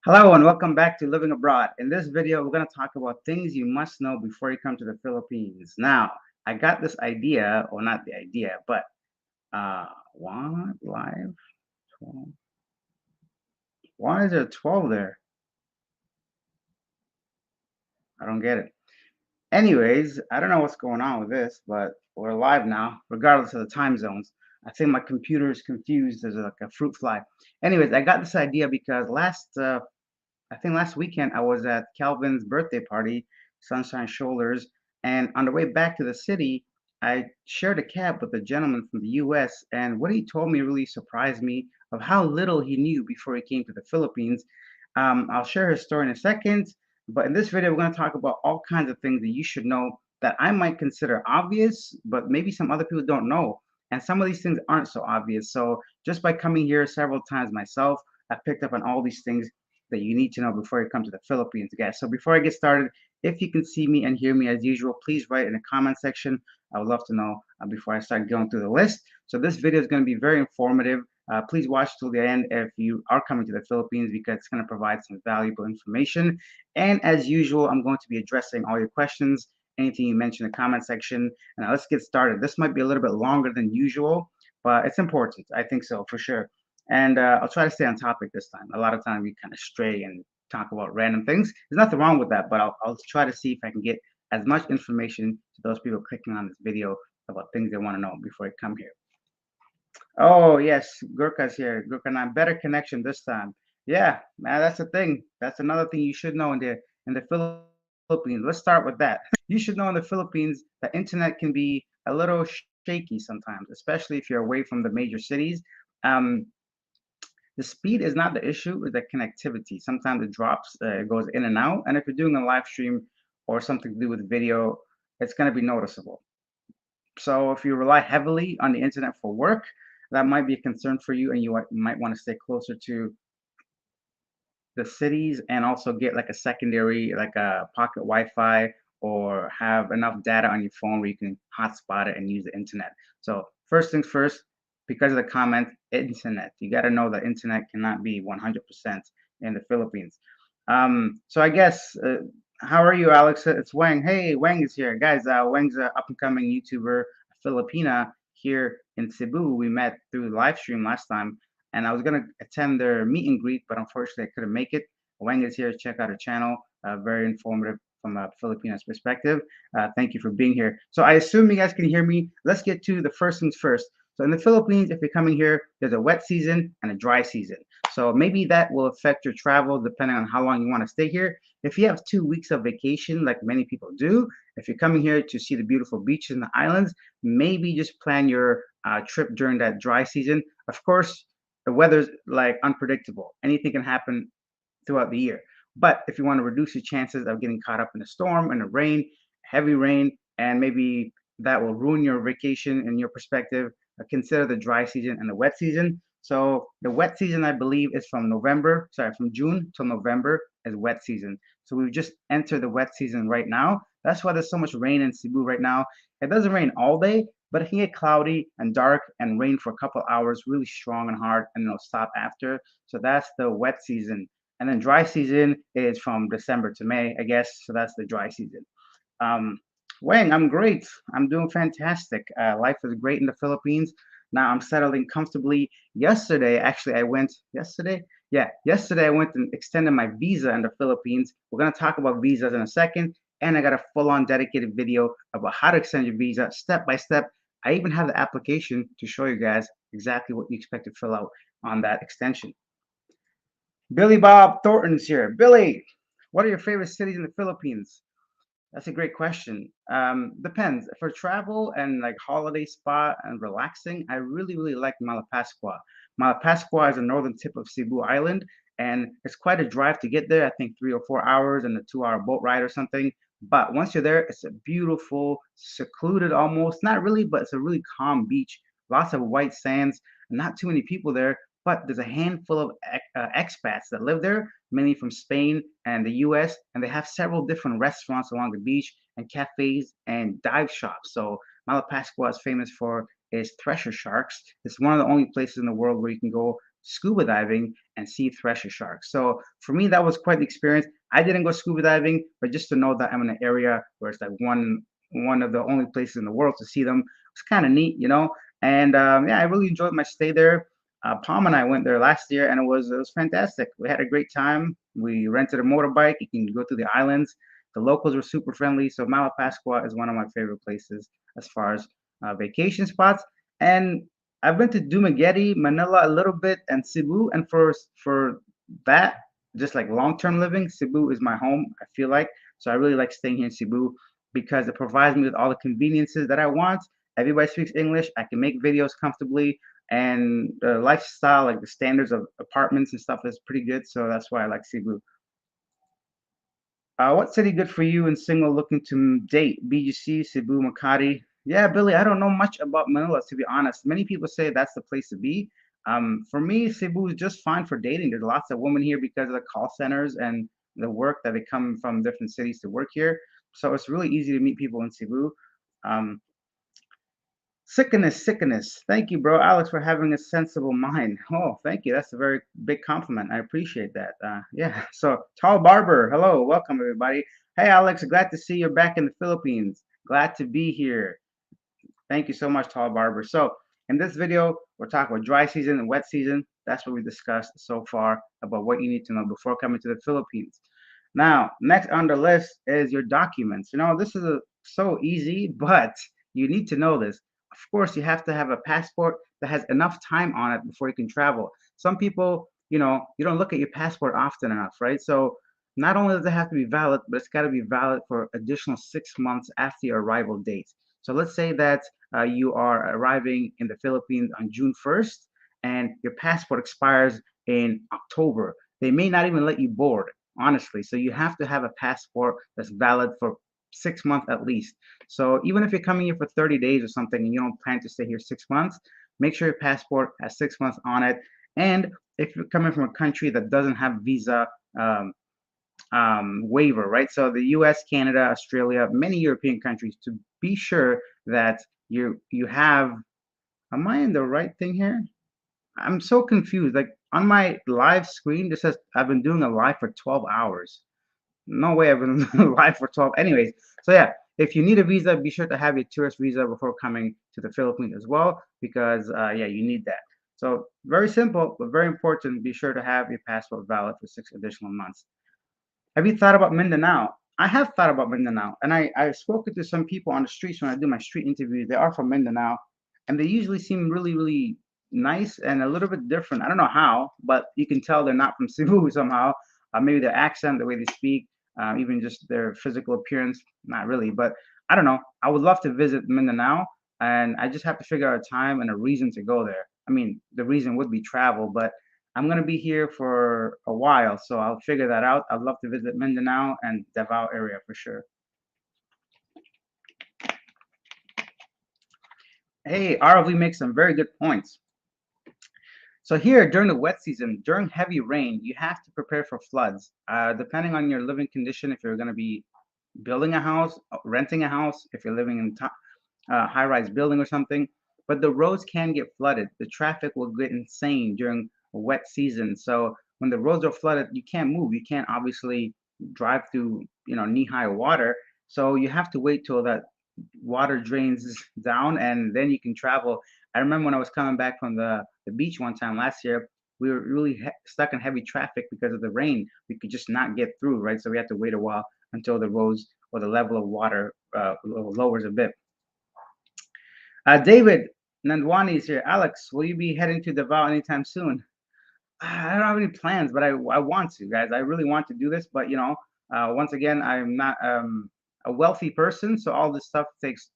Hello and welcome back to Living Abroad. In this video, we're going to talk about things you must know before you come to the Philippines. Now, I got this idea, or not the idea, but what? Live? 12? Why is there 12 there? I don't get it. Anyways, I don't know what's going on with this, but we're live now, regardless of the time zones. I think my computer is confused. There's like a fruit fly. Anyways, I got this idea because I think last weekend I was at Calvin's birthday party, Sunshine Shoulders, and on the way back to the city, I shared a cab with a gentleman from the US, and what he told me really surprised me of how little he knew before he came to the Philippines. I'll share his story in a second, but in this video, we're going to talk about all kinds of things that you should know that I might consider obvious, but maybe some other people don't know. And some of these things aren't so obvious. So just by coming here several times myself, I picked up on all these things that you need to know before you come to the Philippines, guys. So before I get started, if you can see me and hear me as usual, please write in the comment section. I would love to know before I start going through the list. So this video is going to be very informative. Please watch till the end if you are coming to the Philippines because it's going to provide some valuable information. And as usual, I'm going to be addressing all your questions, anything you mention in the comment section. And let's get started. This might be a little bit longer than usual, but it's important. I think so for sure. And I'll try to stay on topic this time. A lot of times we kind of stray and talk about random things. There's nothing wrong with that, but I'll try to see if I can get as much information to those people clicking on this video about things they want to know before they come here. Oh yes, Gurkha's here. Gurkha, and better connection this time. Yeah, man, that's the thing. That's another thing you should know in the Philippines. Let's start with that. You should know in the Philippines that internet can be a little shaky sometimes, especially if you're away from the major cities. Um, the speed is not the issue, it's the connectivity. Sometimes it drops, it goes in and out. And if you're doing a live stream or something to do with video, it's going to be noticeable. So if you rely heavily on the internet for work, that might be a concern for you, and you might want to stay closer to the cities and also get like a secondary, like a pocket Wi-Fi, or have enough data on your phone where you can hotspot it and use the internet. So first things first, because of the comment, internet. You got to know that internet cannot be 100% in the Philippines. So I guess, how are you, Alex? It's Wang. Hey, Wang is here. Guys, Wang's an up-and-coming YouTuber, a Filipina here in Cebu. We met through live stream last time and I was gonna attend their meet and greet, but unfortunately I couldn't make it. Wang is here. Check out her channel. Very informative from a Filipino's perspective. Thank you for being here. So I assume you guys can hear me. Let's get to the first things first. So in the Philippines, if you're coming here, there's a wet season and a dry season. So maybe that will affect your travel depending on how long you want to stay here. If you have 2 weeks of vacation, like many people do, if you're coming here to see the beautiful beaches and the islands, maybe just plan your trip during that dry season. Of course, the weather's like unpredictable. Anything can happen throughout the year. But if you want to reduce your chances of getting caught up in a storm and the rain, heavy rain, and maybe that will ruin your vacation and your perspective, consider the dry season and the wet season. So the wet season, I believe, is from June till November is wet season. So we've just entered the wet season right now. That's why there's so much rain in Cebu right now. It doesn't rain all day, but it can get cloudy and dark and rain for a couple hours, really strong and hard, and it'll stop after. So that's the wet season. And then dry season is from December to May, I guess. So that's the dry season. Um, Wang, I'm great. I'm doing fantastic. Life is great in the Philippines. Now I'm settling comfortably. Yesterday, actually, I went yesterday. Yeah, yesterday I went and extended my visa in the Philippines. We're gonna talk about visas in a second, and I got a full-on dedicated video about how to extend your visa step by step. I even have the application to show you guys exactly what you expect to fill out on that extension. Billy Bob Thornton's here. Billy, what are your favorite cities in the Philippines? That's a great question. Depends. For travel and like holiday spot and relaxing, I really, really like Malapascua. Malapascua is the northern tip of Cebu Island, and it's quite a drive to get there. I think 3 or 4 hours and a 2 hour boat ride or something. But once you're there, it's a beautiful, secluded almost, not really, but it's a really calm beach. Lots of white sands, not too many people there, but there's a handful of expats that live there, mainly from Spain and the US, and they have several different restaurants along the beach and cafes and dive shops. So Malapascua is famous for is thresher sharks. It's one of the only places in the world where you can go scuba diving and see thresher sharks. So for me, that was quite the experience. I didn't go scuba diving, but just to know that I'm in an area where it's like one of the only places in the world to see them, it's kind of neat, you know. And yeah, I really enjoyed my stay there. Palm and I went there last year, and it was fantastic. We had a great time. We rented a motorbike. You can go through the islands. The locals were super friendly. So Malapascua is one of my favorite places as far as vacation spots. And I've been to Dumaguete, Manila a little bit, and Cebu. And for that, just like long-term living, Cebu is my home, I feel like. So I really like staying here in Cebu because it provides me with all the conveniences that I want. Everybody speaks English. I can make videos comfortably, and the lifestyle, like the standards of apartments and stuff, is pretty good. So that's why I like Cebu. What city good for you and single looking to date? BGC, Cebu, Makati. Yeah, Billy, I don't know much about Manila, to be honest. Many people say that's the place to be. For me, Cebu is just fine for dating. There's lots of women here because of the call centers and the work that they come from different cities to work here. So it's really easy to meet people in Cebu. Um, Sickness, sickness. Thank you, bro, Alex, for having a sensible mind. Oh, thank you. That's a very big compliment. I appreciate that. Yeah. So, Tall Barber, hello, welcome everybody. Hey, Alex, glad to see you're back in the Philippines. Glad to be here. Thank you so much, Tall Barber. So, in this video, we're talking about dry season and wet season. That's what we discussed so far about what you need to know before coming to the Philippines. Now, next on the list is your documents. You know, this is so easy, but you need to know this. Of course, you have to have a passport that has enough time on it before you can travel. Some people, you don't look at your passport often enough, right? So not only does it have to be valid, but it's got to be valid for additional 6 months after your arrival date. So let's say that you are arriving in the Philippines on June 1st and your passport expires in October. They may not even let you board, honestly. So you have to have a passport that's valid for 6 months at least. So even if you're coming here for 30 days or something and you don't plan to stay here 6 months, make sure your passport has 6 months on it. And if you're coming from a country that doesn't have visa um, waiver, right? So the U.S., Canada, Australia, many European countries, to be sure that you have. Am I in the right thing here? I'm so confused. Like on my live screen, this says I've been doing a live for 12 hours. No way I've been live for 12. Anyways, so yeah, if you need a visa, be sure to have your tourist visa before coming to the Philippines as well, because yeah, you need that. So very simple, but very important. Be sure to have your passport valid for 6 additional months. Have you thought about Mindanao? I have thought about Mindanao, and I've spoken to some people on the streets when I do my street interviews. They are from Mindanao, and they usually seem really, really nice and a little bit different. I don't know how, but you can tell they're not from Cebu somehow. Maybe their accent, the way they speak, even just their physical appearance, not really. But I don't know. I would love to visit Mindanao, and I just have to figure out a time and a reason to go there. I mean, the reason would be travel, but I'm gonna be here for a while, so I'll figure that out. I'd love to visit Mindanao and Davao area for sure. Hey, RV makes some very good points. So here during the wet season, during heavy rain, you have to prepare for floods. Depending on your living condition, if you're gonna be building a house, renting a house, if you're living in high-rise building or something, but the roads can get flooded. The traffic will get insane during a wet season. So when the roads are flooded, you can't move. You can't obviously drive through, knee-high water. So you have to wait till that water drains down and then you can travel. I remember when I was coming back from the beach one time last year, we were really stuck in heavy traffic because of the rain. We could just not get through, right? So we had to wait a while until the roads or the level of water lowers a bit. David Nandwani is here. Alex, will you be heading to Davao anytime soon? I don't have any plans, but I want to, guys. I really want to do this, but once again, I'm not a wealthy person, so all this stuff takes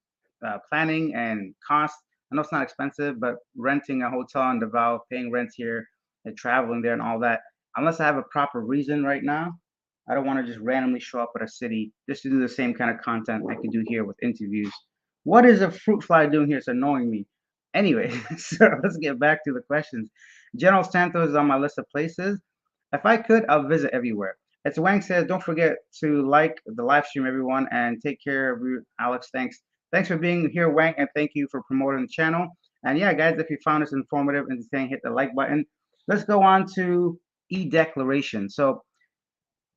planning and cost. I know it's not expensive, but renting a hotel in Davao, paying rent here, and traveling there and all that, unless I have a proper reason right now, I don't want to just randomly show up at a city just to do the same kind of content I could do here with interviews. What is a fruit fly doing here? It's annoying me. Anyway, so let's get back to the questions. General Santos is on my list of places. If I could, I'll visit everywhere. It's Wang says, don't forget to like the live stream, everyone, and take care of you, Alex. Thanks. Thanks for being here, Wang, and thank you for promoting the channel. And yeah, guys, if you found this informative and entertaining, hit the like button. Let's go on to e-declaration. So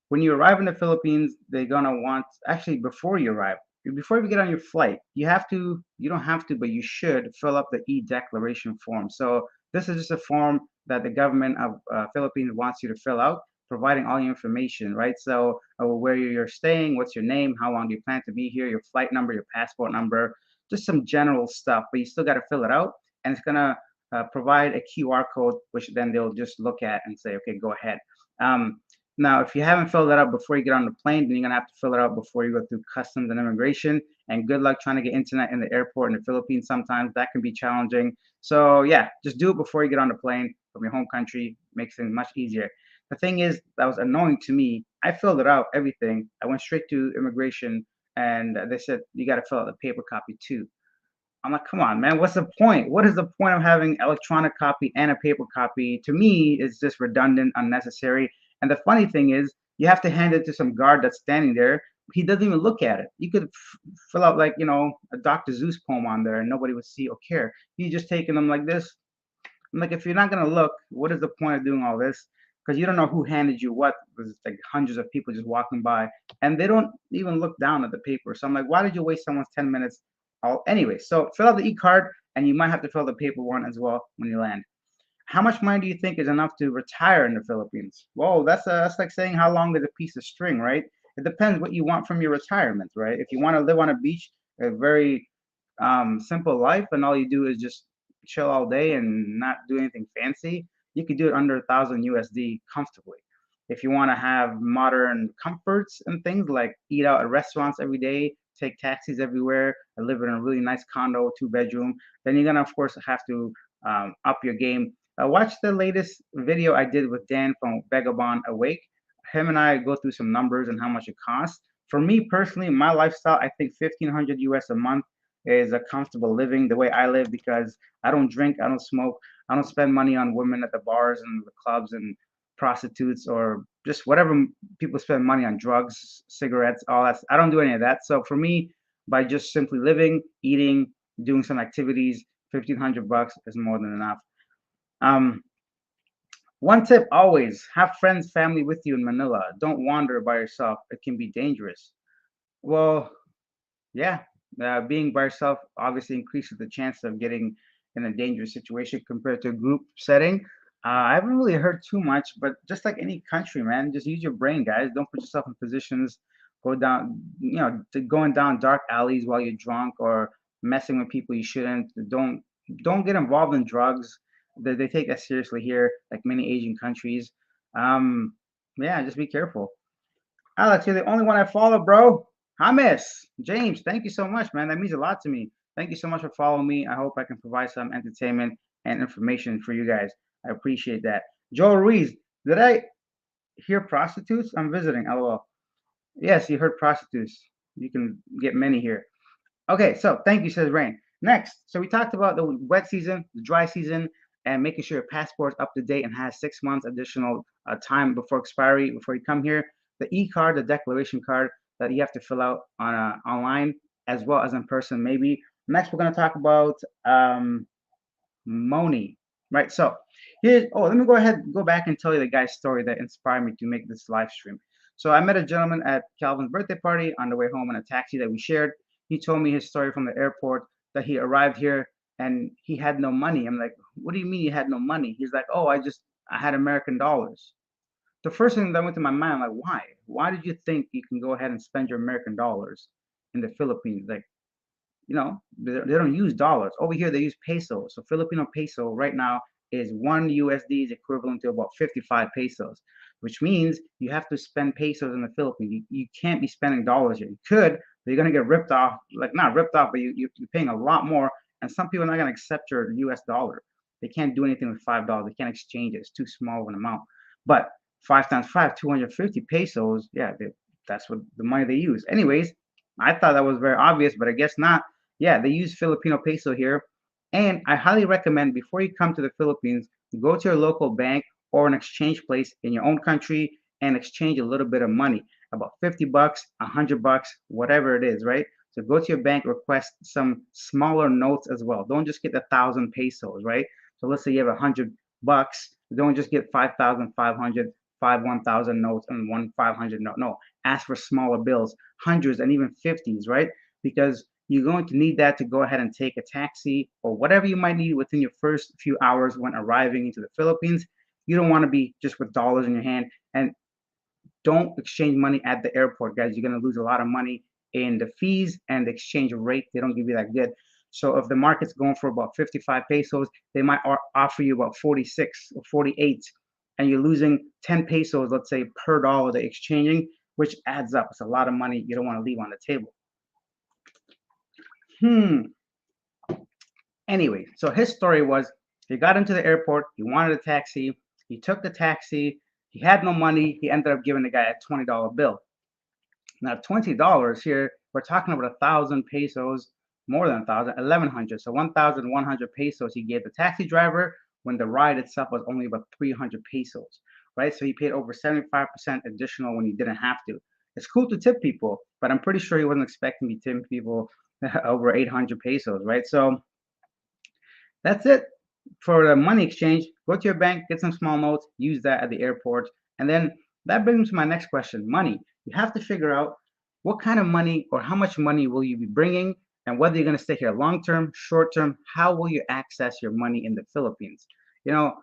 when you arrive in the Philippines, they're gonna want, actually before you arrive, before you get on your flight, you don't have to, but you should fill up the e-declaration form. So this is just a form that the government of Philippines wants you to fill out, providing all your information, right? So where you're staying, what's your name, how long do you plan to be here, your flight number, your passport number, just some general stuff, but you still got to fill it out, and it's gonna provide a QR code, which then they'll just look at and say, okay, go ahead. Um, Now, if you haven't filled that out before you get on the plane, then you're gonna have to fill it out before you go through customs and immigration. And good luck trying to get internet in the airport in the Philippines. Sometimes that can be challenging. So yeah, just do it before you get on the plane from your home country. Makes things much easier. The thing is, that was annoying to me. I filled it out, everything. I went straight to immigration, and they said you got to fill out the paper copy too. I'm like, come on, man, what's the point? What is the point of having electronic copy and a paper copy? To me, it's just redundant, unnecessary. And the funny thing is, you have to hand it to some guard that's standing there. He doesn't even look at it. You could fill out like, a Dr. Seuss poem on there and nobody would see or care. He's just taking them like this. I'm like, if you're not gonna look, what is the point of doing all this? Because you don't know who handed you what. There's like hundreds of people just walking by, and they don't even look down at the paper. So I'm like, why did you waste someone's 10 minutes? Anyway, so fill out the e-card, and you might have to fill the paper one as well when you land. How much money do you think is enough to retire in the Philippines? Whoa, that's like saying how long is a piece of string, right? It depends what you want from your retirement, right? If you want to live on a beach, a very simple life, and all you do is just chill all day and not do anything fancy, you could do it under 1,000 USD comfortably. If you want to have modern comforts and things like eat out at restaurants every day, take taxis everywhere, and live in a really nice condo, 2 bedroom, then you're gonna of course have to up your game. Watch the latest video I did with Dan from Vagabond Awake. Him and I go through some numbers and how much it costs. For me personally, my lifestyle, I think 1,500 US a month is a comfortable living the way I live, because I don't drink, I don't smoke, I don't spend money on women at the bars and the clubs and prostitutes or just whatever people spend money on, drugs, cigarettes, all that. I don't do any of that. So for me, by just simply living, eating, doing some activities, 1,500 bucks is more than enough. Um, One tip always have friends, family with you in Manila. Don't wander by yourself. It can be dangerous. Well, yeah, being by yourself obviously increases the chance of getting in a dangerous situation compared to a group setting. I haven't really heard too much, but just like any country, man, just use your brain, guys. Don't put yourself in positions, go down, going down dark alleys while you're drunk or messing with people you shouldn't. Don't get involved in drugs. They take that seriously here, like many Asian countries. Um, yeah, just be careful. Alex, you're the only one I follow, bro. James, James, thank you so much, man. That means a lot to me. Thank you so much for following me. I hope I can provide some entertainment and information for you guys. I appreciate that. Joe Ruiz, did I hear prostitutes? I'm visiting. LOL. Yes, you heard prostitutes. You can get many here. Okay, so thank you, says Rain. Next, so we talked about the wet season, the dry season, and making sure your passport's up to date and has 6 months additional time before expiry before you come here. The e-card, the declaration card that you have to fill out on online as well as in person, maybe. Next, we're going to talk about Moni, right? So here's, oh, let me go ahead and go back and tell you the guy's story that inspired me to make this live stream. So I met a gentleman at Calvin's birthday party on the way home in a taxi that we shared. He told me his story from the airport, that he arrived here and he had no money. I'm like, what do you mean you had no money? He's like, oh, I had American dollars. The first thing that went to my mind, I'm like, why? Why did you think you can go ahead and spend your American dollars in the Philippines? Like, they don't use dollars. Over here, they use pesos. So Filipino peso right now is 1 USD is equivalent to about 55 pesos, which means you have to spend pesos in the Philippines. You can't be spending dollars here. You could, but you're going to get ripped off. Like, not ripped off, but you're paying a lot more. And some people are not going to accept your US dollar. They can't do anything with $5. They can't exchange it. It's too small of an amount. But 5 times 5, 250 pesos. Yeah, that's what the money they use. Anyways, I thought that was very obvious, but I guess not. Yeah, they use Filipino peso here. And I highly recommend, before you come to the Philippines, go to your local bank or an exchange place in your own country and exchange a little bit of money, about 50 bucks, 100 bucks, whatever it is, right? So go to your bank, request some smaller notes as well. Don't just get 1,000 pesos, right? So let's say you have 100 bucks. Don't just get 5,500, 1,000 notes and one 500 note. No, ask for smaller bills, hundreds and even fifties, right? Because you're going to need that to go ahead and take a taxi or whatever you might need within your first few hours when arriving into the Philippines. You don't want to be just with dollars in your hand. And don't exchange money at the airport, guys. You're going to lose a lot of money in the fees and the exchange rate. They don't give you that good. So if the market's going for about 55 pesos, they might offer you about 46 or 48, and you're losing 10 pesos, let's say, per dollar they're exchanging, which adds up. It's a lot of money you don't want to leave on the table. Anyway, so his story was he got into the airport, he wanted a taxi, he took the taxi, he had no money, he ended up giving the guy a $20 bill. Now, $20 here, we're talking about 1,000 pesos, more than 1,000, 1,100. So 1,100 pesos he gave the taxi driver when the ride itself was only about 300 pesos, right? So he paid over 75% additional when he didn't have to. It's cool to tip people, but I'm pretty sure he wasn't expecting to tip people over 800 pesos, right? So that's it for the money exchange. Go to your bank, get some small notes, use that at the airport. And then that brings me to my next question, money. You have to figure out what kind of money or how much money will you be bringing and whether you're going to stay here long term, short term, how will you access your money in the Philippines? You know,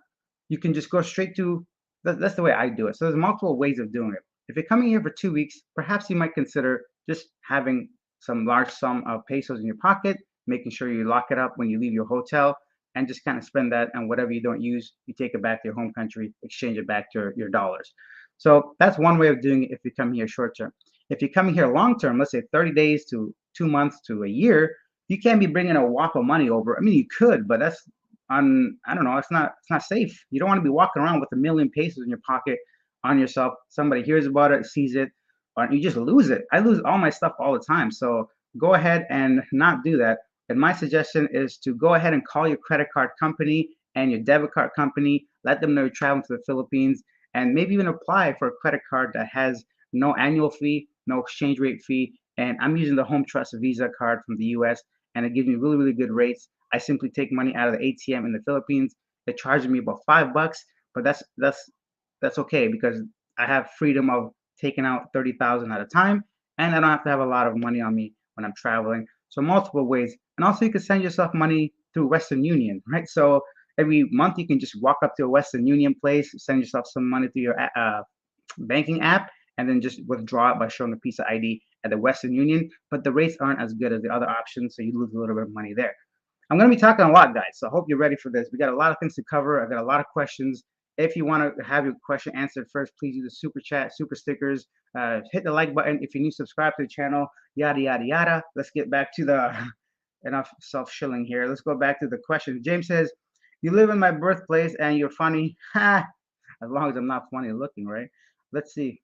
you can just go straight to that's the way I do it. So there's multiple ways of doing it. If you're coming here for 2 weeks, perhaps you might consider just having some large sum of pesos in your pocket, making sure you lock it up when you leave your hotel, and just kind of spend that, and whatever you don't use, you take it back to your home country, exchange it back to your dollars. So that's one way of doing it if you come here short term. If you're coming here long term, let's say 30 days to 2 months to a year, you can't be bringing a whop of money over. I mean, you could, but that's I don't know, it's not safe. You don't want to be walking around with 1,000,000 pesos in your pocket on yourself. Somebody hears about it, sees it, or you just lose it. I lose all my stuff all the time. So go ahead and not do that. And my suggestion is to go ahead and call your credit card company and your debit card company, let them know you're traveling to the Philippines, and maybe even apply for a credit card that has no annual fee, no exchange rate fee. And I'm using the Home Trust Visa card from the US, and it gives me really, really good rates. I simply take money out of the ATM in the Philippines. It charges me about $5, but that's okay because I have freedom of taking out 30,000 at a time, and I don't have to have a lot of money on me when I'm traveling. So multiple ways, and also you can send yourself money through Western Union, right? So every month you can just walk up to a Western Union place, send yourself some money through your banking app, and then just withdraw it by showing a piece of ID at the Western Union. But the rates aren't as good as the other options, so you lose a little bit of money there. I'm going to be talking a lot, guys, so I hope you're ready for this. We got a lot of things to cover. I got a lot of questions. If you want to have your question answered first, please use the super chat, super stickers. Hit the like button if you're new. Subscribe to the channel. Yada yada yada. Let's get back to the enough self-shilling here. Let's go back to the question. James says, "You live in my birthplace and you're funny." Ha! As long as I'm not funny looking, right? Let's see.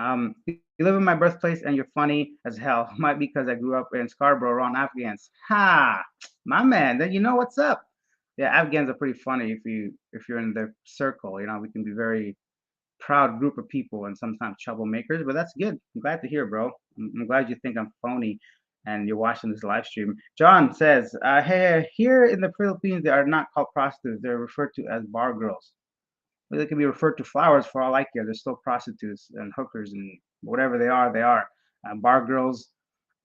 You live in my birthplace and you're funny as hell. Might be because I grew up in Scarborough around Afghans. Ha! My man, then you know what's up. Yeah, Afghans are pretty funny if you're in their circle. You know, we can be very proud group of people and sometimes troublemakers, but that's good. I'm glad to hear, bro. I'm glad you think I'm phony and you're watching this live stream. John says, hey, here in the Philippines, they are not called prostitutes. They're referred to as bar girls. They can be referred to flowers for all I care. They're still prostitutes and hookers and whatever they are, they are. Bar girls.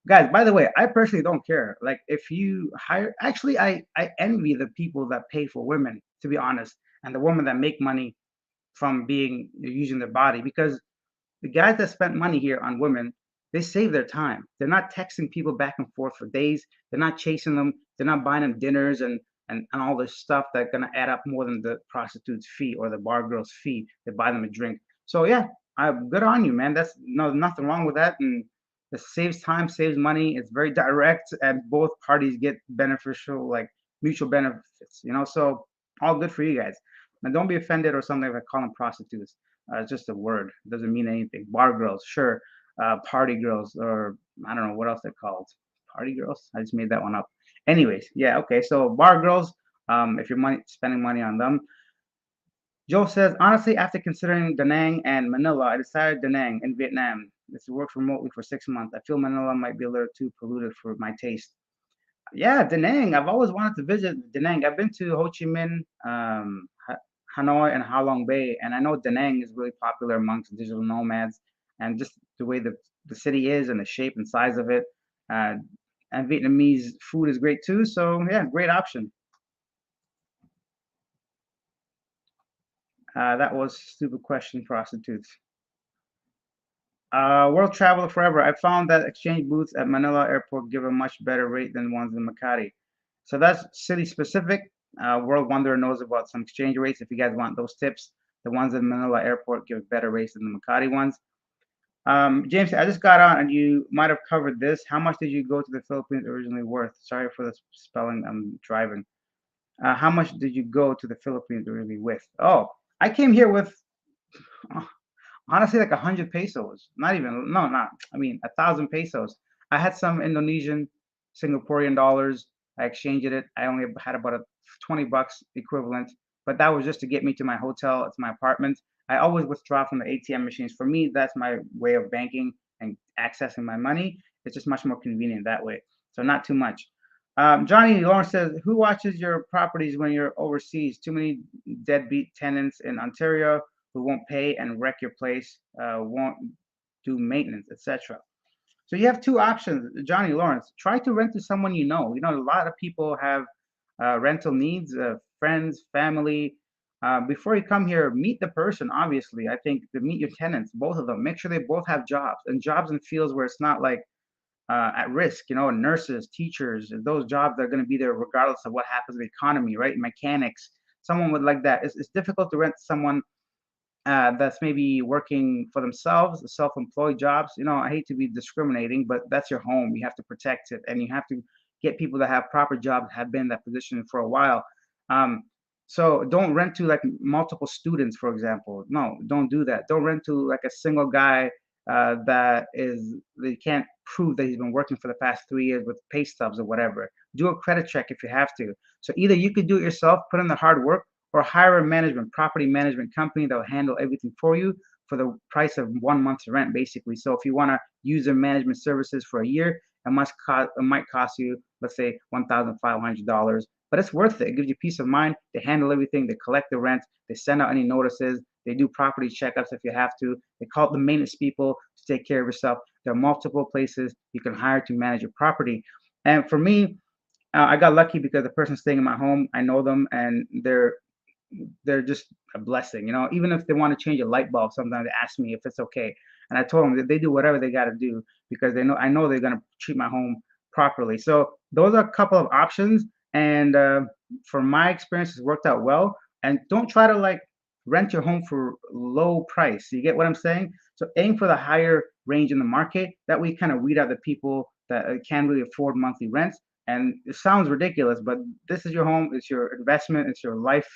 Guys, by the way, I personally don't care. Like, if you hire, actually, I envy the people that pay for women, to be honest, and the women that make money from being using their body, because the guys that spent money here on women, they save their time. They're not texting people back and forth for days. They're not chasing them. They're not buying them dinners and all this stuff that's gonna add up more than the prostitute's fee or the bar girl's fee to buy them a drink. So yeah, I'm good on you, man. That's no nothing wrong with that, and it saves time, saves money. It's very direct, and both parties get beneficial, like mutual benefits. You know, so all good for you guys. And don't be offended or something if I call them prostitutes. It's just a word. It doesn't mean anything. Bar girls, sure. Party girls, or I don't know what else they're called. Party girls? I just made that one up. Anyways, yeah, okay. So bar girls, if you're spending money on them. Joe says, honestly, after considering Da Nang and Manila, I decided Da Nang in Vietnam. This works remotely for 6 months. I feel Manila might be a little too polluted for my taste. Yeah, Da Nang. I've always wanted to visit Da Nang. I've been to Ho Chi Minh, Hanoi, and Ha Long Bay, and I know Da Nang is really popular amongst digital nomads, and just the way the city is and the shape and size of it. Uh, and Vietnamese food is great too. So yeah, great option. That was a stupid question, prostitutes. World Traveler Forever. I found that exchange booths at Manila Airport give a much better rate than ones in Makati. So that's city specific. World Wanderer knows about some exchange rates. If you guys want those tips, the ones in Manila Airport give better rates than the Makati ones. James, I just got on and you might have covered this. How much did you go to the Philippines originally worth? Sorry for the spelling. I'm driving. How much did you go to the Philippines originally with? Oh, I came here with honestly like 100 pesos. Not even, no, not, I mean, 1,000 pesos. I had some Indonesian, Singaporean dollars. I exchanged it. I only had about a 20 bucks equivalent, but that was just to get me to my hotel, to my apartment. I always withdraw from the ATM machines. For me, that's my way of banking and accessing my money. It's just much more convenient that way. So not too much. Johnny Lawrence says, who watches your properties when you're overseas? Too many deadbeat tenants in Ontario who won't pay and wreck your place, won't do maintenance, etc. So you have two options, Johnny Lawrence. Try to rent to someone you know. You know, a lot of people have rental needs, friends, family. Before you come here, meet the person. Obviously, I think to meet your tenants, both of them. Make sure they both have jobs and jobs in fields where it's not like at risk. You know, nurses, teachers, those jobs are going to be there regardless of what happens to the economy, right? Mechanics, someone would like that. It's difficult to rent someone that's maybe working for themselves, self-employed jobs. You know, I hate to be discriminating, but that's your home. You have to protect it, and you have to get people that have proper jobs, have been in that position for a while. Um, so don't rent to like multiple students, for example. No, don't do that. Don't rent to like a single guy that is they can't prove that he's been working for the past 3 years with pay stubs or whatever. Do a credit check if you have to. So either you could do it yourself, put in the hard work, or hire a property management company that will handle everything for you for the price of 1 month's rent, basically. So if you want to use their management services for a year, it might cost you, let's say, $1,500, but it's worth it. It gives you peace of mind. They handle everything. They collect the rent. They send out any notices. They do property checkups if you have to. They call the maintenance people to take care of yourself. There are multiple places you can hire to manage your property. And for me, I got lucky because the person staying in my home, I know them, and they're just a blessing. You know, even if they want to change a light bulb, sometimes they ask me if it's okay, and I told them that they do whatever they got to do because I know they're gonna treat my home properly. So those are a couple of options, and from my experience, it's worked out well. And don't try to like rent your home for low price. You get what I'm saying? So aim for the higher range in the market. That way, kind of weed out the people that can't really afford monthly rents. And it sounds ridiculous, but this is your home. It's your investment. It's your life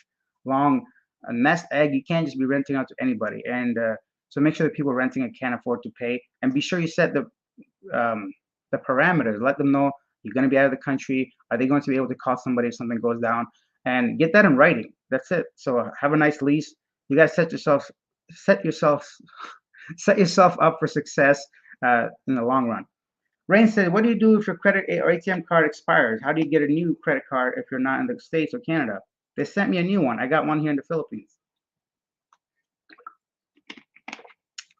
long nest egg. You can't just be renting out to anybody. And so make sure that people renting it can't afford to pay. And be sure you set um, the parameters. Let them know you're going to be out of the country. Are they going to be able to call somebody if something goes down? And get that in writing. That's it. So have a nice lease. You guys set yourself set yourself up for success in the long run. Rain said, what do you do if your credit or ATM card expires? How do you get a new credit card if you're not in the States or Canada? They sent me a new one. I got one here in the Philippines.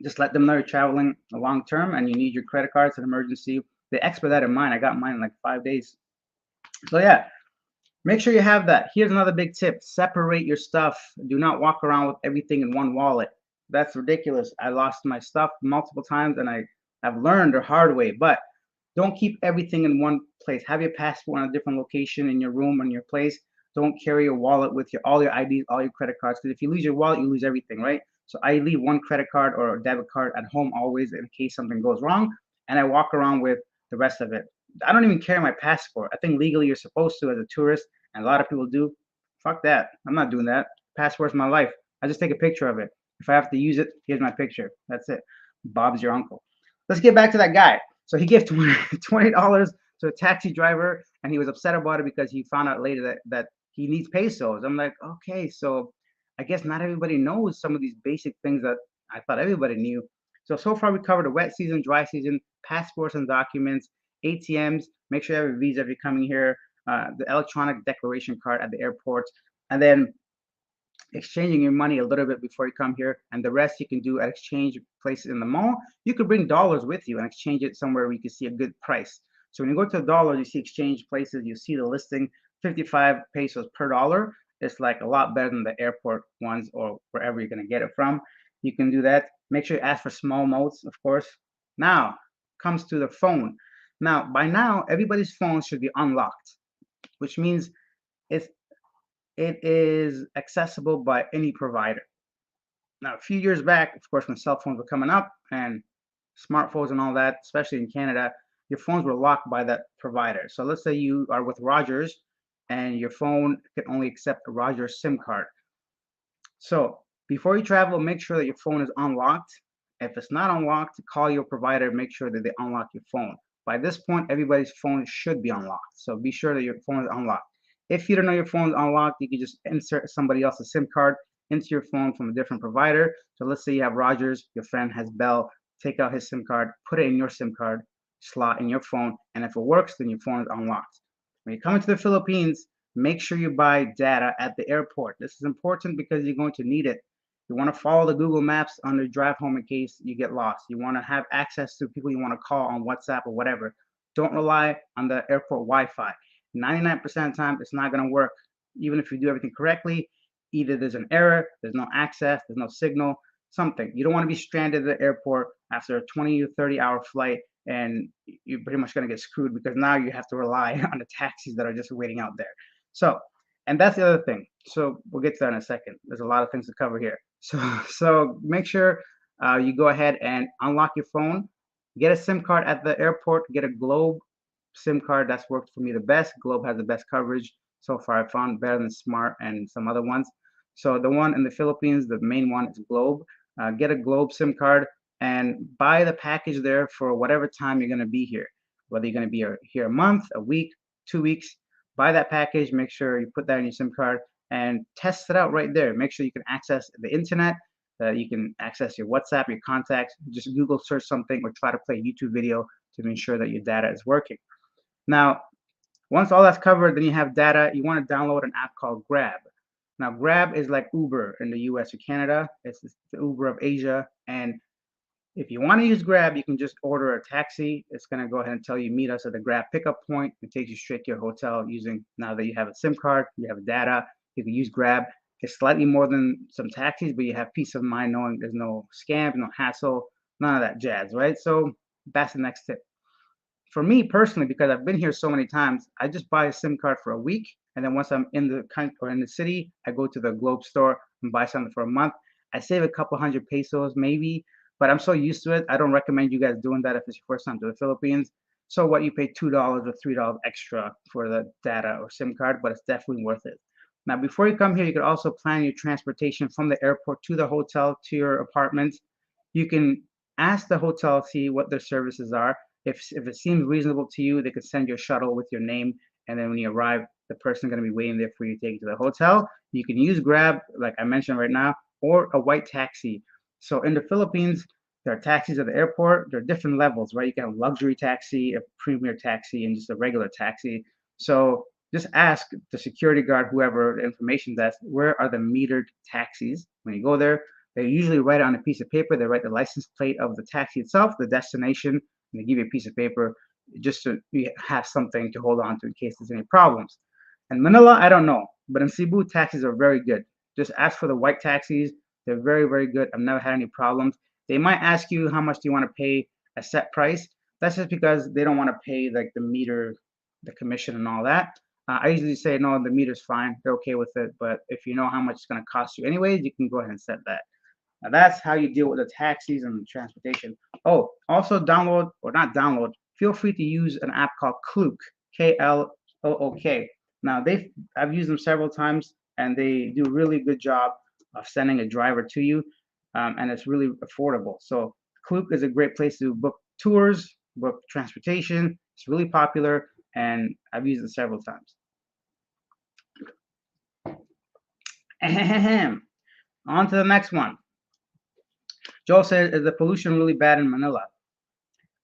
Just let them know you're traveling a long term and you need your credit card. It's an emergency. They expedited mine. I got mine in like 5 days. So yeah, make sure you have that. Here's another big tip. Separate your stuff. Do not walk around with everything in one wallet. That's ridiculous. I lost my stuff multiple times and I've learned the hard way. But don't keep everything in one place. Have your passport on a different location in your room or in your place. Don't carry your wallet with all your IDs, all your credit cards. Because if you lose your wallet, you lose everything, right? So I leave one credit card or a debit card at home always in case something goes wrong, and I walk around with the rest of it. I don't even carry my passport. I think legally you're supposed to as a tourist, and a lot of people do. Fuck that. I'm not doing that. Passport's my life. I just take a picture of it. If I have to use it, here's my picture. That's it. Bob's your uncle. Let's get back to that guy. So he gave $20 to a taxi driver, and he was upset about it because he found out later that he needs pesos. I'm like, okay, so I guess not everybody knows some of these basic things that I thought everybody knew. So far we covered the wet season, dry season, passports and documents, ATMs, make sure you have a visa if you're coming here, the electronic declaration card at the airport, and then exchanging your money a little bit before you come here, and the rest you can do at exchange places in the mall. You could bring dollars with you and exchange it somewhere where you can see a good price. So when you go to the dollars, you see exchange places, you see the listing, 55 pesos per dollar. It's like a lot better than the airport ones or wherever you're gonna get it from. You can do that. Make sure you ask for small notes, of course. Now comes to the phone. Now, by now, everybody's phone should be unlocked, which means it's it is accessible by any provider. Now, a few years back, of course, when cell phones were coming up and smartphones and all that, especially in Canada, your phones were locked by that provider. So let's say you are with Rogers and your phone can only accept a Rogers SIM card. So before you travel, make sure that your phone is unlocked. If it's not unlocked, call your provider, make sure that they unlock your phone. By this point, everybody's phone should be unlocked. So be sure that your phone is unlocked. If you don't know your phone is unlocked, you can just insert somebody else's SIM card into your phone from a different provider. So let's say you have Rogers, your friend has Bell, take out his SIM card, put it in your SIM card slot in your phone, and if it works, then your phone is unlocked. When you come into the Philippines, make sure you buy data at the airport. This is important because you're going to need it. You want to follow the Google Maps on the drive home in case you get lost. You want to have access to people you want to call on WhatsApp or whatever. Don't rely on the airport Wi-Fi. 99% of the time, it's not going to work. Even if you do everything correctly, either there's an error, there's no access, there's no signal, something. You don't want to be stranded at the airport after a 20 to 30-hour flight and you're pretty much going to get screwed because now you have to rely on the taxis that are just waiting out there. So, and that's the other thing. So we'll get to that in a second. There's a lot of things to cover here. So make sure you go ahead and unlock your phone. Get a SIM card at the airport. Get a Globe SIM card. That's worked for me the best. Globe has the best coverage so far. I found better than Smart and some other ones. So the one in the Philippines, the main one is Globe. Get a Globe SIM card and buy the package there for whatever time you're going to be here. Whether you're going to be here a month, a week, 2 weeks, buy that package. Make sure you put that in your SIM card and test it out right there. Make sure you can access the internet, you can access your WhatsApp, your contacts. Just Google search something or try to play a YouTube video to ensure that your data is working. Now, once all that's covered, then you have data. You want to download an app called Grab. Now, Grab is like Uber in the US or Canada. It's the Uber of Asia. And if you want to use Grab, you can just order a taxi. It's going to go ahead and tell you meet us at the Grab pickup point. It takes you straight to your hotel using, now that you have a SIM card, you have data, you can use Grab. It's slightly more than some taxis, but you have peace of mind knowing there's no scam, no hassle, none of that jazz, right? So that's the next tip. For me personally, because I've been here so many times, I just buy a SIM card for a week, and then once I'm in the country or in the city, I go to the Globe store and buy something for a month. I save a couple hundred pesos maybe, but I'm so used to it. I don't recommend you guys doing that if it's your first time to the Philippines. So what, you pay $2 or $3 extra for the data or SIM card, but it's definitely worth it. Now, before you come here, you could also plan your transportation from the airport to the hotel to your apartment. You can ask the hotel, see what their services are. If it seems reasonable to you, they could send you a shuttle with your name, and then when you arrive, the person going to be waiting there for you to take you to the hotel. You can use Grab, like I mentioned right now, or a white taxi. So in the Philippines, there are taxis at the airport. There are different levels, right? You can have a luxury taxi, a premier taxi, and just a regular taxi. So just ask the security guard, whoever the information desk, where are the metered taxis? When you go there, they usually write it on a piece of paper. They write the license plate of the taxi itself, the destination, and they give you a piece of paper just to have something to hold on to in case there's any problems. In Manila, I don't know, but in Cebu, taxis are very good. Just ask for the white taxis. They're very, very good. I've never had any problems. They might ask you how much do you want to pay a set price. That's just because they don't want to pay like the meter, the commission and all that. I usually say, no, the meter's fine. They're okay with it. But if you know how much it's going to cost you anyways, you can go ahead and set that. Now that's how you deal with the taxis and the transportation. Oh, also download, or not download, feel free to use an app called Klook, Klook. Now I've used them several times and they do a really good job of sending a driver to you, and it's really affordable. So Klook is a great place to book tours, book transportation. It's really popular and I've used it several times. On to the next one. Joel said, is the pollution really bad in Manila?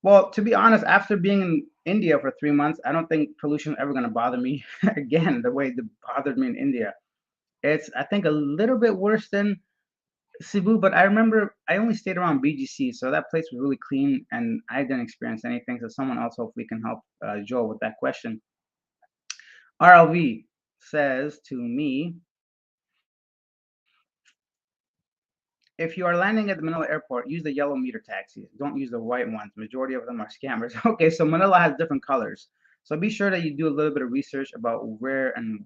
Well, to be honest, after being in India for 3 months, I don't think pollution is ever going to bother me again the way it bothered me in India. It's, I think, a little bit worse than Cebu, but I remember I only stayed around BGC, so that place was really clean and I didn't experience anything. So someone else hopefully can help Joel with that question. RLV says to me, if you are landing at the Manila airport, use the yellow meter taxis. Don't use the white ones. Majority of them are scammers. Okay, so Manila has different colors. So be sure that you do a little bit of research about where and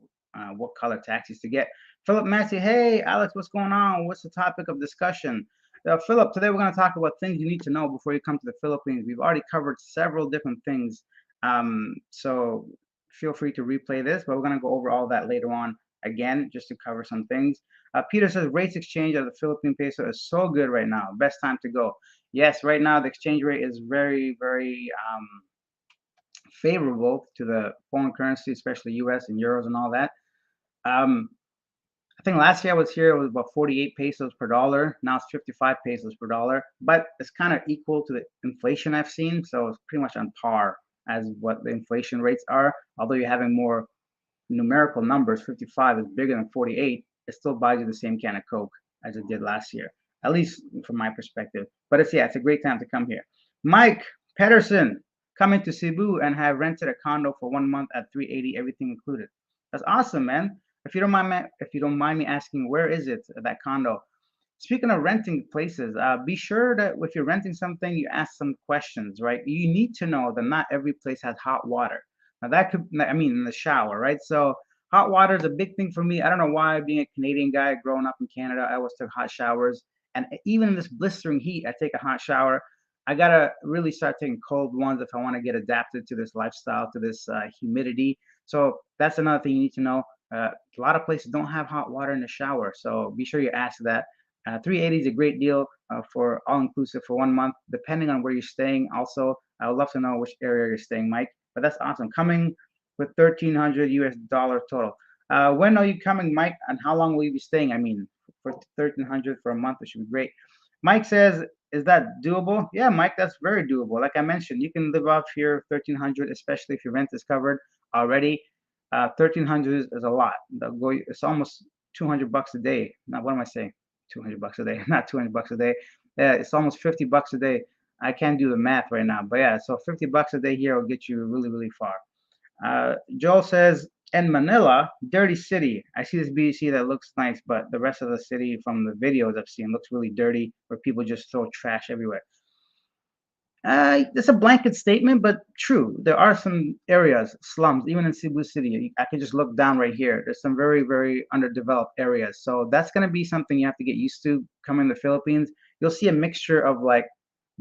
what color taxis to get. Philip Massey, hey, Alex, what's going on? What's the topic of discussion? Philip, today we're going to talk about things you need to know before you come to the Philippines. We've already covered several different things. So feel free to replay this, but we're going to go over all that later on again, just to cover some things. Peter says rates exchange of the Philippine peso is so good right now. Best time to go. Yes, right now the exchange rate is very, very favorable to the foreign currency, especially US and euros and all that. Um, I think last year I was here, it was about 48 pesos per dollar. Now it's 55 pesos per dollar, but it's kind of equal to the inflation I've seen. So it's pretty much on par as what the inflation rates are. Although you're having more numerical numbers, 55 is bigger than 48, it still buys you the same can of Coke as it did last year, at least from my perspective. But it's, yeah, it's a great time to come here. Mike Pedersen, coming to Cebu and have rented a condo for 1 month at 380, everything included. That's awesome, man. If you don't mind me asking, where is it, that condo? Speaking of renting places, be sure that if you're renting something, you ask some questions, right? You need to know that not every place has hot water. Now that could, I mean, in the shower, right? So hot water is a big thing for me. I don't know why, being a Canadian guy growing up in Canada, I always took hot showers. And even in this blistering heat, I take a hot shower. I gotta really start taking cold ones if I want to get adapted to this lifestyle, to this humidity. So that's another thing you need to know. A lot of places don't have hot water in the shower, so be sure you ask that. 380 is a great deal for all inclusive for 1 month, depending on where you're staying. Also, I would love to know which area you're staying, Mike. But that's awesome. Coming with 1,300 US dollar total. When are you coming, Mike? And how long will you be staying? I mean, for 1,300 for a month, it should be great. Mike says, "Is that doable?" Yeah, Mike, that's very doable. Like I mentioned, you can live off here 1,300, especially if your rent is covered already. 1,300 is a lot. It's almost 200 bucks a day. Now, what am I saying? 200 bucks a day, not 200 bucks a day. Yeah, it's almost 50 bucks a day. I can't do the math right now, but yeah, so 50 bucks a day here will get you really, really far. Joel says, in Manila, dirty city. I see this BC that looks nice, but the rest of the city from the videos I've seen looks really dirty, where people just throw trash everywhere. It's a blanket statement, but true. There are some areas, slums, even in Cebu City. I can just look down right here. There's some very, very underdeveloped areas. So that's going to be something you have to get used to coming to the Philippines. You'll see a mixture of like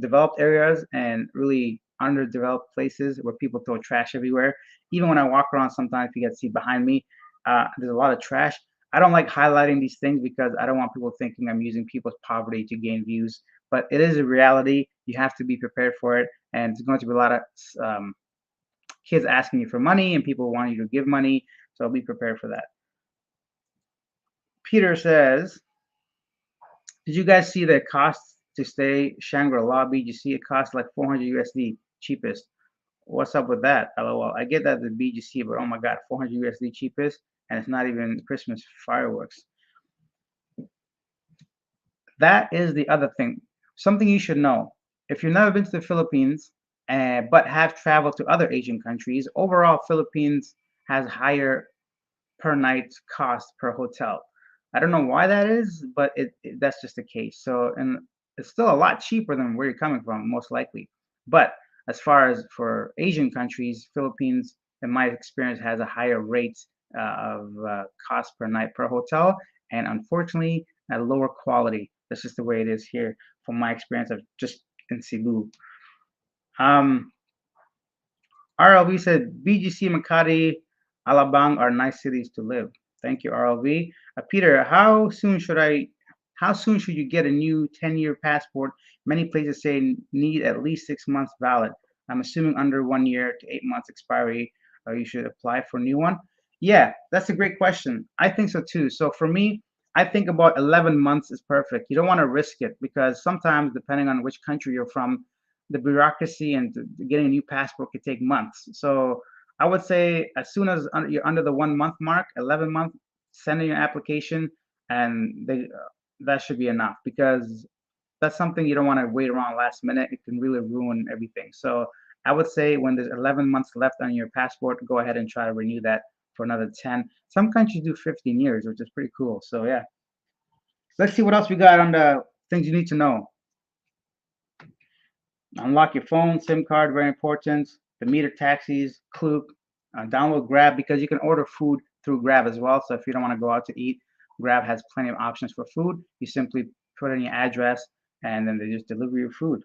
developed areas and really underdeveloped places where people throw trash everywhere. Even when I walk around, sometimes you can see behind me, there's a lot of trash. I don't like highlighting these things because I don't want people thinking I'm using people's poverty to gain views, but it is a reality. You have to be prepared for it, and there's going to be a lot of um, kids asking you for money and people wanting you to give money. So be prepared for that. Peter says, "Did you guys see the cost to stay Shangri-La BGC? It costs like 400 USD, cheapest. What's up with that? LOL. I get that the BGC, but oh my God, 400 USD cheapest, and it's not even Christmas fireworks. That is the other thing. Something you should know. If you've never been to the Philippines, but have traveled to other Asian countries, overall, Philippines has higher per night cost per hotel. I don't know why that is, but that's just the case. So, and it's still a lot cheaper than where you're coming from, most likely. But as far as for Asian countries, Philippines, in my experience, has a higher rate of cost per night per hotel, and unfortunately, at lower quality. That's just the way it is here, from my experience of just in Cebu. Um, RLV said BGC, Makati, Alabang are nice cities to live. Thank you, RLV. Peter, how soon should you get a new 10-year passport? Many places say need at least 6 months valid. I'm assuming under 1 year to 8 months expiry, you should apply for a new one. Yeah, that's a great question. I think so too. So for me, I think about 11 months is perfect. You don't want to risk it because sometimes, depending on which country you're from, the bureaucracy and getting a new passport could take months. So I would say as soon as you're under the 1 month mark, 11 month, send in your application, and that should be enough because that's something you don't want to wait around last minute. It can really ruin everything. So I would say when there's 11 months left on your passport, go ahead and try to renew that for another 10. Some countries do 15 years, which is pretty cool. So yeah, let's see what else we got on the things you need to know. Unlock your phone, SIM card, very important. The meter taxis, Klook, download Grab because you can order food through Grab as well. So if you don't want to go out to eat, Grab has plenty of options for food. You simply put in your address and then they just deliver your food.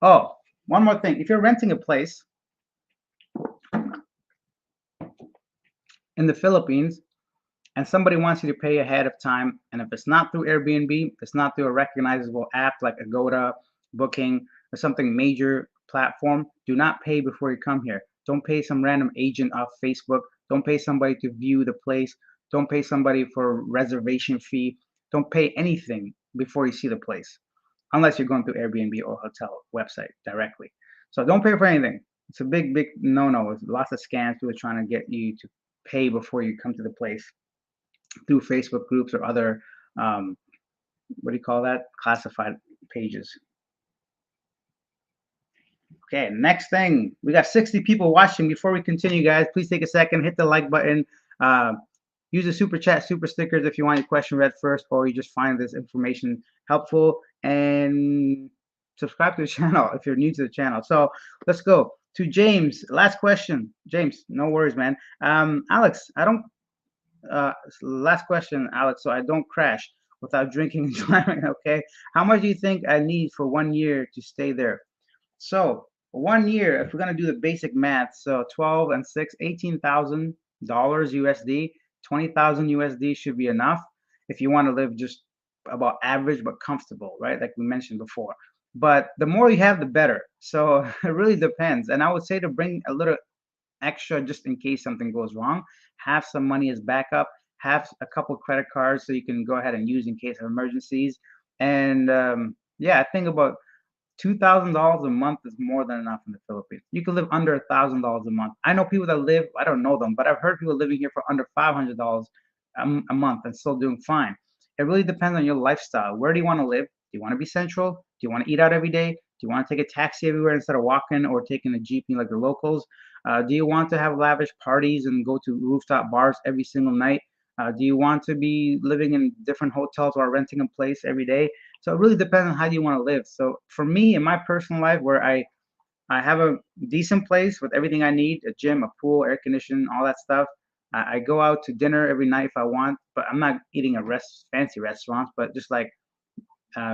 Oh, one more thing. If you're renting a place in the Philippines and somebody wants you to pay ahead of time, and if it's not through Airbnb, it's not through a recognizable app like Agoda, Booking, or something major platform, do not pay before you come here. Don't pay some random agent off Facebook. Don't pay somebody to view the place. Don't pay somebody for a reservation fee. Don't pay anything before you see the place, unless you're going through Airbnb or hotel website directly. So don't pay for anything. It's a big, big no-no. There's lots of scams. People are trying to get you to pay before you come to the place through Facebook groups or other, um, what do you call that? Classified pages. Okay, next thing. We got 60 people watching. Before we continue, guys, please take a second, hit the like button. Uh, use the super chat, super stickers if you want your question read first, or you just find this information helpful. And subscribe to the channel if you're new to the channel. So let's go to James. Last question. James, no worries, man. Alex, I don't last question, Alex, so I don't crash without drinking and driving, okay? How much do you think I need for 1 year to stay there? So 1 year, if we're gonna do the basic math, so 12 and 6, $18,000 USD, 20,000 USD should be enough if you want to live just about average but comfortable, right? Like we mentioned before. But the more you have, the better. So it really depends. And I would say to bring a little extra just in case something goes wrong. Have some money as backup. Have a couple credit cards so you can go ahead and use in case of emergencies. And yeah, I think about $2,000 a month is more than enough in the Philippines. You can live under $1,000 a month. I know people that live, I don't know them, but I've heard people living here for under $500 a month and still doing fine. It really depends on your lifestyle. Where do you want to live? Do you want to be central? Do you want to eat out every day? Do you want to take a taxi everywhere instead of walking or taking a jeepney like the locals? Do you want to have lavish parties and go to rooftop bars every single night? Do you want to be living in different hotels or renting a place every day? So it really depends on how you want to live. So for me, in my personal life, where I have a decent place with everything I need, a gym, a pool, air conditioning, all that stuff. I go out to dinner every night if I want, but I'm not eating at fancy restaurants, but just like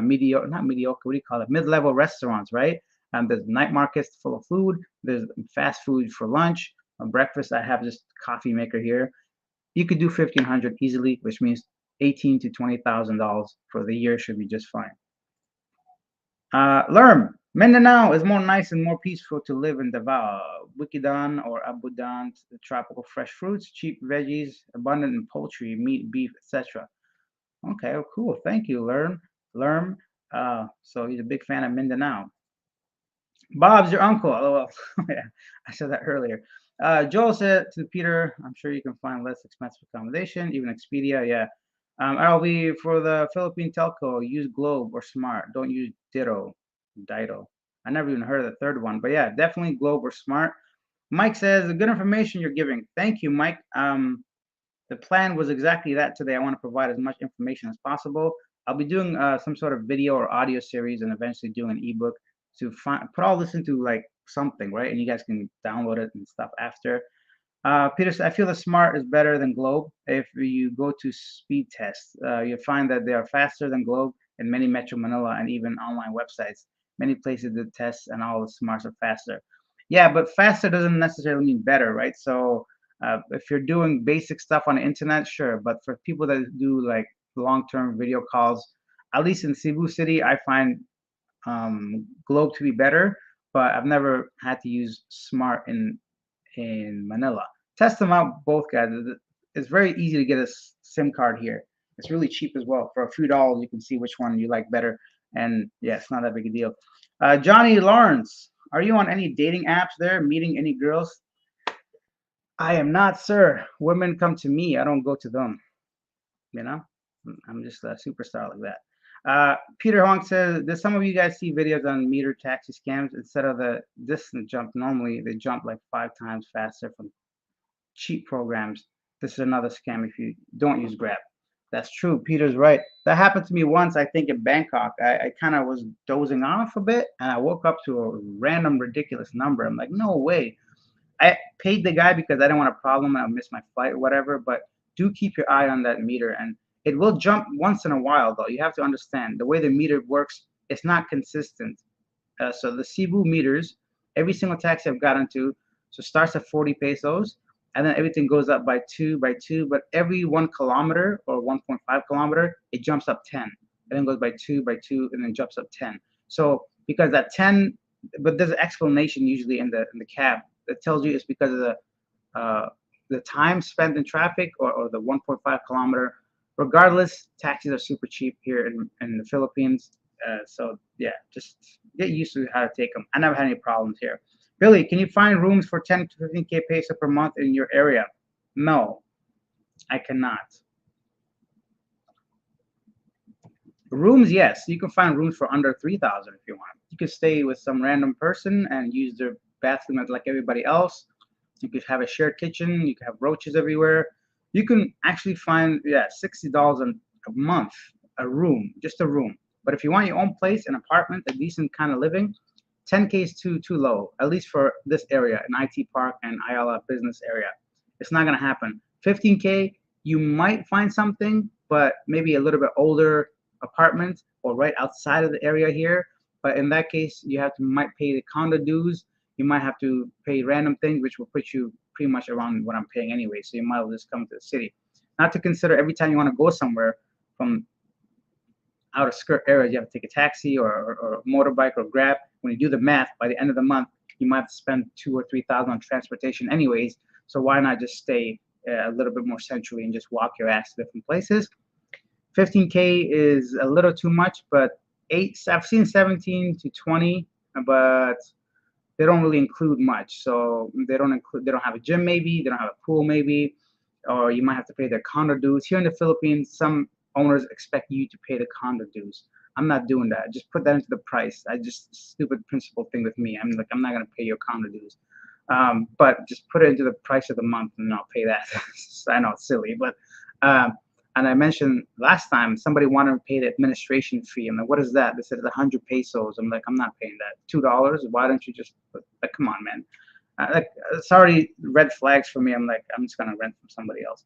mediocre, not mediocre, what do you call it? Mid-level restaurants, right? There's night markets full of food. There's fast food for lunch. Breakfast, I have just coffee maker here. You could do 1,500 easily, which means 18 to $20,000 for the year should be just fine. Lerm, Mindanao is more nice and more peaceful to live in Davao. Bukidnon or Abundant, tropical fresh fruits, cheap veggies, abundant in poultry, meat, beef, etc. Okay, well, cool. Thank you, Lerm. So he's a big fan of Mindanao. Bob's your uncle. LOL. Yeah, I said that earlier. Joel said to Peter, I'm sure you can find less expensive accommodation, even Expedia. Yeah. RLB for the Philippine telco, use Globe or Smart. Don't use Dido. I never even heard of the third one, but yeah, definitely Globe or Smart. Mike says, good information you're giving. Thank you, Mike. The plan was exactly that today. I want to provide as much information as possible. I'll be doing some sort of video or audio series and eventually doing an ebook to put all this into like something, right? And you guys can download it and stuff after. Peter said, I feel the Smart is better than Globe. If you go to speed tests, you'll find that they are faster than Globe in many Metro Manila and even online websites. Many places did tests and all the Smarts are faster. Yeah, but faster doesn't necessarily mean better, right? So if you're doing basic stuff on the internet, sure. But for people that do like long-term video calls, at least in Cebu City, I find Globe to be better. But I've never had to use Smart in Manila. Test them out, both guys. it's very easy to get a SIM card here. It's really cheap as well. For a few dollars, you can see which one you like better. And yeah, it's not that big a deal. Johnny Lawrence, are you on any dating apps there, meeting any girls? I am not, sir. Women come to me. I don't go to them. You know, I'm just a superstar like that. Peter Hong says, does some of you guys see videos on meter taxi scams? Instead of the distance jump, normally they jump like 5 times faster from cheap programs. This is another scam if you don't use Grab. That's true. Peter's right. That happened to me once, I think, in Bangkok. I kind of was dozing off a bit and I woke up to a random, ridiculous number. I'm like, no way. I paid the guy because I didn't want a problem and I missed my flight or whatever. But do keep your eye on that meter, and it will jump once in a while. Though you have to understand the way the meter works. It's not consistent. So the Cebu meters, every single taxi I've gotten to, so starts at 40 pesos, and then everything goes up by two by two. But every 1 kilometer or 1.5 kilometer, it jumps up 10, and then goes by two, and then jumps up 10. So because that 10, but there's an explanation usually in the cab that tells you it's because of the time spent in traffic or the 1.5 kilometer. Regardless, taxis are super cheap here in the Philippines. So yeah, just get used to how to take them. I never had any problems here. Billy, can you find rooms for 10 to 15K peso per month in your area? No, I cannot. Rooms, yes, you can find rooms for under 3,000 if you want. You can stay with some random person and use their bathroom like everybody else. You could have a shared kitchen. You can have roaches everywhere. You can actually find, yeah, $60 a month, a room, just a room. But if you want your own place, an apartment, a decent kind of living, 10K is too low, at least for this area, in IT Park and Ayala business area. It's not gonna happen. 15K, you might find something, but maybe a little bit older apartment or right outside of the area here. But in that case, you might pay the condo dues. You might have to pay random things, which will put you pretty much around what I'm paying anyway. So you might as well just come to the city. Not to consider every time you want to go somewhere from outer skirt areas, you have to take a taxi or a motorbike or Grab. When you do the math, by the end of the month, you might have to spend 2 or 3,000 on transportation anyways. So why not just stay a little bit more centrally and just walk your ass to different places? 15K is a little too much, but I've seen 17 to 20, but they don't really include much. So they don't have a gym maybe, they don't have a pool maybe, or you might have to pay their condo dues. Here in the Philippines, some owners expect you to pay the condo dues. I'm not doing that. Just put that into the price. Stupid principle thing with me. I'm not gonna pay your condo dues. But just put it into the price of the month and I'll pay that. I know it's silly, but and I mentioned last time somebody wanted to pay the administration fee. I'm like, what is that? They said it's 100 pesos. I'm like, I'm not paying that. $2. Why don't you just like, come on, man. It's already red flags for me. I'm like, I'm just gonna rent from somebody else.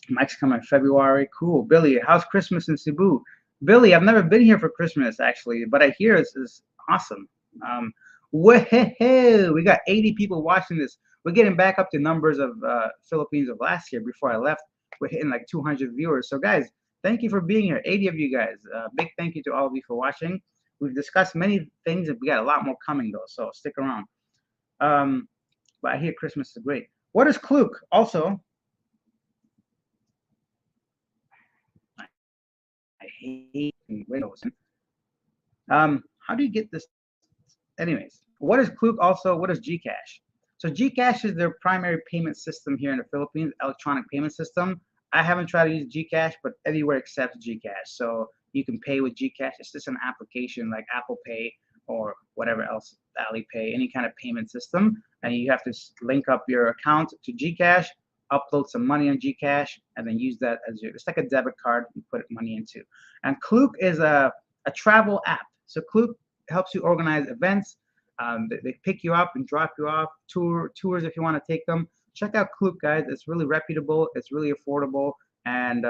Mike's coming in February. Cool. Billy, how's Christmas in Cebu? Billy, I've never been here for Christmas actually, but I hear it's awesome. Whoa, we got 80 people watching this. We're getting back up to numbers of Philippines of last year before I left. We're hitting like 200 viewers. So guys, thank you for being here. 80 of you guys. Big thank you to all of you for watching. We've discussed many things and we got a lot more coming though, so stick around. But I hear Christmas is great. What is Klook? Also, I hate Windows. How do you get this? Anyways, what is Klook? Also, what is Gcash? So Gcash is their primary payment system here in the Philippines, electronic payment system. I haven't tried to use Gcash, but everywhere accepts Gcash. So you can pay with Gcash. It's just an application like Apple Pay or whatever else, Alipay, any kind of payment system. And you have to link up your account to Gcash, upload some money on Gcash, and then use that as it's like a debit card you put money into. And Klook is a travel app. So Klook helps you organize events. They pick you up and drop you off, tours if you want to take them. Check out Klook, guys. It's really reputable. It's really affordable. And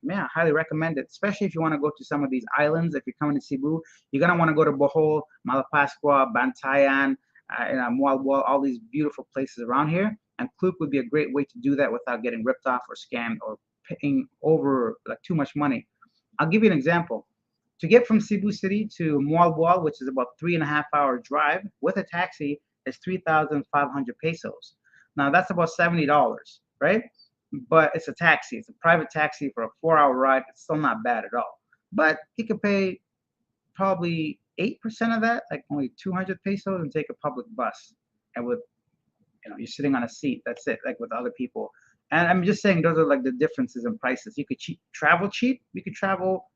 yeah, I highly recommend it, especially if you want to go to some of these islands. If you're coming to Cebu, you're going to want to go to Bohol, Malapascua, Bantayan, Mualboal, all these beautiful places around here. And Klook would be a great way to do that without getting ripped off or scammed or paying over like too much money. I'll give you an example. To get from Cebu City to Mualboal, which is about 3.5 hour drive with a taxi, is 3,500 pesos. Now that's about $70. right? But it's a taxi. It's a private taxi for a 4-hour ride. It's still not bad at all. But you could pay probably 8% of that, like only 200 pesos, and take a public bus. And with, you're sitting on a seat. That's it, like with other people. And I'm just saying those are like the differences in prices. You could travel cheap. You could travel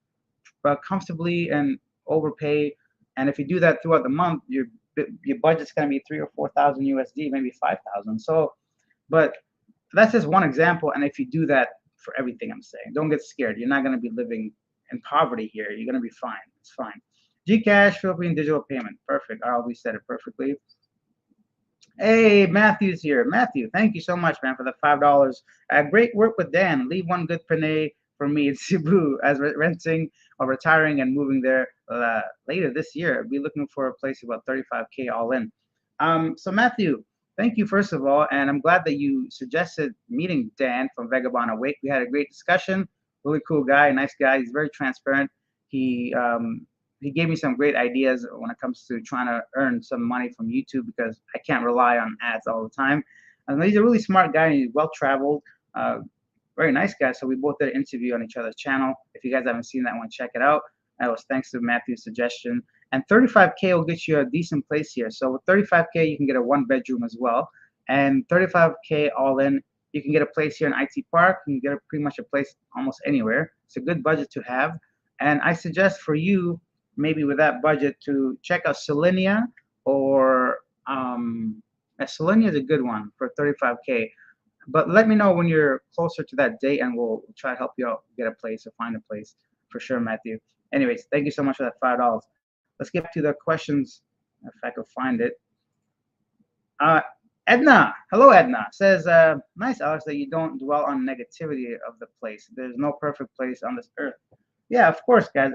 comfortably and overpay. And if you do that throughout the month, your budget's going to be 3 or 4 thousand USD, maybe 5,000. So, but that's just one example. And if you do that for everything, I'm saying, don't get scared. You're not going to be living in poverty here. You're going to be fine. It's fine. Gcash, Philippine digital payment. Perfect. I always said it perfectly. Hey, Matthew's here. Matthew, thank you so much, man, for the $5. Great work with Dan. Leave one good penny for me in Cebu as renting or retiring and moving there later this year. I'll be looking for a place about 35K all in. So Matthew, thank you first of all, and I'm glad that you suggested meeting Dan from Vagabond Awake. We had a great discussion. Really cool guy, nice guy. He's very transparent. He gave me some great ideas when it comes to trying to earn some money from YouTube because I can't rely on ads all the time. And he's a really smart guy and he's well traveled, very nice guy. So we both did an interview on each other's channel. If you guys haven't seen that one, check it out. That was thanks to Matthew's suggestion. And 35K will get you a decent place here. So with 35K, you can get a 1-bedroom as well. And 35K all in, you can get a place here in IT Park. You can get pretty much a place almost anywhere. It's a good budget to have. And I suggest for you, maybe with that budget, to check out Selenia, or Selenia is a good one for 35K. But let me know when you're closer to that date, and we'll try to help you out get a place or find a place for sure, Matthew. Anyways, thank you so much for that $5. Let's get back to the questions if I could find it. Edna, hello Edna, says, nice Alex that you don't dwell on negativity of the place. There's no perfect place on this earth. Yeah, of course, guys.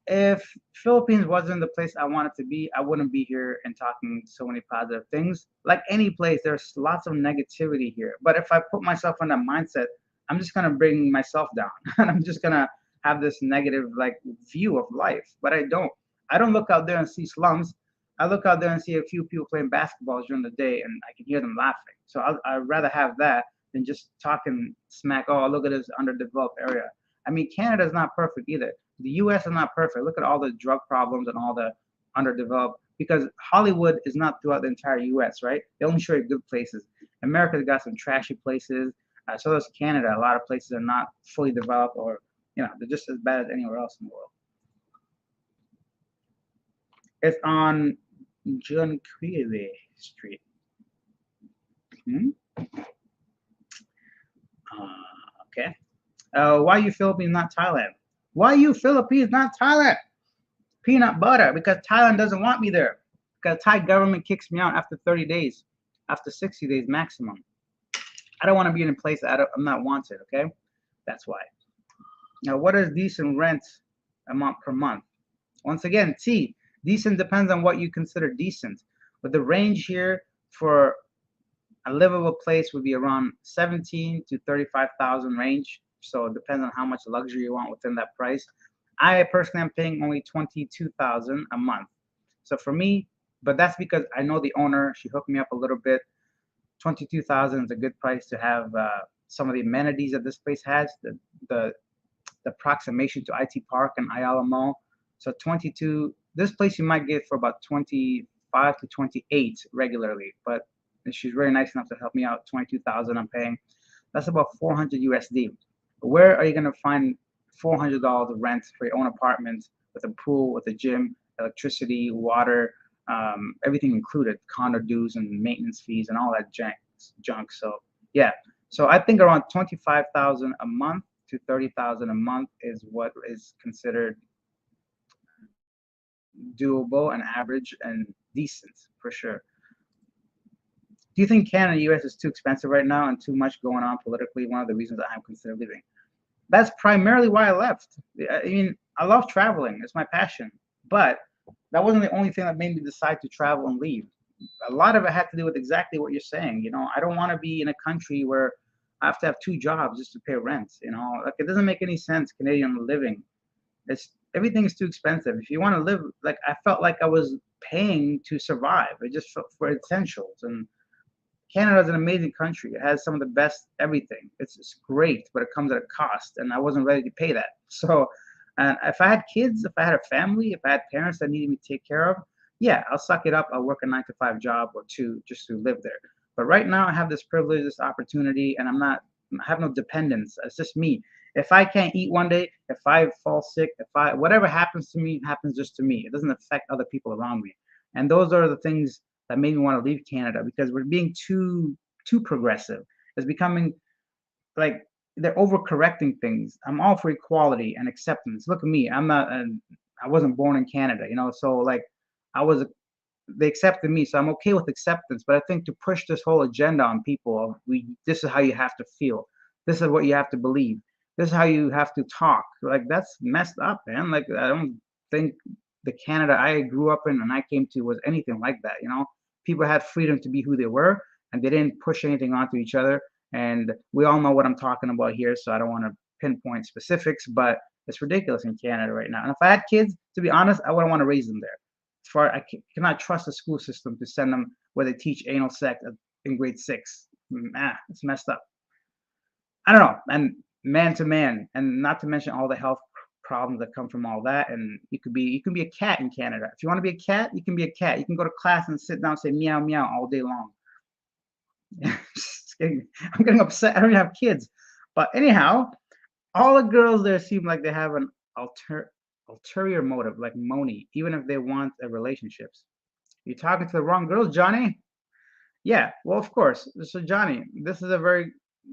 If Philippines wasn't the place I wanted to be, I wouldn't be here and talking so many positive things. Like any place, there's lots of negativity here. But if I put myself in that mindset, I'm just gonna bring myself down, and I'm just gonna have this negative like view of life. But I don't. I don't look out there and see slums. I look out there and see a few people playing basketball during the day, and I can hear them laughing. So I'd rather have that than just talking smack. Oh, look at this underdeveloped area. I mean, Canada's not perfect either. The U.S. is not perfect. Look at all the drug problems and all the underdeveloped. Because Hollywood is not throughout the entire U.S., right? They only show you good places. America's got some trashy places. So does Canada. A lot of places are not fully developed, or they're just as bad as anywhere else in the world. It's on Junqueira Street. Okay. Why you Philippines, not Thailand? Why you Philippines, not Thailand? Peanut butter, because Thailand doesn't want me there. Because Thai government kicks me out after 30 days, after 60 days maximum. I don't want to be in a place that I'm not wanted, okay? That's why. Now, what is decent rent amount per month? Once again, decent depends on what you consider decent. But the range here for a livable place would be around 17 to 35,000 range. So it depends on how much luxury you want within that price. I personally am paying only 22,000 a month. So for me, but that's because I know the owner. She hooked me up a little bit. 22,000 is a good price to have some of the amenities that this place has. The approximation to IT Park and Ayala Mall. So 22. This place you might get for about 25 to 28 regularly, but she's very nice enough to help me out. 22,000 I'm paying. That's about 400 USD. Where are you going to find $400 of rent for your own apartment with a pool, with a gym, electricity, water, everything included, condo dues and maintenance fees and all that junk. So yeah, so I think around 25,000 a month to 30,000 a month is what is considered doable and average and decent for sure. Do you think Canada and US is too expensive right now and too much going on politically? One of the reasons I'm considering leaving. That's primarily why I left. I mean, I love traveling. It's my passion. But that wasn't the only thing that made me decide to travel and leave. A lot of it had to do with exactly what you're saying. I don't want to be in a country where I have to have 2 jobs just to pay rent. Like it doesn't make any sense, Canadian living. Everything is too expensive. If you want to live, like I felt like I was paying to survive. I just felt for essentials, and Canada is an amazing country. It has some of the best everything. It's great, but it comes at a cost, and I wasn't ready to pay that. So, and if I had kids, if I had a family, if I had parents that needed me to take care of, yeah, I'll suck it up. I'll work a 9 to 5 job or two just to live there. But right now, I have this privilege, this opportunity, and I have no dependence. It's just me. If I can't eat one day, if I fall sick, if I whatever happens to me happens just to me. It doesn't affect other people around me. And those are the things that made me want to leave Canada because we're being too progressive. It's becoming like they're overcorrecting things. I'm all for equality and acceptance. Look at me. I wasn't born in Canada, so like I was they accepted me, so I'm okay with acceptance. But I think to push this whole agenda on people of this is how you have to feel, this is what you have to believe, this is how you have to talk. Like that's messed up, man. Like I don't think the Canada I grew up in and I came to was anything like that. People had freedom to be who they were, and they didn't push anything onto each other. And we all know what I'm talking about here, so I don't want to pinpoint specifics, but it's ridiculous in Canada right now. And if I had kids, to be honest, I wouldn't want to raise them there. As far I cannot trust the school system to send them where they teach anal sex in grade 6. It's messed up. I don't know. And man to man, and not to mention all the health problems that come from all that. And you can be a cat in Canada. If you want to be a cat, you can be a cat. You can go to class and sit down and say meow meow all day long. Just kidding. I'm getting upset. I don't even have kids. But anyhow, all the girls there seem like they have an ulterior motive, like Moni, even if they want a relationships. You're talking to the wrong girls, Johnny? Yeah, well, of course. So, Johnny, this is a very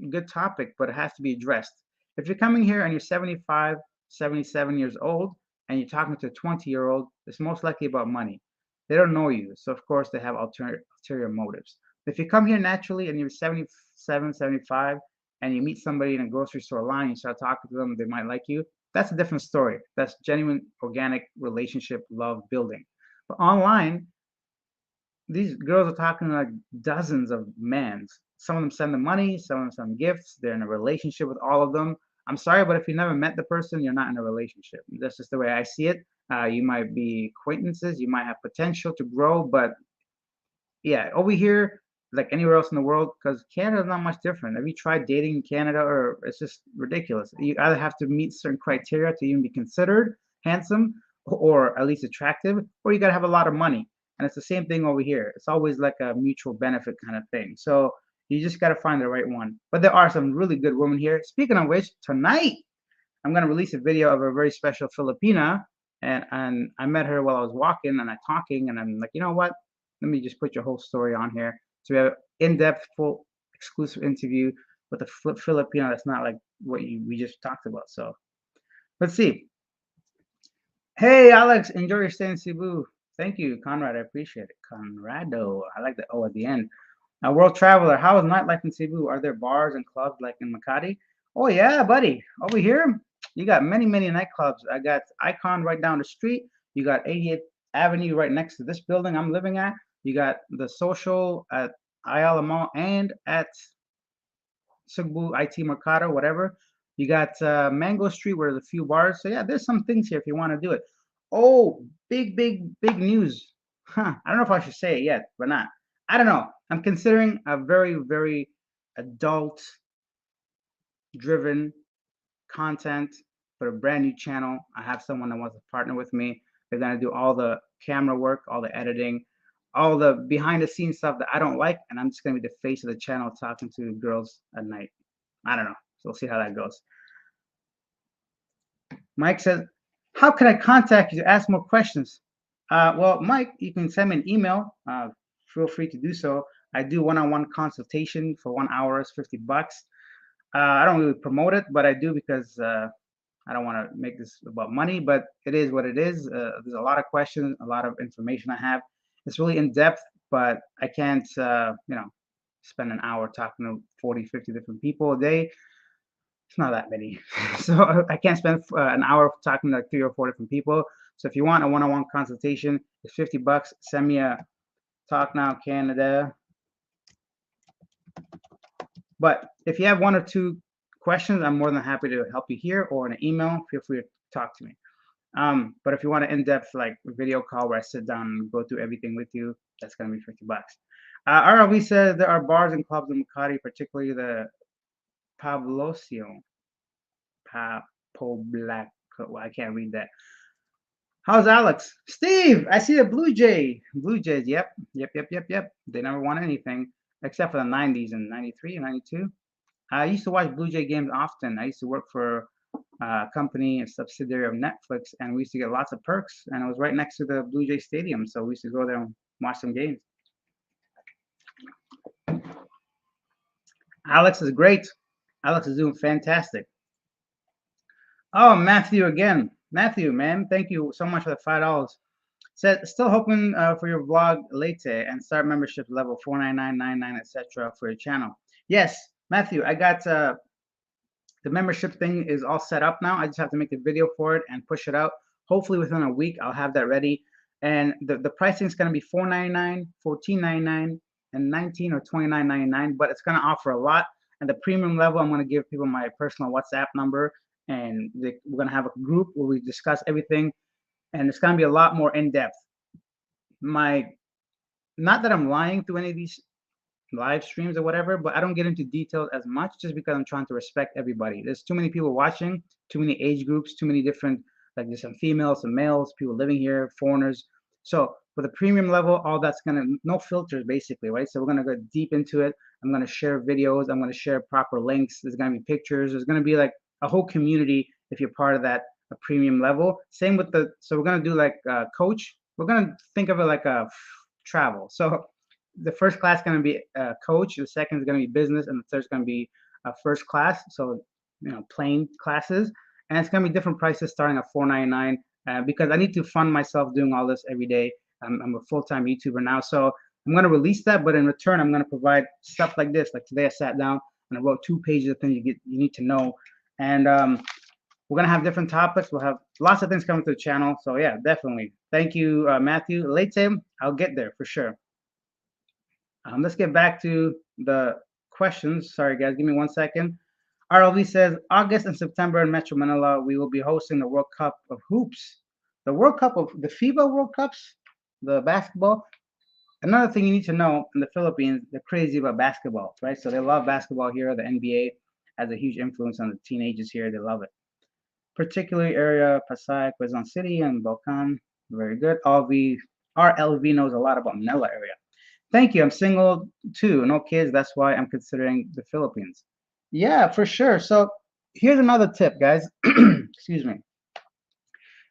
good topic, but it has to be addressed. If you're coming here and you're 75, 77 years old, and you're talking to a 20-year-old, it's most likely about money. They don't know you, so of course they have ulterior motives. If you come here naturally and you're 77, 75, and you meet somebody in a grocery store line, you start talking to them, they might like you, that's a different story. That's genuine, organic relationship, love building. But online, these girls are talking like dozens of mans. Some of them send them money, some of them send them gifts. They're in a relationship with all of them. I'm sorry, but if you never met the person, you're not in a relationship. That's just the way I see it. You might be acquaintances, you might have potential to grow, but yeah, over here, like anywhere else in the world, because Canada is not much different. Have you tried dating in Canada, or it's just ridiculous? You either have to meet certain criteria to even be considered handsome or at least attractive, or you got to have a lot of money. And it's the same thing over here. It's always like a mutual benefit kind of thing. So you just got to find the right one. But there are some really good women here. Speaking of which, tonight I'm going to release a video of a very special Filipina. And I met her while I was walking and I talking, and I'm like, you know what? Let me just put your whole story on here. So we have in-depth, full, exclusive interview with a Filipino that's not like what we just talked about. So let's see. Hey, Alex, enjoy your stay in Cebu. Thank you, Conrad. I appreciate it. Conrado. I like the O at the end. A world traveler. How is nightlife in Cebu? Are there bars and clubs like in Makati? Oh yeah, buddy. Over here, you got many, many nightclubs. I got Icon right down the street. You got 88th Avenue right next to this building I'm living at. You got the Social at Ayala Mall and at Cebu IT Mercado, whatever. You got Mango Street where there's a few bars. So yeah, there's some things here if you want to do it. Oh, big, big, big news. Huh. I don't know if I should say it yet, but not. I don't know. I'm considering a very, very adult driven content for a brand new channel. I have someone that wants to partner with me. They're gonna do all the camera work, all the editing, all the behind the scenes stuff that I don't like, and I'm just gonna be the face of the channel talking to girls at night. I don't know. So we'll see how that goes. Mike says, how can I contact you to ask more questions? Well, Mike, you can send me an email. Feel free to do so. I do one-on-one consultation for 1 hour is $50. I don't really promote it, but I do because I don't want to make this about money, but it is what it is. There's a lot of questions, a lot of information I have. It's really in depth, but I can't, spend an hour talking to 40, 50 different people a day. It's not that many. So I can't spend an hour talking to like 3 or 4 different people. So if you want a one-on-one consultation, it's $50. Send me a Talk Now Canada. But if you have 1 or 2 questions, I'm more than happy to help you here or in an email. Feel free to talk to me. But if you want an in-depth like video call where I sit down and go through everything with you, that's gonna be $50. RLV says there are bars and clubs in Makati, particularly the Pavlosio. Black. Well, I can't read that. How's Alex? Steve, I see the Blue Jay. Blue Jays, yep. Yep. They never won anything except for the 90s and 93 and 92. I used to watch Blue Jay games often. I used to work for a company, a subsidiary of Netflix, and we used to get lots of perks. And it was right next to the Blue Jay Stadium, so we used to go there and watch some games. Alex is great. Alex is doing fantastic. Oh, Matthew again. Matthew, man, thank you so much for the $5. Said still hoping for your vlog later and start membership level 499.99 etc. for your channel. Yes, Matthew, I got the membership thing is all set up now. I just have to make a video for it and push it out. Hopefully within a week I'll have that ready. And the pricing is going to be $4.99, $14.99, and $19 or $29.99. But it's going to offer a lot. And the premium level, I'm going to give people my personal WhatsApp number, and we're going to have a group where we discuss everything. And it's going to be a lot more in depth. Not that I'm lying through any of these live streams or whatever, but I don't get into details as much just because I'm trying to respect everybody. There's too many people watching, too many age groups, too many different, like there's some females, some males, people living here, foreigners. So for the premium level, all that's gonna, no filters basically, right? So we're gonna go deep into it. I'm gonna share videos. I'm gonna share proper links. There's gonna be pictures. There's gonna be like a whole community if you're part of that a premium level. Same with so we're gonna do like coach. We're gonna think of it like a travel. So the first class is going to be coach, the second is going to be business, and the third is going to be first class. So plain classes, and it's going to be different prices starting at $4.99 because I need to fund myself doing all this every day. I'm a full-time YouTuber now, so I'm going to release that, but in return I'm going to provide stuff like this. Like today I sat down and I wrote 2 pages of things you need to know, and we're going to have different topics. We'll have lots of things coming to the channel. So yeah, definitely. Thank you, Matthew. Late Tim, I'll get there for sure. Let's get back to the questions. Sorry, guys, give me 1 second. RLV says, August and September in Metro Manila, we will be hosting the World Cup of Hoops. The World Cup of the FIBA World Cups, the basketball. Another thing you need to know in the Philippines, they're crazy about basketball, right? So they love basketball here. The NBA has a huge influence on the teenagers here. They love it. Particularly area Pasay, Quezon City, and Balkan. Very good. RLV knows a lot about Manila area. Thank you. I'm single too, no kids. That's why I'm considering the Philippines. Yeah, for sure. So here's another tip, guys. Excuse me.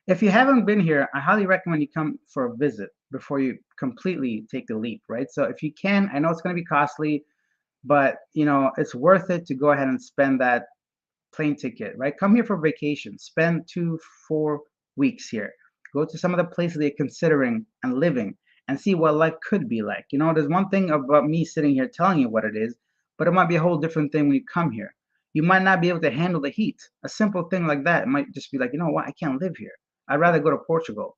If you haven't been here, I highly recommend you come for a visit before you completely take the leap, right? So if you can, I know it's going to be costly, but it's worth it to go ahead and spend that plane ticket, right? Come here for vacation. Spend 2-4 weeks here. Go to some of the places they're considering and living and see what life could be like. There's one thing about me sitting here telling you what it is, but it might be a whole different thing when you come here. You might not be able to handle the heat. A simple thing like that might just be like, you know what, I can't live here. I'd rather go to Portugal.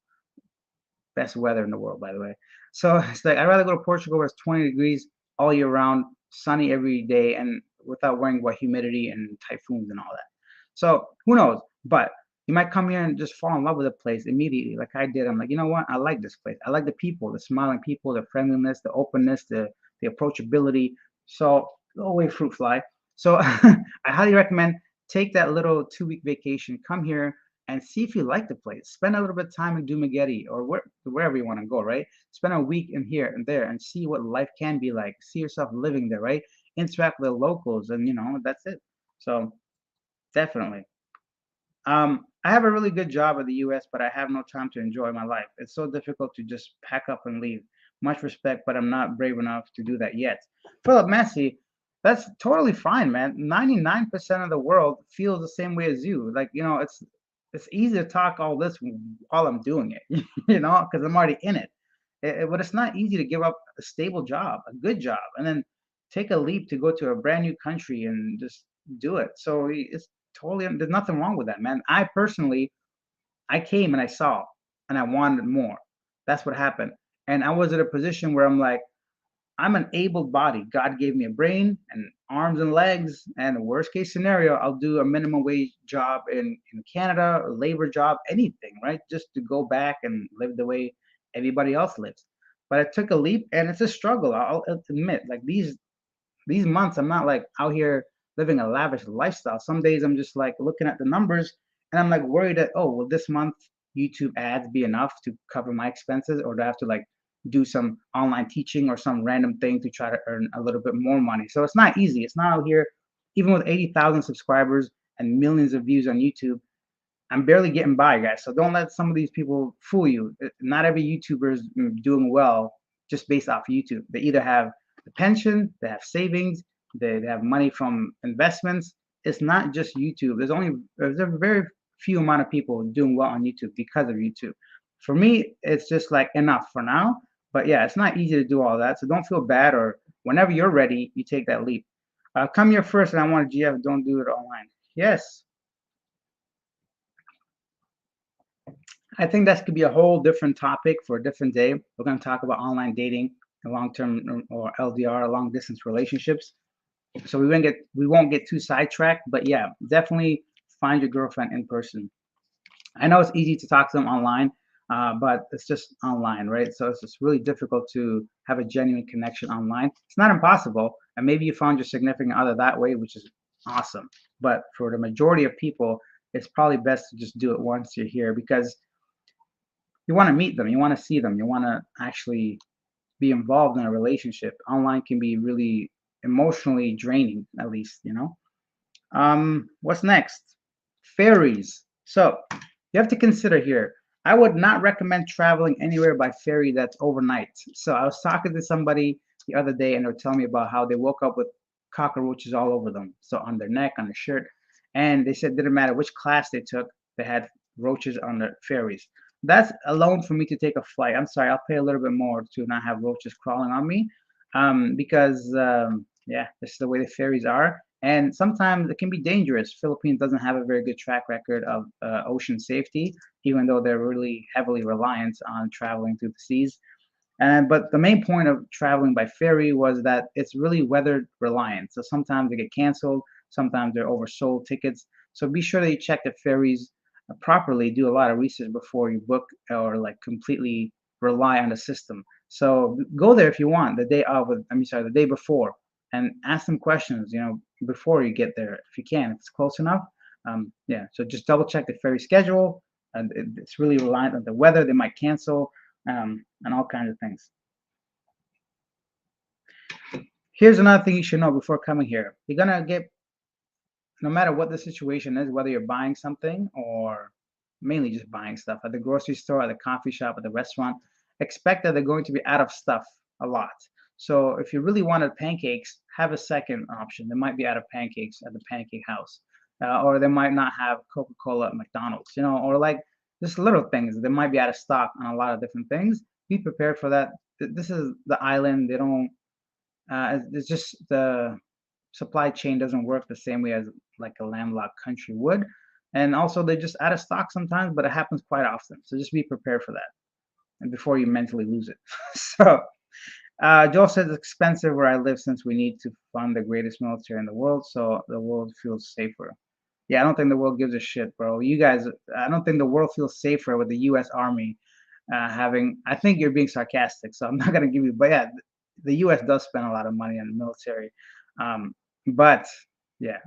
Best weather in the world, by the way. So it's like, I'd rather go to Portugal where it's 20 degrees all year round, sunny every day, and without worrying about humidity and typhoons and all that. So who knows? But you might come here and just fall in love with the place immediately, like I did. I'm like, you know what? I like this place. I like the people, the smiling people, the friendliness, the openness, the approachability. So go away, fruit fly. So I highly recommend take that little 2-week vacation. Come here and see if you like the place. Spend a little bit of time in Dumaguete or wherever you want to go, right? Spend a week in here and there and see what life can be like. See yourself living there, right? Interact with the locals, and that's it. So definitely. I have a really good job in the US, but I have no time to enjoy my life. It's so difficult to just pack up and leave. Much respect, but I'm not brave enough to do that yet. Philip Messi, that's totally fine, man. 99% of the world feels the same way as you. Like, it's easy to talk all this while I'm doing it, because I'm already in it. But it's not easy to give up a stable job, a good job, and then take a leap to go to a brand new country and just do it. So it's totally, there's nothing wrong with that, man. I personally, I came and I saw and I wanted more. That's what happened. And I was at a position where I'm like, I'm an able body. God gave me a brain and arms and legs. And the worst case scenario, I'll do a minimum wage job in Canada, a labor job, anything, right? Just to go back and live the way everybody else lives. but I took a leap, and it's a struggle. I'll admit, like these months, I'm not like out here living a lavish lifestyle. Some days I'm just like looking at the numbers, and I'm like worried that, oh, will this month YouTube ads be enough to cover my expenses, or do I have to like do some online teaching or some random thing to try to earn a little bit more money? So it's not easy. It's not out here, even with 80,000 subscribers and millions of views on YouTube. I'm barely getting by, guys. So don't let some of these people fool you. Not every YouTuber is doing well just based off YouTube. They either have a pension, they have savings, they have money from investments. It's not just YouTube. There's a very few amount of people doing well on YouTube because of YouTube. For me, it's just like enough for now. But yeah, it's not easy to do all that. So don't feel bad, or whenever you're ready, you take that leap. Come here first, and I want a GF. Don't do it online. Yes. I think that could be a whole different topic for a different day. We're going to talk about online dating and long-term or LDR, long-distance relationships. So we won't get too sidetracked, but yeah, definitely find your girlfriend in person. I know it's easy to talk to them online, but it's just online, right? So it's just really difficult to have a genuine connection online. It's not impossible, and maybe you found your significant other that way, which is awesome. But for the majority of people, it's probably best to just do it once you're here, because you want to meet them, you want to see them, you want to actually be involved in a relationship. Online can be really emotionally draining, at least, you know. What's next? Ferries. So you have to consider here. I would not recommend traveling anywhere by ferry that's overnight. So I was talking to somebody the other day, and they were telling me about how they woke up with cockroaches all over them. So on their neck, on their shirt. And they said it didn't matter which class they took, they had roaches on the ferries. That's alone for me to take a flight. I'm sorry, I'll pay a little bit more to not have roaches crawling on me. Because yeah, this is the way the ferries are, and sometimes it can be dangerous. Philippines doesn't have a very good track record of ocean safety, even though they're really heavily reliant on traveling through the seas. And but the main point of traveling by ferry was that it's really weather reliant. So sometimes they get canceled, sometimes they're oversold tickets. So be sure that you check the ferries properly, do a lot of research before you book, or like completely rely on the system. So go there if you want the day of, I mean, sorry, the day before, and ask them questions, before you get there if you can, if it's close enough. Yeah, so just double check the ferry schedule. And it's really reliant on the weather. They might cancel, and all kinds of things. Here's another thing you should know before coming here. You're gonna get, no matter what the situation is, whether you're buying something or mainly just buying stuff at the grocery store, at the coffee shop, at the restaurant, expect that they're going to be out of stuff a lot. So if you really wanted pancakes, have a second option. They might be out of pancakes at the pancake house, or they might not have Coca-Cola at McDonald's, or like just little things. They might be out of stock on a lot of different things. Be prepared for that. This is the island. They don't. It's just the supply chain doesn't work the same way as like a landlocked country would. And also they're just out of stock sometimes, but it happens quite often. So just be prepared for that and before you mentally lose it. So Joel says it's expensive where I live since we need to fund the greatest military in the world, so the world feels safer. Yeah, I don't think the world gives a shit, bro. You guys, I don't think the world feels safer with the U.S. Army having. I think you're being sarcastic, so I'm not gonna give you. But yeah, the U.S. does spend a lot of money on the military, but yeah,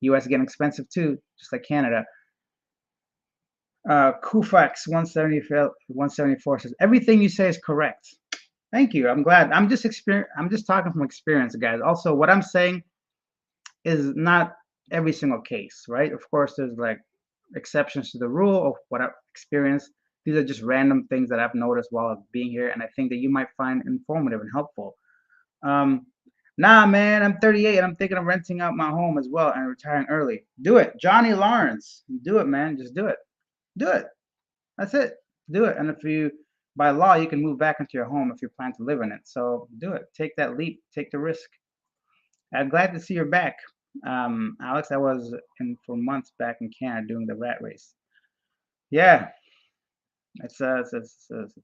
U.S. getting expensive too, just like Canada. Kufax 174 says everything you say is correct. Thank you. I'm glad. I'm just talking from experience, guys. Also, what I'm saying is not every single case, right? Of course, there's like exceptions to the rule of what I've experienced. These are just random things that I've noticed while being here, and I think that you might find informative and helpful. Um, Nah, man, I'm 38 and I'm thinking of renting out my home as well and retiring early. Do it, Johnny Lawrence. Do it, man. Just do it. Do it. That's it. Do it. And if you, by law, you can move back into your home if you plan to live in it. So do it. Take that leap. Take the risk. I'm glad to see you're back, Alex. I was in for months back in Canada doing the rat race. Yeah, it's a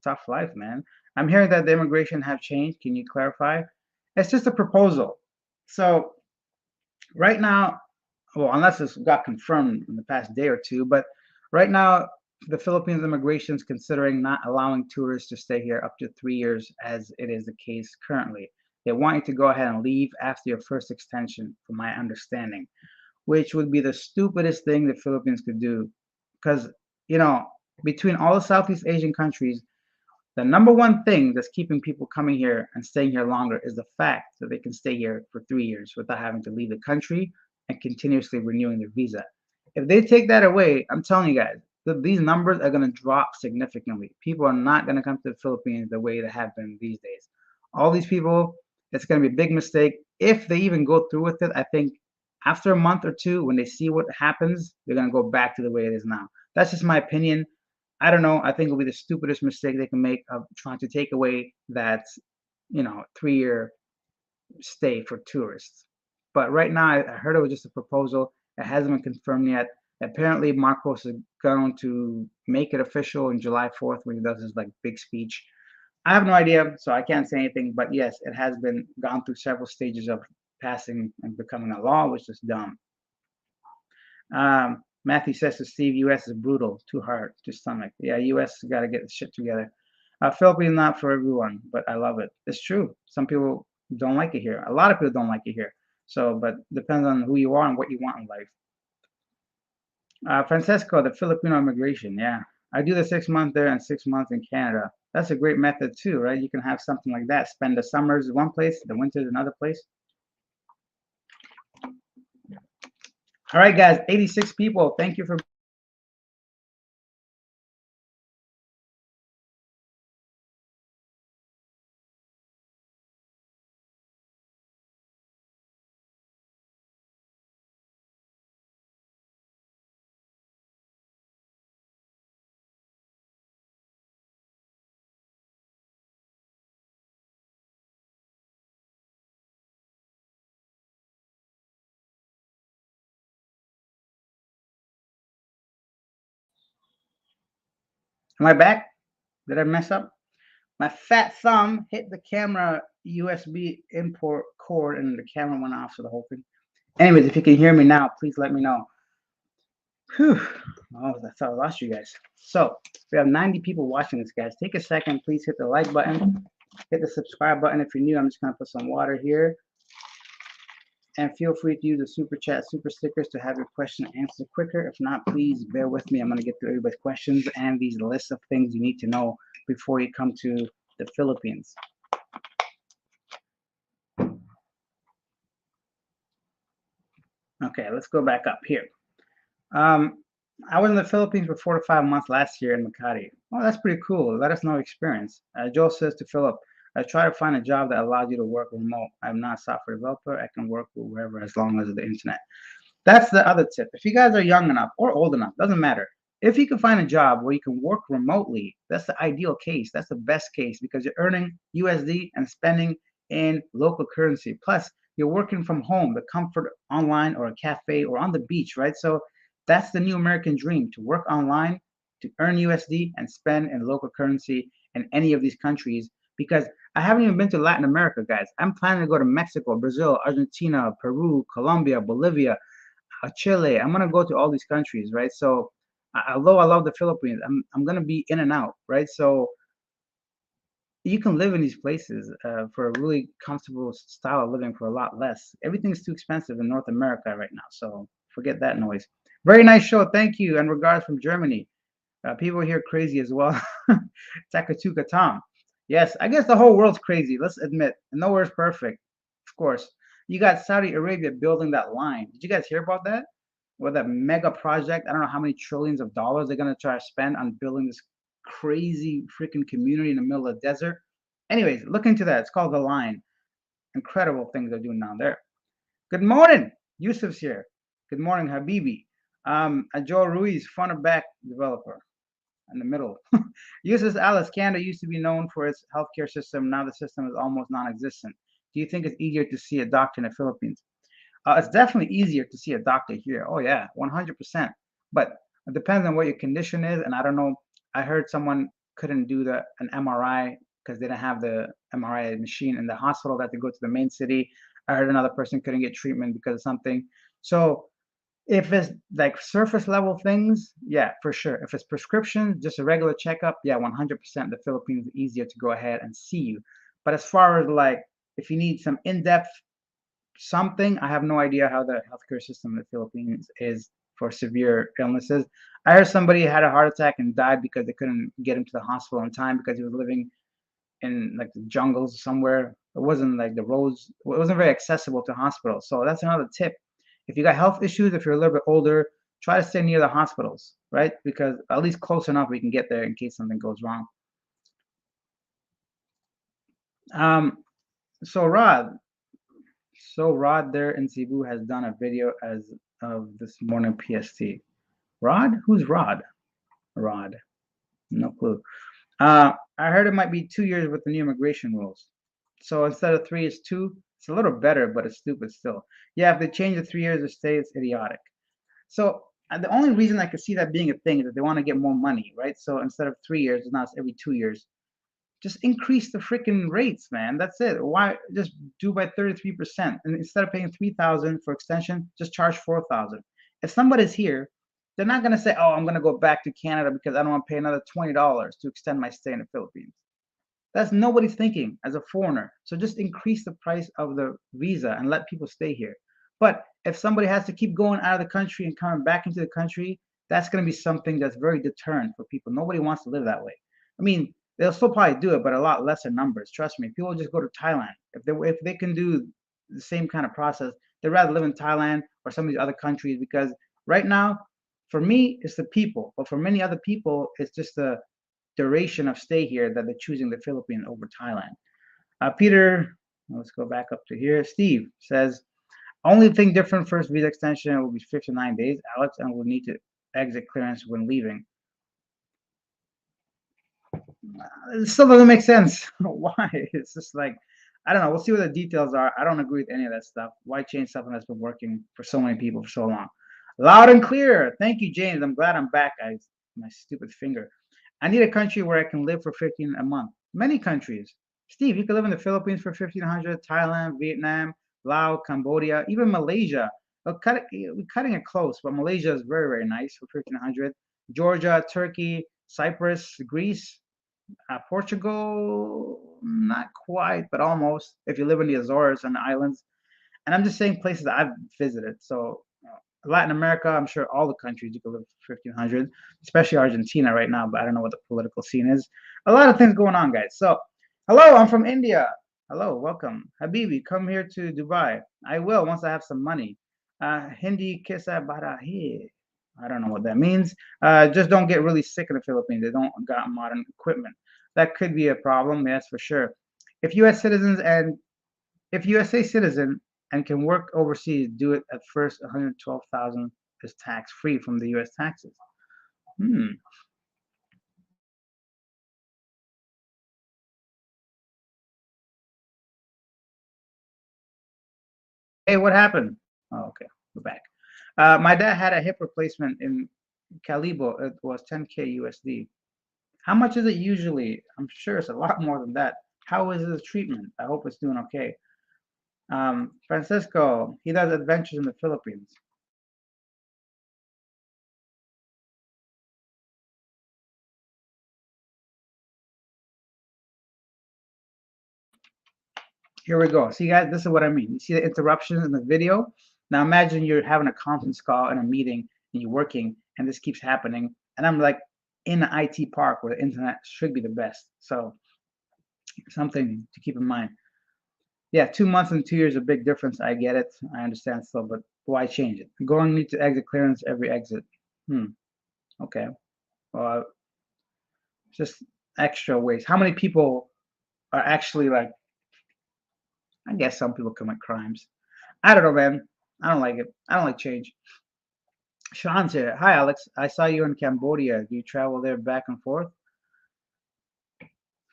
tough life, man. I'm hearing that the immigration have changed. Can you clarify? It's just a proposal. So right now, well, unless it's got confirmed in the past day or two, but right now the Philippines immigration is considering not allowing tourists to stay here up to 3 years, as it is the case currently. They want you to go ahead and leave after your first extension, from my understanding, which would be the stupidest thing the Philippines could do. Because, you know, between all the Southeast Asian countries, the number one thing that's keeping people coming here and staying here longer is the fact that they can stay here for 3 years without having to leave the country and continuously renewing their visa. If they take that away, I'm telling you guys, these numbers are going to drop significantly. People are not going to come to the Philippines the way they have been these days. All these people, it's going to be a big mistake. If they even go through with it, I think after a month or two, when they see what happens, they're going to go back to the way it is now. That's just my opinion. I don't know. I think it'll be the stupidest mistake they can make of trying to take away that, 3-year stay for tourists. But right now, I heard it was just a proposal. It hasn't been confirmed yet. Apparently, Marcos is going to make it official on July 4th when he does his like big speech. I have no idea, so I can't say anything. But yes, it has been gone through several stages of passing and becoming a law, which is dumb. Matthew says to Steve, U.S. is brutal, too hard to stomach. Yeah, U.S. got to get the shit together. Philippines not for everyone, but I love it. It's true. Some people don't like it here. A lot of people don't like it here. So, but depends on who you are and what you want in life. Francesco, the Filipino immigration. Yeah, I do the 6 months there and 6 months in Canada. That's a great method too, right? You can have something like that. Spend the summers one place, the winters another place. All right, guys, 86 people. Thank you for. Am I back? Did I mess up? My fat thumb hit the camera USB import cord and the camera went off, so the whole thing. Anyways, if you can hear me now, please let me know. Whew. Oh, I thought I lost you guys. So we have 90 people watching this, guys. Take a second, please hit the like button, hit the subscribe button if you're new. I'm just gonna put some water here. And feel free to use the super chat, super stickers to have your question answered quicker. If not, please bear with me. I'm going to get through everybody's questions and these lists of things you need to know before you come to the Philippines. Okay, let's go back up here. I was in the Philippines for 4 to 5 months last year in Makati. Oh, that's pretty cool. Let us know experience. Joe says to Philip, I try to find a job that allows you to work remote. I'm not a software developer. I can work wherever as long as the internet. That's the other tip. If you guys are young enough or old enough, doesn't matter. If you can find a job where you can work remotely, that's the ideal case. That's the best case because you're earning USD and spending in local currency. Plus, you're working from home, the comfort online or a cafe or on the beach, right? So that's the new American dream, to work online, to earn USD and spend in local currency in any of these countries. Because I haven't even been to Latin America, guys. I'm planning to go to Mexico, Brazil, Argentina, Peru, Colombia, Bolivia, Chile. I'm gonna go to all these countries, right? So although I love the Philippines, I'm gonna be in and out, right? So you can live in these places for a really comfortable style of living for a lot less. Everything's too expensive in North America right now, so forget that noise. Very nice show, thank you, and regards from Germany. People here crazy as well. Takatuka Tom. Yes, I guess the whole world's crazy. Let's admit, nowhere's perfect, of course. You got Saudi Arabia building that line. Did you guys hear about that? With a mega project, I don't know how many trillions of dollars they're gonna try to spend on building this crazy freaking community in the middle of the desert. Anyways, look into that. It's called The Line. Incredible things they're doing down there. Good morning. Yusuf's here. Good morning, Habibi. Joe Ruiz, front or back developer in the middle. Yusuf Alice, Canada used to be known for its healthcare system. Now the system is almost non-existent. Do you think it's easier to see a doctor in the Philippines? It's definitely easier to see a doctor here. Oh yeah, 100%. But it depends on what your condition is. And I don't know. I heard someone couldn't do an MRI because they didn't have the MRI machine in the hospital. That they go to the main city. I heard another person couldn't get treatment because of something. So If it's like surface level things, yeah, for sure. If it's prescription, just a regular checkup, yeah, 100% the Philippines is easier to go ahead and see you. But as far as like if you need some in-depth something, I have no idea how the healthcare system in the Philippines is for severe illnesses. I heard somebody had a heart attack and died because they couldn't get him to the hospital in time because he was living in like the jungles somewhere. It wasn't like the roads, it wasn't very accessible to hospitals. So that's another tip. If you got health issues, if you're a little bit older, try to stay near the hospitals, right? Because at least close enough we can get there in case something goes wrong. Um, so Rod, Rod there in Cebu has done a video as of this morning PST. Rod? Who's Rod? Rod. No clue. I heard it might be 2 years with the new immigration rules. So instead of three, it's two. It's a little better, but it's stupid still. Yeah, if they change the 3 years to stay, it's idiotic. So the only reason I could see that being a thing is that they want to get more money, right? So instead of 3 years, now it's every 2 years. Just increase the freaking rates, man. That's it. Why just do by 33%? And instead of paying 3,000 for extension, just charge 4,000. If somebody's here, they're not gonna say, "Oh, I'm gonna go back to Canada because I don't want to pay another $20 to extend my stay in the Philippines." That's nobody's thinking as a foreigner. So just increase the price of the visa and let people stay here. But if somebody has to keep going out of the country and coming back into the country, that's going to be something that's very deterrent for people. Nobody wants to live that way. I mean, they'll still probably do it, but a lot lesser numbers. Trust me. People just go to Thailand if they can do the same kind of process. They'd rather live in Thailand or some of these other countries because right now, for me, it's the people, but for many other people, it's just the duration of stay here that they're choosing the Philippines over Thailand. Peter, let's go back up to here. Steve says, only thing different first visa extension will be 59 days, Alex, and will need to exit clearance when leaving. It still doesn't make sense. Why? It's just like, I don't know. We'll see what the details are. I don't agree with any of that stuff. Why change something that's been working for so many people for so long? Loud and clear. Thank you, James. I'm glad I'm back, guys. My stupid finger. I need a country where I can live for 15 a month. Many countries. Steve, you can live in the Philippines for 1,500, Thailand, Vietnam, Laos, Cambodia, even Malaysia. We're cutting it close, but Malaysia is very, very nice for 1,500. Georgia, Turkey, Cyprus, Greece, Portugal, not quite, but almost. If you live in the Azores and the islands, and I'm just saying places that I've visited. So Latin America, I'm sure all the countries you could live for 1,500, especially Argentina right now. But I don't know what the political scene is. A lot of things going on, guys. So, hello, I'm from India. Hello, welcome, Habibi. Come here to Dubai. I will once I have some money. Hindi kisa barahi. I don't know what that means. Just don't get really sick in the Philippines. They don't got modern equipment. That could be a problem. Yes, for sure. If U.S. citizens and if USA citizen and can work overseas, do it at first. 112,000 is tax free from the U.S. taxes. Hmm. Hey, what happened? Oh, okay, we're back. My dad had a hip replacement in Calibo. It was 10K USD. How much is it usually? I'm sure it's a lot more than that. How is the treatment? I hope it's doing okay. Francisco, he does adventures in the Philippines. Here we go. See, guys, this is what I mean. You see the interruptions in the video? Now imagine you're having a conference call in a meeting and you're working and this keeps happening. And I'm like in an IT park where the internet should be the best. So something to keep in mind. Yeah, 2 months and 2 years, a big difference. I get it. I understand still, but why change it? Going need to exit clearance every exit. Hmm. Okay. Well, just extra ways. How many people are actually like, I guess some people commit crimes. I don't know, man. I don't like it. I don't like change. Sean's here. Hi, Alex. I saw you in Cambodia. Do you travel there back and forth?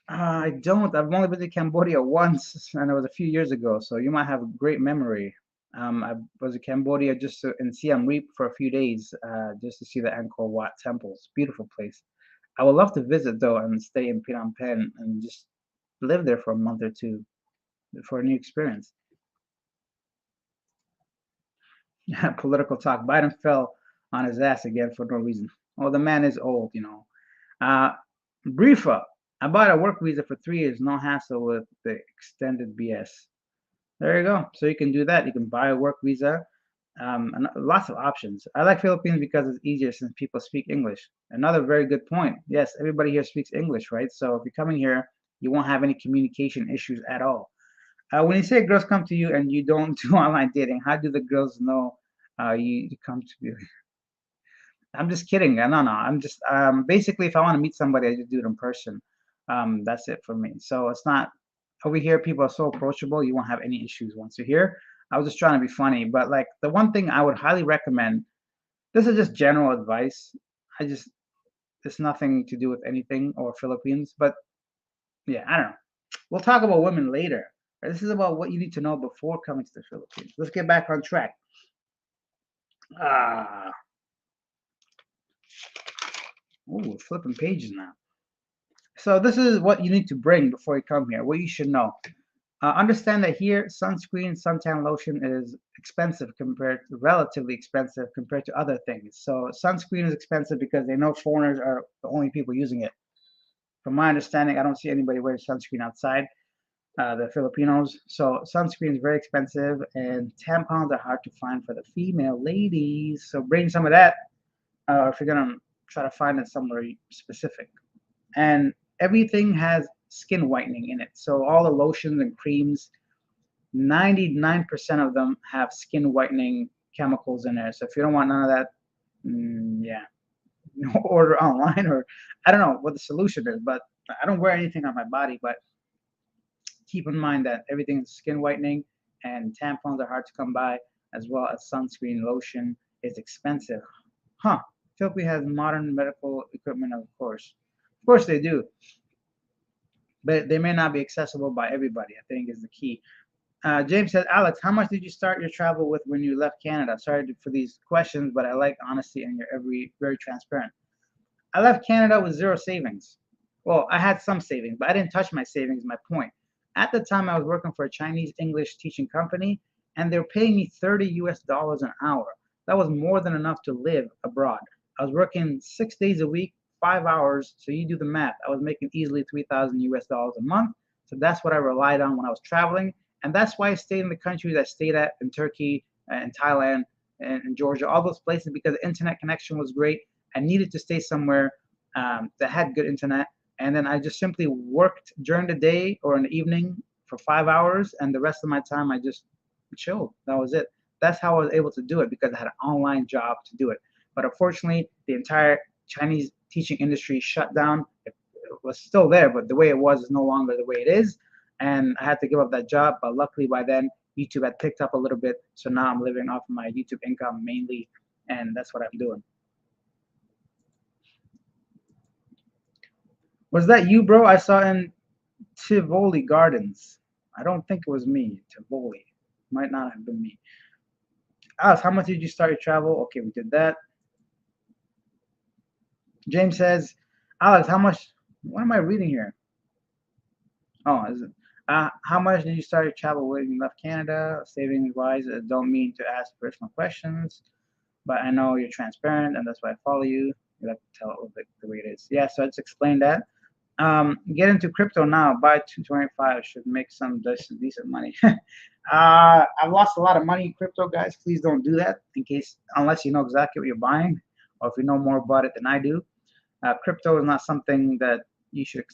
I don't. I've only been to Cambodia once, and it was a few years ago. So you might have a great memory. I was in Cambodia just in Siem Reap for a few days, just to see the Angkor Wat temples. Beautiful place. I would love to visit though and stay in Phnom Penh and just live there for a month or two for a new experience. Political talk. Biden fell on his ass again for no reason. Well, the man is old, you know. Uh, Brief up. I bought a work visa for 3 years, no hassle with the extended BS. There you go. So you can do that. You can buy a work visa. And lots of options. I like Philippines because it's easier since people speak English. Another very good point. Yes, everybody here speaks English, right? So if you're coming here, you won't have any communication issues at all. When you say girls come to you and you don't do online dating, how do the girls know you come to you? I'm just kidding. No. I'm just basically if I want to meet somebody, I just do it in person. That's it for me. So it's not over here. People are so approachable. You won't have any issues once you're here. I was just trying to be funny, but like the one thing I would highly recommend. This is just general advice. I just it's nothing to do with anything or Philippines, but yeah, I don't know. We'll talk about women later. This is about what you need to know before coming to the Philippines. Let's get back on track. Ah, we're flipping pages now. So this is what you need to bring before you come here. What you should know. Understand that here, sunscreen, suntan lotion is expensive relatively expensive compared to other things. So sunscreen is expensive because they know foreigners are the only people using it. From my understanding, I don't see anybody wearing sunscreen outside the Filipinos. So sunscreen is very expensive, and tampons are hard to find for the female ladies. So bring some of that, if you're gonna try to find it somewhere specific. And everything has skin whitening in it. So all the lotions and creams, 99% of them have skin whitening chemicals in there. So if you don't want none of that, yeah, order online or I don't know what the solution is, but I don't wear anything on my body. But keep in mind that everything is skin whitening and tampons are hard to come by, as well as sunscreen lotion is expensive. Huh? Philippines has modern medical equipment, of course. Of course they do, but they may not be accessible by everybody. I think is the key. James says, Alex, how much did you start your travel with when you left Canada? Sorry for these questions, but I like honesty and you're very transparent. I left Canada with zero savings. Well, I had some savings, but I didn't touch my savings. My point. At the time, I was working for a Chinese English teaching company, and they were paying me 30 US dollars an hour. That was more than enough to live abroad. I was working 6 days a week, 5 hours. So you do the math. I was making easily 3,000 US dollars a month. So that's what I relied on when I was traveling. And that's why I stayed in the countries I stayed at in Turkey and Thailand and Georgia, all those places, because the internet connection was great. I needed to stay somewhere that had good internet. And then I just simply worked during the day or in the evening for 5 hours. And the rest of my time, I just chilled. That was it. That's how I was able to do it because I had an online job to do it. But unfortunately, the entire Chinese teaching industry shut down. It was still there, but the way it was is no longer the way it is. And I had to give up that job. But luckily, by then, YouTube had picked up a little bit. So now I'm living off of my YouTube income mainly. And that's what I'm doing. Was that you, bro? I saw in Tivoli Gardens. I don't think it was me. Tivoli. Might not have been me. Alex, how much did you start your travel? Okay, we did that. James says, Alex, how much? What am I reading here? Oh, is it? How much did you start your travel when you left Canada? Savings wise, don't mean to ask personal questions, but I know you're transparent and that's why I follow you. You like to tell it the way it is. Yeah, so I just explained that. Get into crypto now. Buy 225. Should make some decent money. I've lost a lot of money in crypto, guys. Please don't do that unless you know exactly what you're buying or if you know more about it than I do. Crypto is not something that you should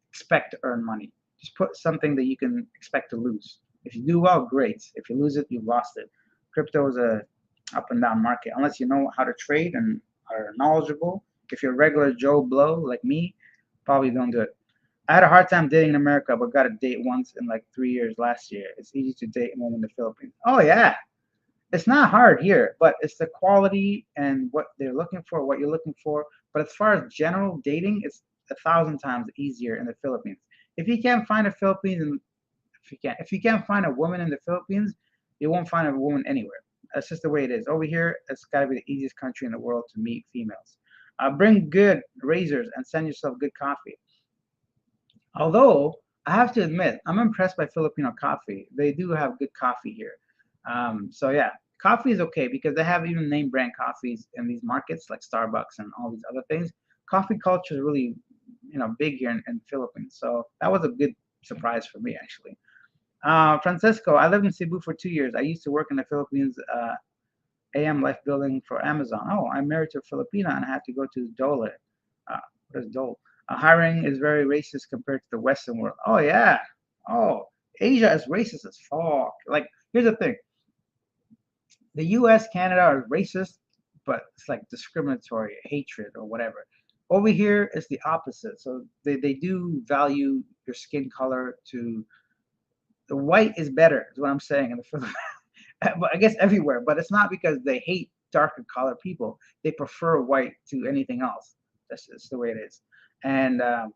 expect to earn money. Just put something that you can expect to lose. If you do well, great. If you lose it, you've lost it. Crypto is a up and down market. Unless you know how to trade and are knowledgeable. If you're a regular Joe Blow like me, probably don't do it. I had a hard time dating in America, but got a date once in like 3 years last year. It's easy to date a woman in the Philippines. Oh yeah, it's not hard here, but it's the quality and what they're looking for, what you're looking for. But as far as general dating, it's 1,000 times easier in the Philippines. If you can't find a Philippines, and if you can't find a woman in the Philippines, you won't find a woman anywhere. That's just the way it is. Over here, it's got to be the easiest country in the world to meet females. Bring good razors and send yourself good coffee. Although I have to admit, I'm impressed by Filipino coffee. They do have good coffee here. So yeah, Coffee is okay because they have even name brand coffees in these markets like Starbucks and all these other things. Coffee culture is really, big here in the Philippines. So that was a good surprise for me actually. Francisco, I lived in Cebu for 2 years. I used to work in the Philippines AM Life Building for Amazon. Oh, I'm married to a Filipina and I have to go to Dole. What is Dole? Hiring is very racist compared to the Western world. Oh yeah. Oh, Asia is racist as fuck. Like, here's the thing: the U.S., Canada are racist, but it's like discriminatory, hatred, or whatever. Over here, it's the opposite. So they do value your skin color. To the white is better, is what I'm saying in the Philippines. But I guess everywhere. But it's not because they hate darker colored people. They prefer white to anything else. That's just the way it is. And yeah,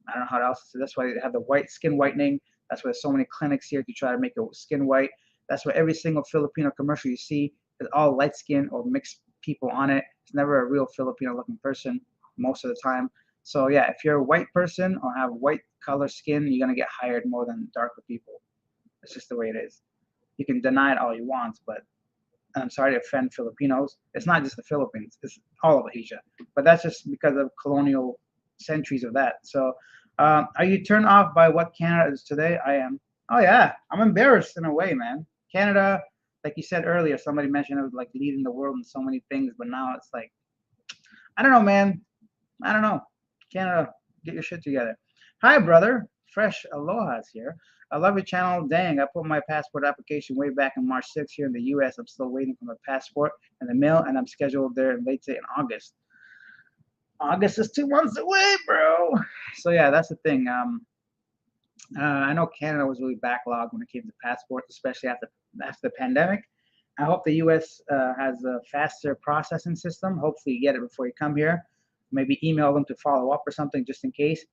I don't know how else. So that's why they have the white skin whitening. That's why there's so many clinics here to try to make it skin white. That's why every single Filipino commercial you see is all light skin or mixed people on it. It's never a real Filipino looking person most of the time. So yeah, if you're a white person or have white color skin, you're gonna get hired more than darker people. It's just the way it is. You can deny it all you want, but I'm sorry to offend Filipinos. It's not just the Philippines; it's all of Asia. But that's just because of colonial centuries of that. So, are you turned off by what Canada is today? I am. Oh yeah, I'm embarrassed in a way, man. Canada, like you said earlier, somebody mentioned it was like leading the world in so many things, but now it's like, I don't know, man. I don't know. Canada, get your shit together. Hi, brother. Fresh Aloha's here. I love your channel. Dang, I put my passport application way back in March 6th here in the US. I'm still waiting for my passport in the mail, and I'm scheduled there in late in August. August is 2 months away, bro. So yeah, that's the thing. I know Canada was really backlogged when it came to passports, especially after the pandemic. I hope the U.S. Has a faster processing system. Hopefully, you get it before you come here. Maybe email them to follow up or something, just in case.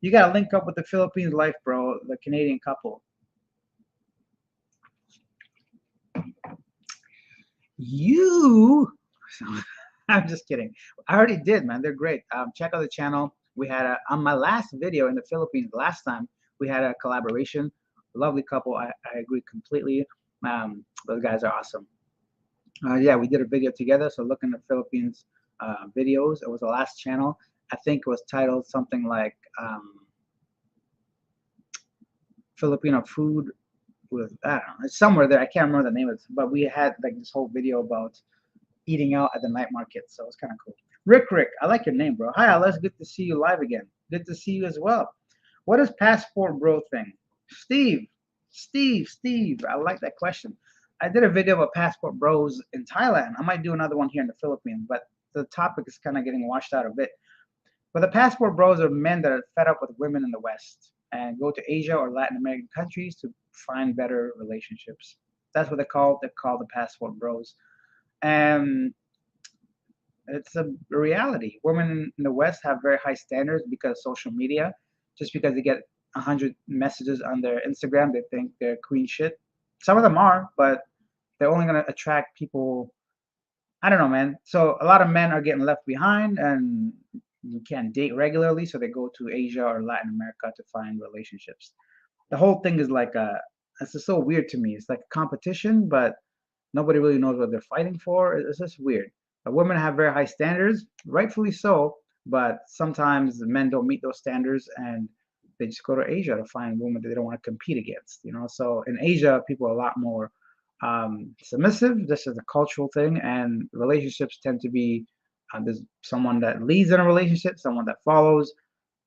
You gotta link up with the Philippines Life, bro. The Canadian couple. You. I'm just kidding. I already did, man. They're great. Check out the channel. We had on my last video in the Philippines last time. We had a collaboration. Lovely couple. I agree completely. Those guys are awesome. Yeah, we did a video together. So look in the Philippines videos. It was the last channel. I think it was titled something like Filipino food with, I don't know, it's somewhere there. I can't remember the name of it, but we had like this whole video about eating out at the night market. So it's kind of cool. Rick, I like your name, bro. Hi, Alice. Good to see you live again. Good to see you as well. What is passport bro thing? Steve. I like that question. I did a video about passport bros in Thailand. I might do another one here in the Philippines, but the topic is kind of getting washed out a bit. But the passport bros are men that are fed up with women in the West and go to Asia or Latin American countries to find better relationships. That's what they call. They call the passport bros. And it's a reality. Women in the West have very high standards because of social media. Just because they get 100 messages on their Instagram, they think they're queen shit. Some of them are, but they're only gonna attract people. I don't know, man. So a lot of men are getting left behind, and you can't date regularly, so they go to Asia or Latin America to find relationships. The whole thing is like it's just so weird to me. It's like a competition, but nobody really knows what they're fighting for. It's just weird. Women have very high standards, rightfully so, but sometimes the men don't meet those standards and they just go to Asia to find women that they don't want to compete against. So in Asia, people are a lot more submissive. This is a cultural thing, and relationships tend to be there's someone that leads in a relationship, someone that follows.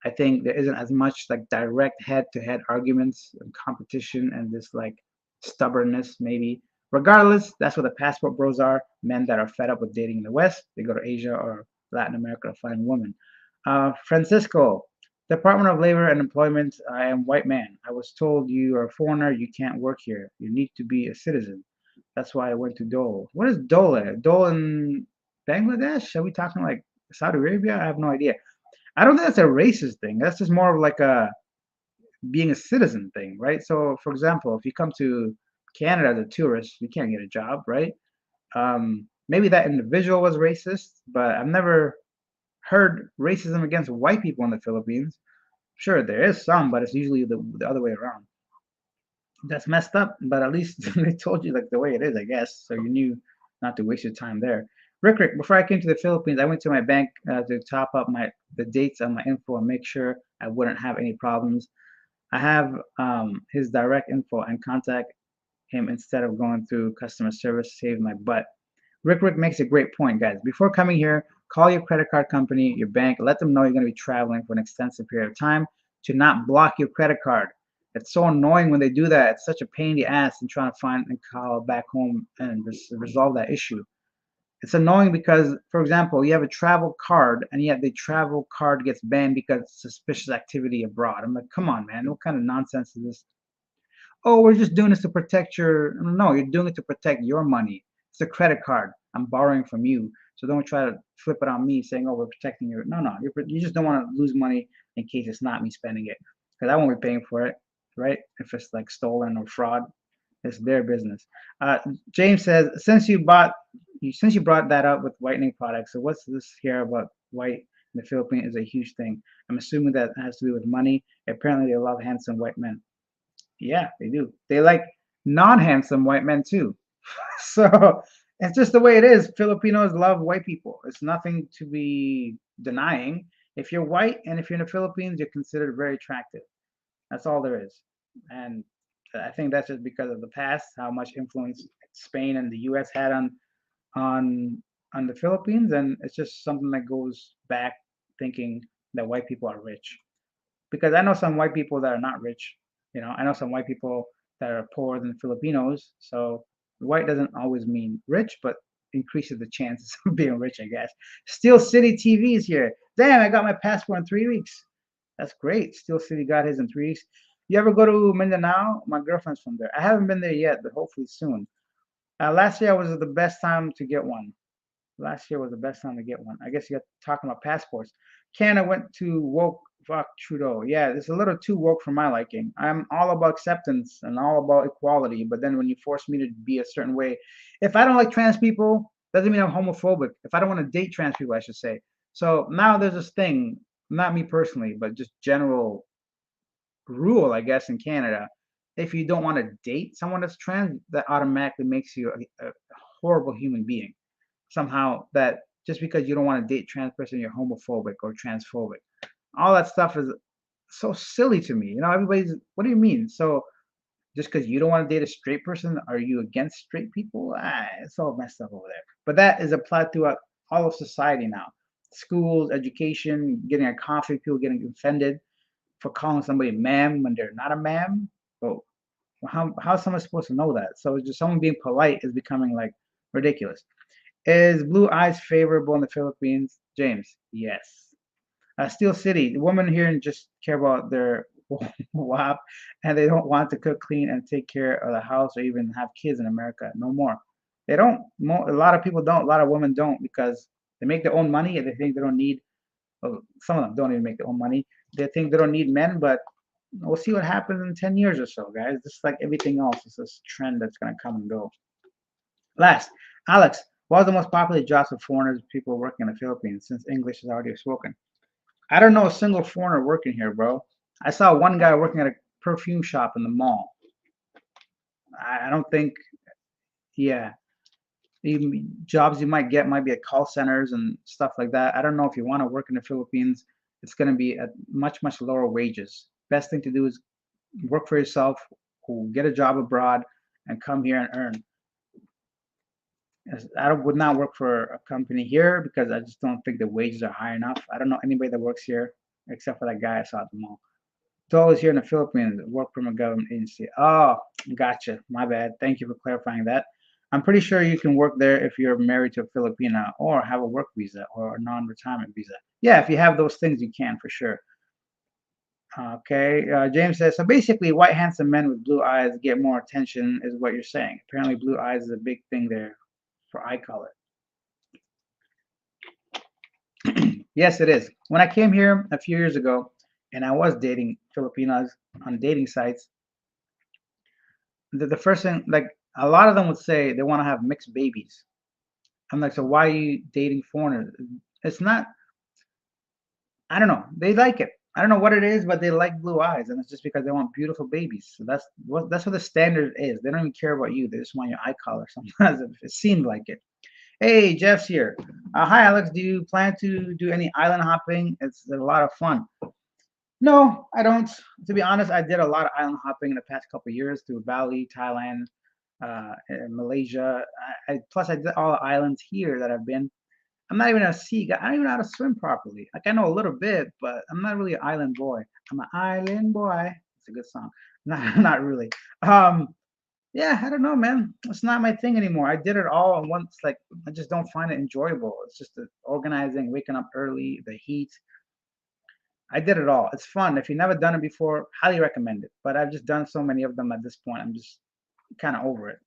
I think there isn't as much like direct head-to-head arguments and competition and this like stubbornness maybe. Regardless, that's what the passport bros are. Men that are fed up with dating in the West, they go to Asia or Latin America to find women. Francisco, Department of Labor and Employment. I am white man. I was told you are a foreigner. You can't work here. You need to be a citizen. That's why I went to Dole. What is Dole? Dole in Bangladesh? Are we talking like Saudi Arabia? I have no idea. I don't think that's a racist thing. That's just more of like a being a citizen thing, right? So, for example, if you come to Canada as a tourist, you can't get a job, right? Maybe that individual was racist, but I've never heard racism against white people in the Philippines. Sure, there is some, but it's usually the other way around. That's messed up, but at least they told you like the way it is, I guess. So you knew not to waste your time there. Rick, before I came to the Philippines, I went to my bank to top up the dates on my info and make sure I wouldn't have any problems. I have his direct info and contact him instead of going through customer service. Save my butt. Rick makes a great point, guys. Before coming here, call your credit card company, your bank, let them know you're going to be traveling for an extensive period of time to not block your credit card. It's so annoying when they do that. It's such a pain in the ass in trying to find and call back home and resolve that issue. It's annoying because, for example, you have a travel card and yet the travel card gets banned because of suspicious activity abroad. I'm like, come on, man, what kind of nonsense is this? Oh, we're just doing this to protect your. No, you're doing it to protect your money. It's a credit card. I'm borrowing from you. So don't try to flip it on me saying, oh, we're protecting your. No, you just don't want to lose money in case it's not me spending it. Because I won't be paying for it, right? If it's like stolen or fraud, it's their business. James says, since you brought that up with whitening products, so what's this here about white in the Philippines is a huge thing. I'm assuming that has to do with money. Apparently, they love handsome white men. Yeah, they do. They like non-handsome white men too. So it's just the way it is. Filipinos love white people. It's nothing to be denying. If you're white and if you're in the Philippines, you're considered very attractive. That's all there is. And I think that's just because of the past, how much influence Spain and the U.S. had on on the Philippines, and it's just something that goes back thinking that white people are rich. Because I know some white people that are not rich. I know some white people that are poorer than Filipinos. So white doesn't always mean rich, but increases the chances of being rich, I guess. Steel City TV is here. Damn, I got my passport in 3 weeks. That's great. Steel City got his in 3 weeks. You ever go to Mindanao? My girlfriend's from there. I haven't been there yet, but hopefully soon. Last year was the best time to get one. Last year was the best time to get one. I guess you're talking about passports. Canada went to woke fuck Trudeau. Yeah, it's a little too woke for my liking. I'm all about acceptance and all about equality, but then when you force me to be a certain way, if I don't like trans people, doesn't mean I'm homophobic. If I don't want to date trans people, I should say. So now there's this thing, not me personally, but just general rule, I guess, in Canada. If you don't want to date someone that's trans, that automatically makes you a horrible human being somehow, that just because you don't want to date trans person, you're homophobic or transphobic. All that stuff is so silly to me. Everybody's, what do you mean? So just because you don't want to date a straight person, are you against straight people? It's all messed up over there. But that is applied throughout all of society now. Schools, education, getting a coffee, people getting offended for calling somebody ma'am when they're not a ma'am. Oh, how's someone supposed to know that? So just someone being polite is becoming like ridiculous. Is blue eyes favorable in the Philippines? James, yes. Steel City, the women here just care about their WAP and they don't want to cook, clean, and take care of the house or even have kids in America. No more. They don't. A lot of people don't. A lot of women don't because they make their own money and they think they don't need. Well, some of them don't even make their own money. They think they don't need men, but we'll see what happens in 10 years or so, guys. Just like everything else, it's this trend that's going to come and go. Last, Alex, what are the most popular jobs for foreigners, people working in the Philippines since English is already spoken? I don't know a single foreigner working here, bro. I saw one guy working at a perfume shop in the mall. I don't think, yeah, even jobs you might get might be at call centers and stuff like that. I don't know if you want to work in the Philippines, it's going to be at much, much lower wages. Best thing to do is work for yourself, get a job abroad, and come here and earn. I would not work for a company here because I just don't think the wages are high enough. I don't know anybody that works here except for that guy I saw at the mall. Dollars here in the Philippines, work from a government agency. Oh, gotcha. My bad. Thank you for clarifying that. I'm pretty sure you can work there if you're married to a Filipina or have a work visa or a non-retirement visa. Yeah, if you have those things, you can for sure. Okay, James says, so basically, white handsome men with blue eyes get more attention, is what you're saying. Apparently, blue eyes is a big thing there for eye color. Yes, it is. When I came here a few years ago and I was dating Filipinas on dating sites, the first thing, like a lot of them would say they want to have mixed babies. I'm like, so why are you dating foreigners? It's not, I don't know. They like it. I don't know what it is, but they like blue eyes, and it's just because they want beautiful babies. So that's what the standard is. They don't even care about you. They just want your eye color. Sometimes it seemed like it. Hey, Jeff's here. Hi, Alex. Do you plan to do any island hopping? It's a lot of fun. No, I don't. To be honest, I did a lot of island hopping in the past couple of years through Bali, Thailand, and Malaysia. Plus, I did all the islands here that I've been. I'm not even a sea guy. I don't even know how to swim properly. Like I know a little bit, but I'm not really an island boy. I'm an island boy. It's a good song. Not really. Um, yeah, I don't know, man. It's not my thing anymore. I did it all at once. Like I just don't find it enjoyable. It's just the organizing, waking up early, the heat. I did it all. It's fun. If you've never done it before, highly recommend it. But I've just done so many of them at this point. I'm just kind of over it.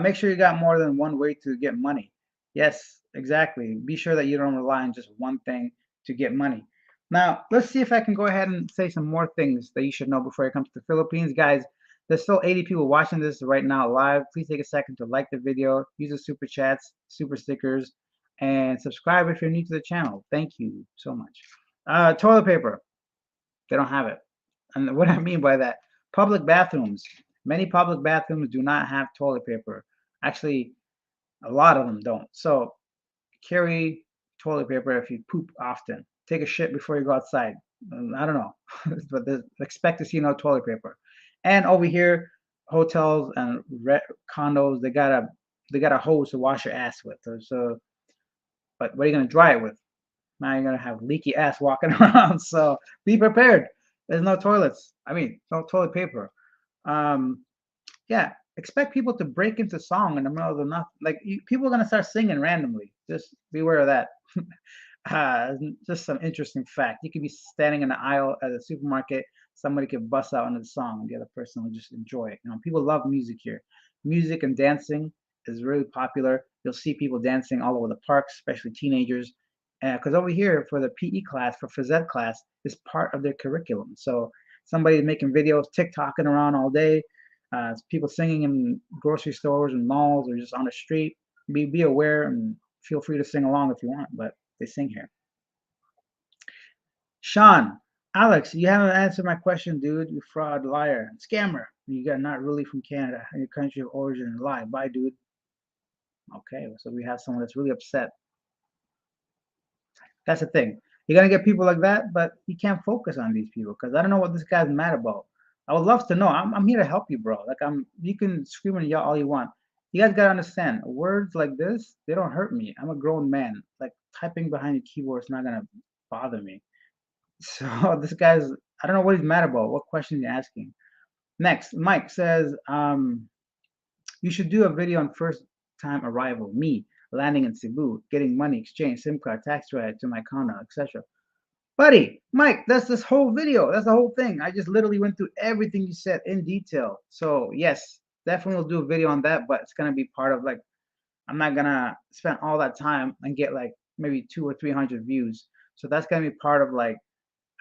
Make sure you got more than one way to get money. Yes, exactly. Be sure that you don't rely on just one thing to get money. Now, let's see if I can go ahead and say some more things that you should know before it comes to the Philippines. Guys, there's still 80 people watching this right now live. Please take a second to like the video, use the super chats, super stickers, and subscribe if you're new to the channel. Thank you so much. Toilet paper. They don't have it. And what I mean by that, public bathrooms. Many public bathrooms do not have toilet paper. Actually, a lot of them don't. So carry toilet paper if you poop often. Take a shit before you go outside. I don't know, but expect to see no toilet paper. And over here, hotels and condos, they got a hose to wash your ass with. So, but what are you gonna dry it with? Now you're gonna have leaky ass walking around. So be prepared. There's no toilets. I mean, no toilet paper. Um, yeah, expect people to break into song in the middle of the night. Like people are gonna start singing randomly. Just beware of that. Just some interesting fact. You could be standing in the aisle at a supermarket. Somebody could bust out into the song, and the other person will just enjoy it. People love music here. Music and dancing is really popular. You'll see people dancing all over the parks, especially teenagers. Because over here, for the PE class, for phys ed class, is part of their curriculum. So somebody's making videos, TikToking around all day. People singing in grocery stores and malls or just on the street. Be aware and feel free to sing along if you want, but they sing here. Sean, Alex, you haven't answered my question, dude. You fraud, liar, scammer. You got not really from Canada and your country of origin and lie. Bye, dude. Okay, so we have someone that's really upset. That's the thing. You're gonna get people like that, but you can't focus on these people because I don't know what this guy's mad about. I would love to know. I'm here to help you, bro. Like you can scream and yell all you want. You guys gotta understand, words like this, they don't hurt me. I'm a grown man. Like typing behind the keyboard is not gonna bother me. So this guy's, I don't know what he's mad about. What question he's asking. Next, Mike says, you should do a video on first time arrival, me landing in Cebu, getting money exchange, SIM card, tax ride to my condo, etc. Buddy, Mike, that's this whole video. That's the whole thing. I just literally went through everything you said in detail. So yes, definitely will do a video on that, but it's gonna be part of like I'm not gonna spend all that time and get like maybe 200 or 300 views. So that's gonna be part of like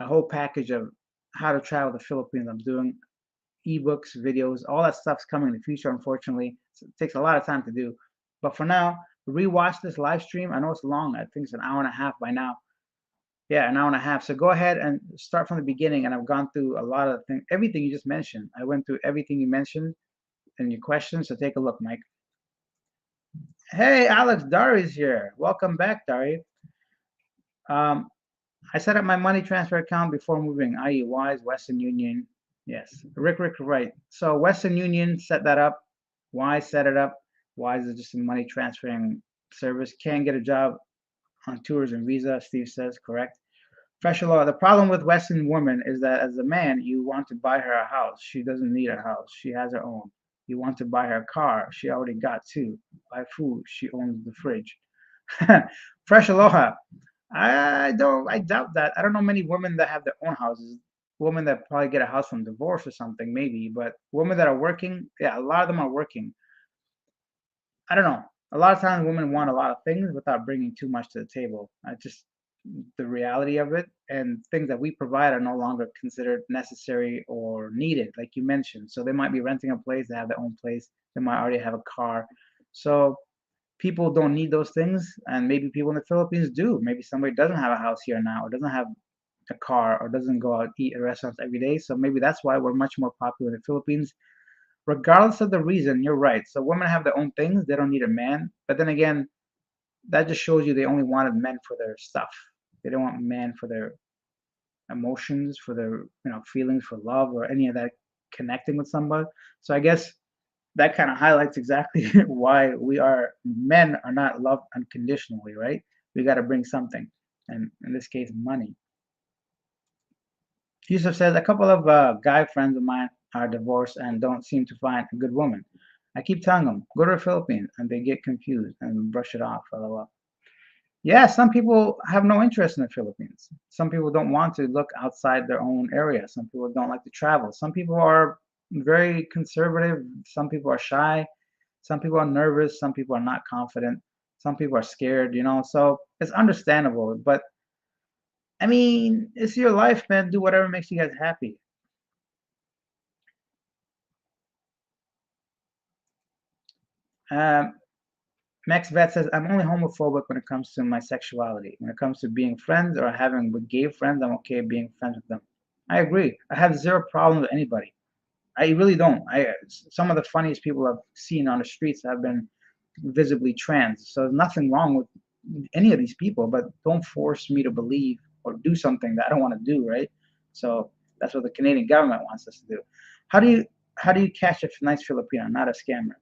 a whole package of how to travel the Philippines. I'm doing ebooks, videos, all that stuff's coming in the future, unfortunately. So it takes a lot of time to do. But for now, rewatch this live stream. I know it's long. I think it's an hour and a half by now. Yeah, an hour and a half. So go ahead and start from the beginning. And I've gone through a lot of things, everything you just mentioned. I went through everything you mentioned in your questions. So take a look, Mike. Hey, Alex, Dari's here. Welcome back, Dari. Um, I set up my money transfer account before moving, i.e. Wise, Western Union. Yes, Rick, right. So Western Union set that up. Wise set it up. Wise is just a money transferring service. Can't get a job on tours and visa, Steve says, correct. Fresh law. The problem with Western women is that as a man, you want to buy her a house. She doesn't need a house. She has her own. You want to buy her a car. She already got two. Buy food. She owns the fridge. Fresh aloha. I doubt that. I don't know many women that have their own houses. Women that probably get a house from divorce or something, maybe. But women that are working, yeah, a lot of them are working. I don't know. A lot of times women want a lot of things without bringing too much to the table. I just the reality of it and things that we provide are no longer considered necessary or needed, like you mentioned. So they might be renting a place, they have their own place, they might already have a car. So people don't need those things, and maybe people in the Philippines do. Maybe somebody doesn't have a house here now or doesn't have a car or doesn't go out eat at restaurants every day. So maybe that's why we're much more popular in the Philippines. Regardless of the reason, you're right. So women have their own things; they don't need a man. But then again, that just shows you they only wanted men for their stuff. They don't want men for their emotions, for their feelings, for love, or any of that connecting with somebody. So I guess that kind of highlights exactly why men are not loved unconditionally, right? We got to bring something, and in this case, money. Yusuf says a couple of guy friends of mine are divorced and don't seem to find a good woman. I keep telling them go to the Philippines, and they get confused and brush it off. LOL. Yeah, some people have no interest in the Philippines. Some people don't want to look outside their own area. Some people don't like to travel. Some people are very conservative. Some people are shy. Some people are nervous. Some people are not confident. Some people are scared. So it's understandable. But I mean, it's your life, man. Do whatever makes you guys happy. Um, Max Vet says, I'm only homophobic when it comes to my sexuality. When it comes to being friends or having with gay friends, I'm okay being friends with them. I agree. I have zero problem with anybody. I really don't. Some of the funniest people I've seen on the streets have been visibly trans. So there's nothing wrong with any of these people, but don't force me to believe or do something that I don't want to do, right? So that's what the Canadian government wants us to do. How do you how do you catch a nice Filipino, not a scammer?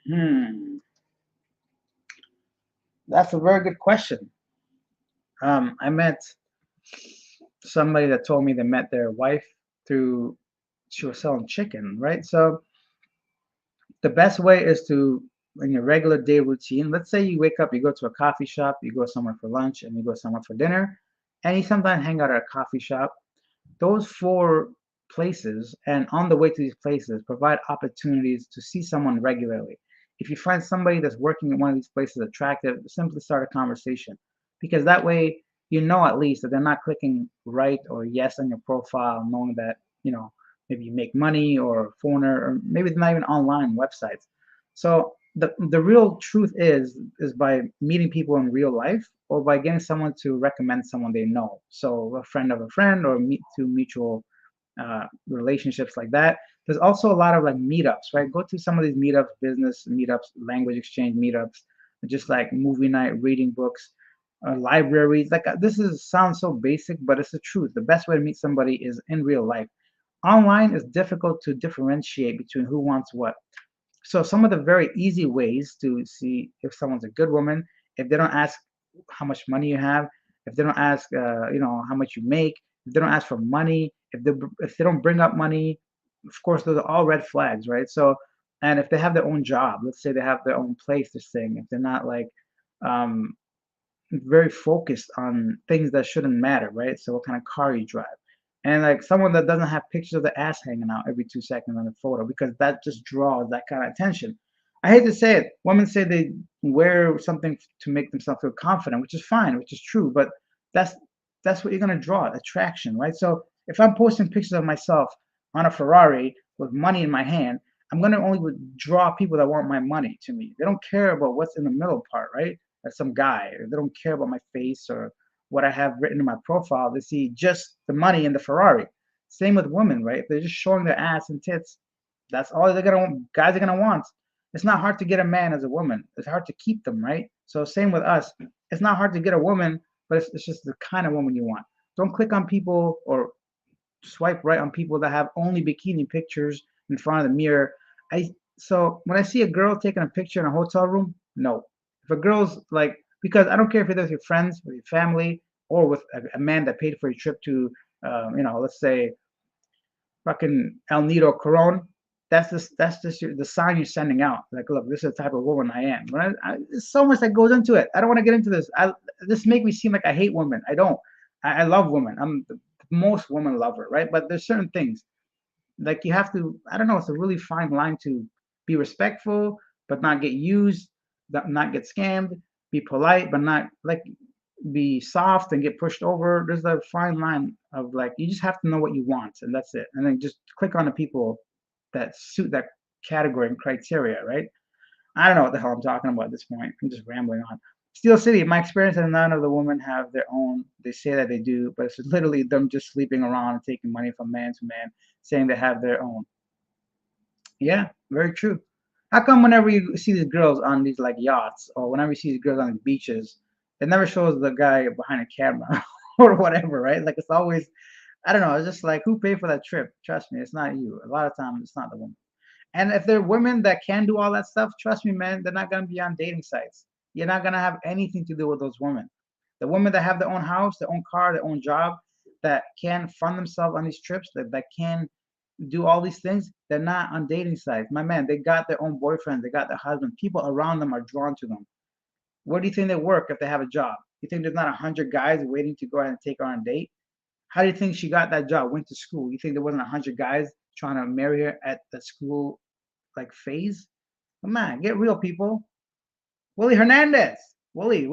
Hmm, that's a very good question. I met somebody that told me they met their wife through she was selling chicken, right? So the best way is to in your regular day routine. Let's say you wake up, you go to a coffee shop, you go somewhere for lunch, and you go somewhere for dinner, and you sometimes hang out at a coffee shop. Those four places and on the way to these places provide opportunities to see someone regularly. If you find somebody that's working at one of these places attractive, simply start a conversation because that way you know at least that they're not clicking right or yes on your profile, knowing that, maybe you make money or a foreigner, or maybe it's not even online websites. So the real truth is by meeting people in real life or by getting someone to recommend someone they know. So a friend of a friend or meet through mutual relationships like that. There's also a lot of like meetups, right? Go to some of these meetups, business meetups, language exchange meetups, just like movie night, reading books, libraries. Like this is sounds so basic, but it's the truth. The best way to meet somebody is in real life. Online is difficult to differentiate between who wants what. So some of the very easy ways to see if someone's a good woman, if they don't ask how much money you have, if they don't ask, how much you make, if they don't ask for money, if they don't bring up money, of course those are all red flags, right? So, and if they have their own job, let's say they have their own place to sing, if they're not like um, very focused on things that shouldn't matter, right? So what kind of car you drive. And like someone that doesn't have pictures of the ass hanging out every 2 seconds on the photo because that just draws that kind of attention. I hate to say it, women say they wear something to make themselves feel confident, which is fine, which is true, but that's that's what you're gonna draw, attraction, right? So if I'm posting pictures of myself on a Ferrari with money in my hand, I'm gonna only draw people that want my money to me. They don't care about what's in the middle part, right? As some guy. They don't care about my face or what I have written in my profile. They see just the money in the Ferrari. Same with women, right? If they're just showing their ass and tits, that's all they're gonna guys are gonna want. It's not hard to get a man as a woman. It's hard to keep them, right? So same with us. It's not hard to get a woman, but it's just the kind of woman you want. Don't click on people or swipe right on people that have only bikini pictures in front of the mirror. I so when I see a girl taking a picture in a hotel room, no. If a girl's like, because I don't care if it's with your friends, with your family, or with a man that paid for your trip to, let's say fucking El Nido Coron. That's just the sign you're sending out. Like, look, this is the type of woman I am. There's so much that goes into it. I don't want to get into this. This make me seem like I hate women. I don't. I love women. I'm the most woman lover, right? But there's certain things like you have to. I don't know. It's a really fine line to be respectful, but not get used, not get scammed. Be polite, but not like be soft and get pushed over. There's a fine line of like you just have to know what you want, and that's it. And then just click on the people that suit that category and criteria, right? I don't know what the hell I'm talking about at this point. I'm just rambling on. Steel City, my experience is none of the women have their own. They say that they do, but it's literally them just sleeping around and taking money from man to man, saying they have their own. Yeah, very true. How come whenever you see these girls on these like yachts, or whenever you see these girls on the beaches, it never shows the guy behind a camera or whatever, right? Like it's always, I don't know. It's just like who paid for that trip? Trust me, it's not you. A lot of times, it's not the woman. And if there are women that can do all that stuff, trust me, man, they're not gonna be on dating sites. You're not gonna have anything to do with those women. The women that have their own house, their own car, their own job, that can fund themselves on these trips, that can do all these things, they're not on dating sites. My man, they got their own boyfriend, they got their husband. People around them are drawn to them. Where do you think they work if they have a job? You think there's not 100 guys waiting to go ahead and take her on a date? How do you think she got that job? Went to school? You think there wasn't 100 guys trying to marry her at the school like phase? Come on, get real, people. Willie Hernandez. Willie.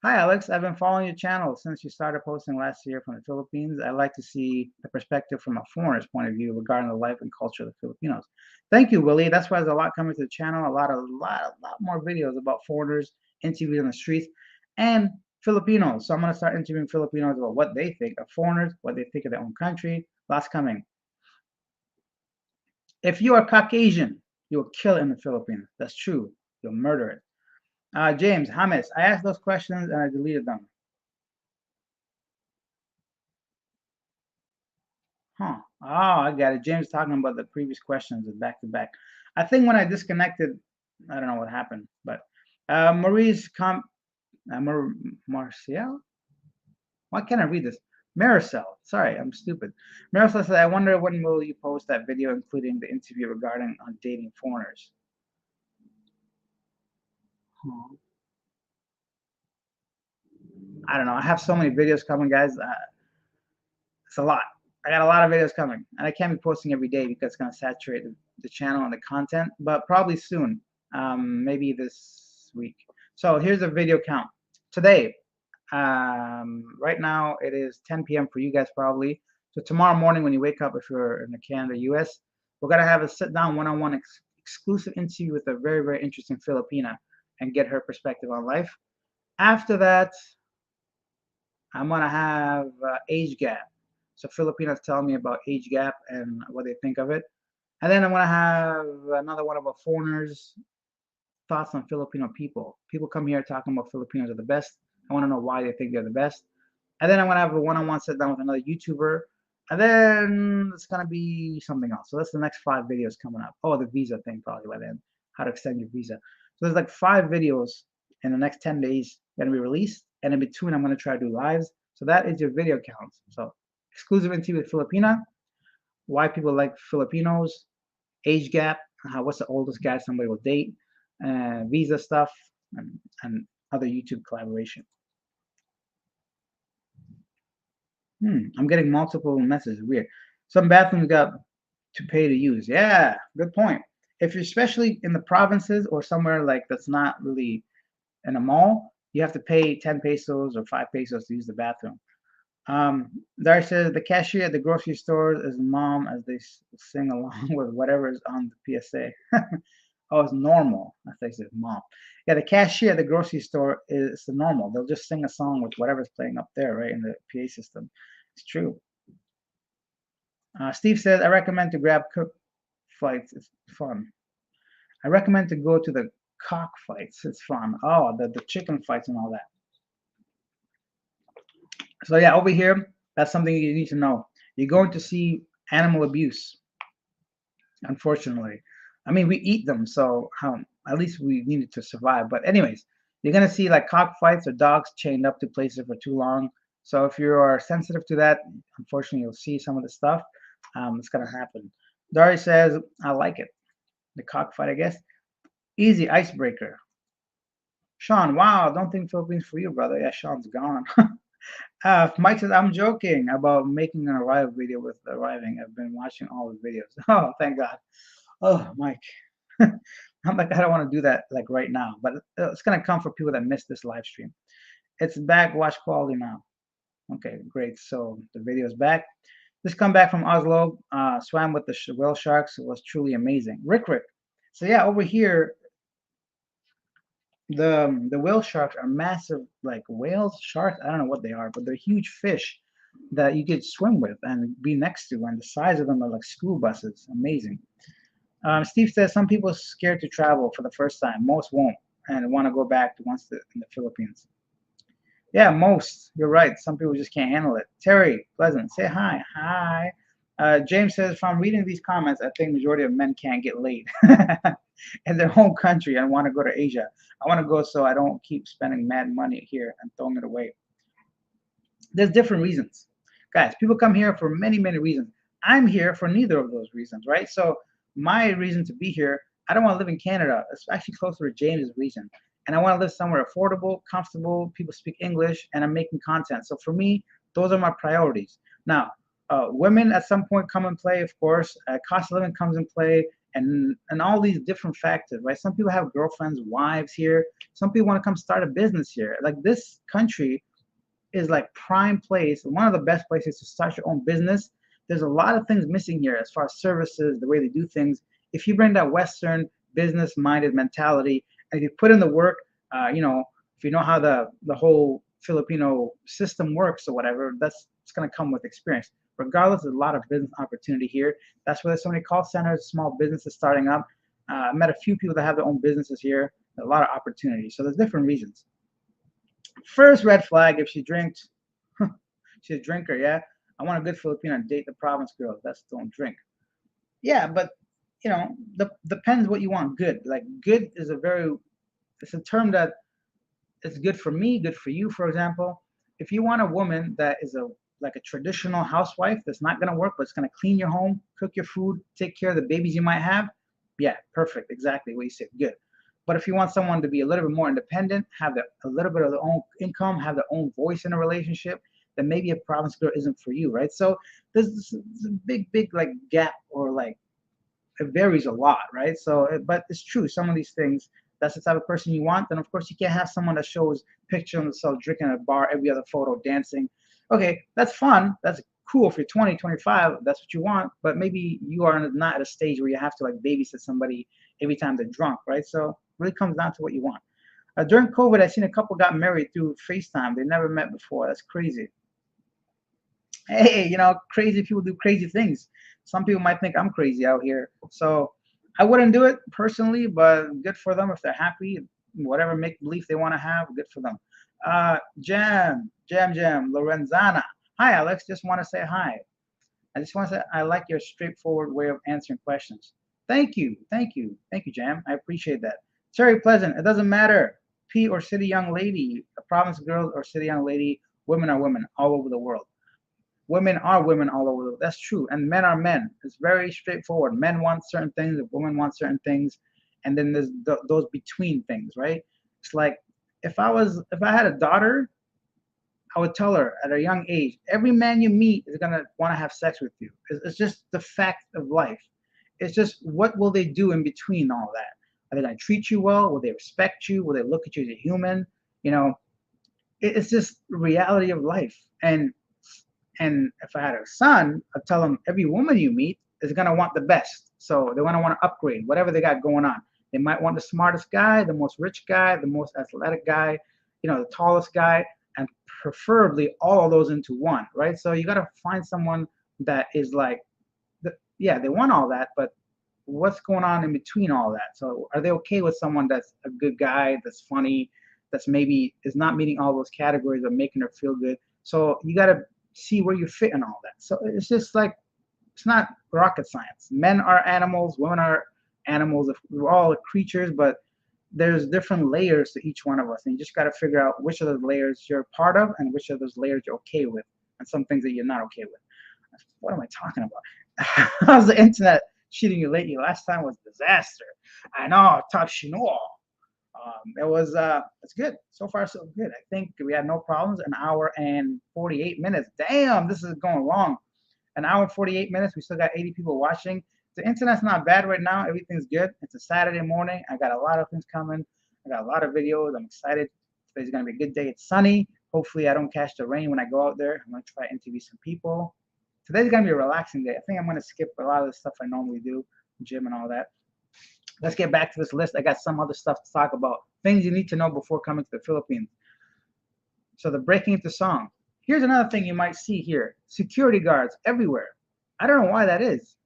Hi, Alex. I've been following your channel since you started posting last year from the Philippines. I like to see the perspective from a foreigner's point of view regarding the life and culture of the Filipinos. Thank you, Willie. That's why there's a lot coming to the channel. A lot more videos about foreigners, interviews on the streets, and Filipinos. So I'm gonna start interviewing Filipinos about what they think of foreigners, what they think of their own country. Lots coming. If you are Caucasian, you will kill it in the Philippines. That's true. You'll murder it. James, James, I asked those questions and I deleted them. Huh. Oh, I got it. James talking about the previous questions back to back. I think when I disconnected, I don't know what happened, but Maurice Marcial? Why can't I read this? Maricel. Sorry, I'm stupid. Maricel said, I wonder when will you post that video, including the interview regarding on dating foreigners? Huh. I don't know. I have so many videos coming, guys. It's a lot. I got a lot of videos coming, and I can't be posting every day because it's gonna saturate the channel and the content. But probably soon, maybe this week. So here's a video count today. Right now it is 10 p.m. for you guys probably. So tomorrow morning when you wake up, if you're in the Canada, US, we're gonna have a sit-down one-on-one exclusive interview with a very interesting Filipina and get her perspective on life. After that, I'm gonna have age gap. So Filipinos tell me about age gap and what they think of it. And then I'm gonna have another one about foreigners, thoughts on Filipino people. People come here talking about Filipinos are the best. I want to know why they think they're the best. And then I'm gonna have a one-on-one sit down with another YouTuber. And then it's gonna be something else. So that's the next 5 videos coming up. Oh, the visa thing probably by then. How to extend your visa. So there's like 5 videos in the next 10 days gonna be released. And in between, I'm gonna try to do lives. So that is your video counts. So exclusive interview with Filipina, why people like Filipinos, age gap, what's the oldest guy somebody will date, visa stuff, and other YouTube collaboration. I'm getting multiple messages. Weird. Some bathrooms got to pay to use. Yeah, good point. If you're especially in the provinces or somewhere like that's not really in a mall, you have to pay 10 pesos or 5 pesos to use the bathroom. Dar says the cashier at the grocery store is mom as they sing along with whatever is on the PSA. Oh, it's normal. I think it's mom. Yeah, the cashier at the grocery store is the normal. They'll just sing a song with whatever's playing up there, right, in the PA system. It's true. Steve says, I recommend to grab cook fights. It's fun. I recommend to go to the cock fights. It's fun. Oh, the chicken fights and all that. So yeah, over here, that's something you need to know. You're going to see animal abuse, unfortunately. I mean, we eat them, so at least we needed to survive. But anyways, you're gonna see like cockfights or dogs chained up to places for too long. So if you are sensitive to that, unfortunately, you'll see some of the stuff. It's gonna happen. Dari says, I like it. The cockfight, I guess. Easy icebreaker. Sean, wow, don't think Philippines for you, brother. Yeah, Sean's gone. Mike says, I'm joking about making an arrival video with arriving. I've been watching all the videos. Oh, thank God. Oh, Mike. I'm like, I don't want to do that like right now, but it's going to come for people that missed this live stream. It's back. Watch quality now. Okay, great. So the video is back. This come back from Oslo. Swam with the whale sharks. It was truly amazing. Rick. So yeah, over here, The whale sharks are massive, like whales, sharks. I don't know what they are, but they're huge fish that you could swim with and be next to, and the size of them are like school buses. Amazing. Steve says some people are scared to travel for the first time. Most won't and want to go back to once in the Philippines. Yeah, most. You're right. Some people just can't handle it. Terry, Pleasant, say hi. Hi. James says, from reading these comments, I think majority of men can't get laid in their home country and want to go to Asia. I want to go so I don't keep spending mad money here and throwing it away. There's different reasons. Guys, people come here for many, many reasons. I'm here for neither of those reasons, right? So my reason to be here, I don't want to live in Canada. It's actually closer to James's reason. And I want to live somewhere affordable, comfortable, people speak English, and I'm making content. So for me, those are my priorities. Now, women at some point come in play, of course. Cost of living comes in play, and all these different factors, right? Some people have girlfriends, wives here. Some people want to come start a business here. Like this country is like prime place, one of the best places to start your own business. There's a lot of things missing here as far as services, the way they do things. If you bring that Western business-minded mentality, and if you put in the work, if you know how the whole Filipino system works or whatever, that's it's gonna come with experience. Regardless, there's a lot of business opportunity here. That's why there's so many call centers, small businesses starting up. I met a few people that have their own businesses here. A lot of opportunity. So there's different reasons. First red flag, if she drinks, she's a drinker, yeah. I want a good Filipino and date the province girls. That's don't drink. Yeah, but depends what you want good. Like good is it's a term that is good for me, good for you, for example. If you want a woman that is a traditional housewife that's not gonna work, but it's gonna clean your home, cook your food, take care of the babies you might have, yeah, perfect, exactly what you said, good. But if you want someone to be a little bit more independent, have a little bit of their own income, have their own voice in a relationship, then maybe a province girl isn't for you, right? So there's this big, big like gap, or like it varies a lot, right? So, but it's true. Some of these things, that's the type of person you want. Then of course you can't have someone that shows picture of themselves drinking at a bar, every other photo dancing. Okay, that's fun. That's cool if you're 20, 25. That's what you want. But maybe you are not at a stage where you have to like babysit somebody every time they're drunk, right? So it really comes down to what you want. During COVID, I seen a couple got married through FaceTime. They never met before. That's crazy. Hey, crazy people do crazy things. Some people might think I'm crazy out here. So I wouldn't do it personally, but good for them if they're happy. Whatever make belief they want to have, good for them. Jam, Lorenzana. Hi, Alex. Just want to say hi. I just want to say I like your straightforward way of answering questions. Thank you, Jam. I appreciate that. Terry Pleasant. It doesn't matter. P or city young lady, a province girl or city young lady. Women are women all over the world. Women are women all over the world. That's true. And men are men. It's very straightforward. Men want certain things, women want certain things, and then there's those between things, right? It's like if I had a daughter, I would tell her at a young age, every man you meet is gonna want to have sex with you. It's just the fact of life. It's just what will they do in between all that? Are they gonna treat you well? Will they respect you? Will they look at you as a human? You know, it's just reality of life. And if I had a son, I'd tell him every woman you meet is gonna want the best. So they want to upgrade whatever they got going on. They might want the smartest guy, the most rich guy, the most athletic guy, the tallest guy, and preferably all of those into one, right? So you gotta find someone that is like, yeah, they want all that, but what's going on in between all that? So are they okay with someone that's a good guy, that's funny, that's maybe is not meeting all those categories of making her feel good? So you got to see where you fit in all that. So it's just like it's not rocket science. Men are animals, women are animals. We're all creatures, but there's different layers to each one of us, and you just got to figure out which of those layers you're part of and which of those layers you're okay with, and some things that you're not okay with. What am I talking about? How's the internet cheating you lately? Last time was disaster. I know, top chinois. It's good so far, so good. I think we had no problems. An hour and 48 minutes. Damn, this is going long. An hour and 48 minutes. We still got 80 people watching. The internet's not bad right now. Everything's good. It's a Saturday morning. I got a lot of things coming. I got a lot of videos. I'm excited. Today's gonna be a good day. It's sunny. Hopefully, I don't catch the rain when I go out there. I'm gonna try to interview some people. Today's gonna be a relaxing day. I think I'm gonna skip a lot of the stuff I normally do, gym and all that. Let's get back to this list. I got some other stuff to talk about. Things you need to know before coming to the Philippines. So the breaking into song. Here's another thing you might see here. Security guards everywhere. I don't know why that is.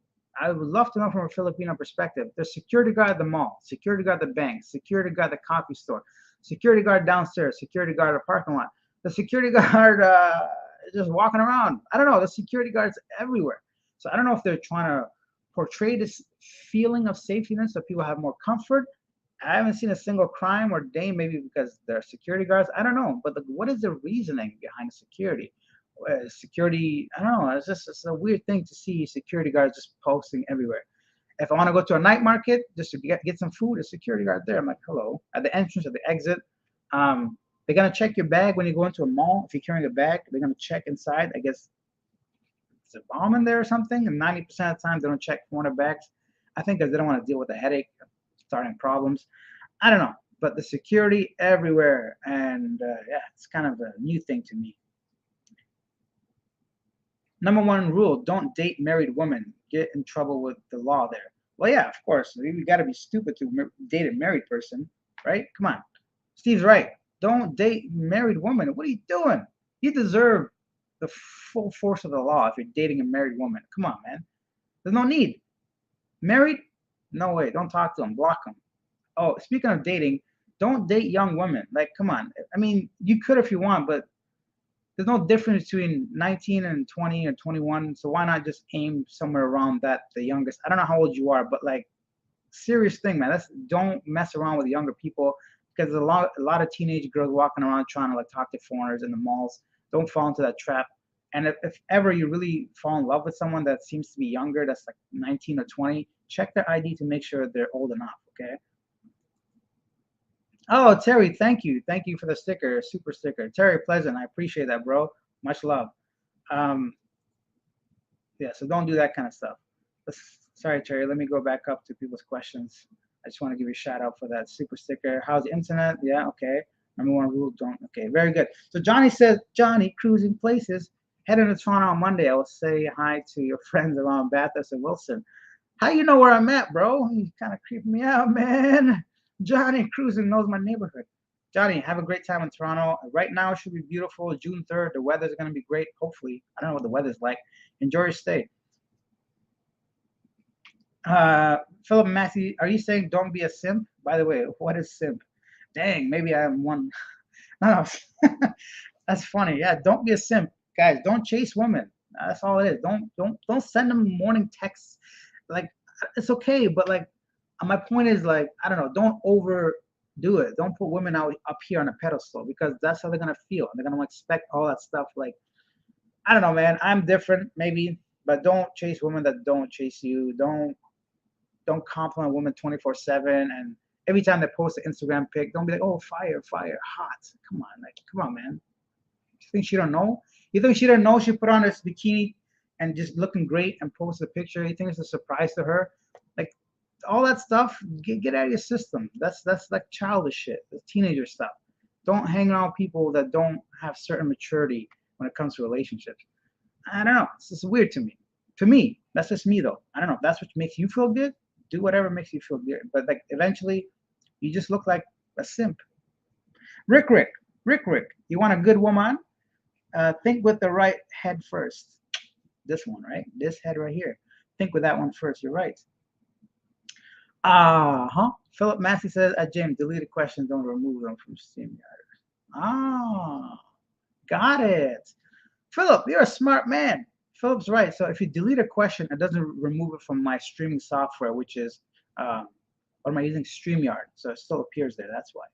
I would love to know from a Filipino perspective. There's security guard at the mall, security guard at the bank, security guard at the coffee store, security guard downstairs, security guard at the parking lot. The security guard is just walking around. I don't know. The security guards everywhere. So I don't know if they're trying to portray this feeling of safetyness so people have more comfort. I haven't seen a single crime or day, maybe because they're security guards. I don't know, but what is the reasoning behind security? Security, I don't know. It's a weird thing to see security guards just posting everywhere. If I want to go to a night market just to get some food, a security guard there. I'm like, hello, at the entrance, at the exit. They're gonna check your bag when you go into a mall. If you're carrying a bag, they're gonna check inside. I guess it's a bomb in there or something. And 90% of the time, they don't check 400 bags. I think because they don't want to deal with the headache, starting problems. I don't know, but the security everywhere, and yeah, it's kind of a new thing to me. Number one rule: don't date married women. Get in trouble with the law there. Well, yeah, of course. You got to be stupid to date a married person, right? Come on. Steve's right. Don't date married women. What are you doing? You deserve the full force of the law if you're dating a married woman. Come on, man. There's no need. Married? No way. Don't talk to them. Block them. Oh, speaking of dating, don't date young women. Like, come on. I mean, you could if you want, but there's no difference between 19 and 20 or 21. So why not just aim somewhere around that, the youngest? I don't know how old you are, but like, serious thing, man. Don't mess around with younger people because there's a lot of teenage girls walking around trying to like talk to foreigners in the malls. Don't fall into that trap. And if ever you really fall in love with someone that seems to be younger, that's like 19 or 20, check their ID to make sure they're old enough. Okay. Oh, Terry, thank you. Thank you for the sticker, super sticker. Terry Pleasant, I appreciate that, bro. Much love. Um, yeah, so don't do that kind of stuff. Sorry, Terry, let me go back up to people's questions. I just want to give you a shout out for that super sticker. How's the internet? Yeah, okay. Number one rule, don't. Okay, very good. So Johnny says, Johnny, cruising places, heading to Toronto on Monday. I will say hi to your friends around Bathurst and Wilson. How you know where I'm at, bro? You kind of creeping me out, man. Johnny Cruising knows my neighborhood. Johnny, have a great time in Toronto. Right now it should be beautiful. June 3rd, the weather's going to be great, hopefully. I don't know what the weather's like. Enjoy your stay. Philip Massey, are you saying don't be a simp? By the way, what is simp? Dang, maybe I'm one. No, no. That's funny. Yeah, don't be a simp, guys. Don't chase women. That's all it is. Don't send them morning texts. Like it's okay, but like my point is like I don't know. Don't overdo it. Don't put women out up here on a pedestal because that's how they're gonna feel. They're gonna expect all that stuff. Like I don't know, man. I'm different, maybe, but don't chase women that don't chase you. Don't compliment women 24/7 and every time they post an Instagram pic, don't be like, oh, fire, fire, hot. Come on, man. You think she don't know? You think she don't know she put on this bikini and just looking great and post a picture? You think it's a surprise to her? Like all that stuff, get out of your system. That's like childish shit. That's teenager stuff. Don't hang around people that don't have certain maturity when it comes to relationships. I don't know. It's just weird to me. To me, that's just me though. I don't know if that's what makes you feel good. Do whatever makes you feel good. But like eventually, you just look like a simp. Rick, Rick, Rick. You want a good woman? Think with the right head first. This one, right? This head right here. Think with that one first. You're right. Uh-huh. Philip Massey says at James, deleted questions, don't remove them from StreamYard. Ah, got it. Philip, you're a smart man. Philip's right. So if you delete a question, it doesn't remove it from my streaming software, which is, what am I using? StreamYard. So it still appears there. That's why.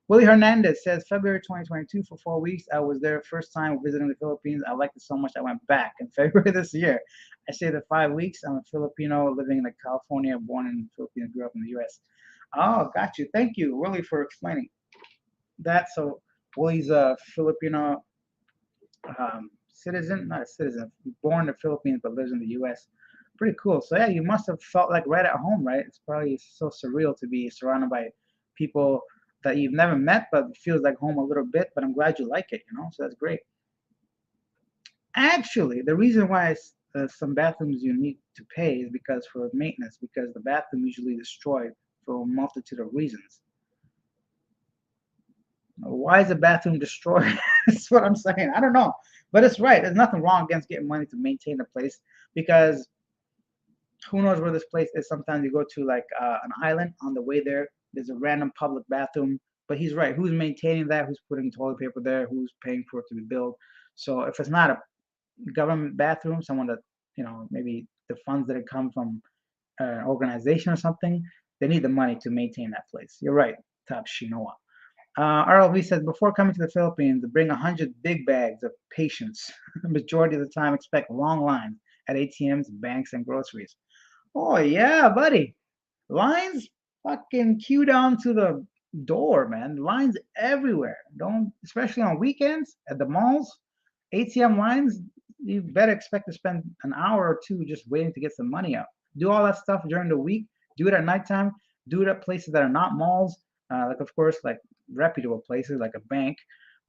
Willie Hernandez says February 2022 for 4 weeks. I was there first time visiting the Philippines. I liked it so much I went back in February this year. I stayed there 5 weeks. I'm a Filipino living in California, born in the Philippines, grew up in the U.S. Oh, got you. Thank you, Willie, for explaining that. So Willie's a Filipino citizen, not a citizen, born in the Philippines but lives in the U.S. Pretty cool. So yeah, you must have felt like right at home, right? It's probably so surreal to be surrounded by people that you've never met, but it feels like home a little bit. But I'm glad you like it, you know. So that's great. Actually, the reason why some bathrooms you need to pay is because for maintenance, because the bathroom usually destroyed for a multitude of reasons. Why is the bathroom destroyed? That's what I'm saying. I don't know, but it's right. There's nothing wrong against getting money to maintain the place because who knows where this place is. Sometimes you go to like an island on the way there. There's a random public bathroom, but he's right. Who's maintaining that? Who's putting toilet paper there? Who's paying for it to be built? So if it's not a government bathroom, someone that maybe the funds that come from an organization or something, they need the money to maintain that place. You're right, Top Shinoa. RLV says before coming to the Philippines, bring 100 big bags of patience. Majority of the time, expect long lines at ATMs, banks, and groceries. Oh yeah, buddy. Lines fucking queue down to the door, man. Lines everywhere. Don't, especially on weekends at the malls, ATM lines. You better expect to spend an hour or two just waiting to get some money out. Do all that stuff during the week. Do it at nighttime. Do it at places that are not malls, like of course, like reputable places like a bank.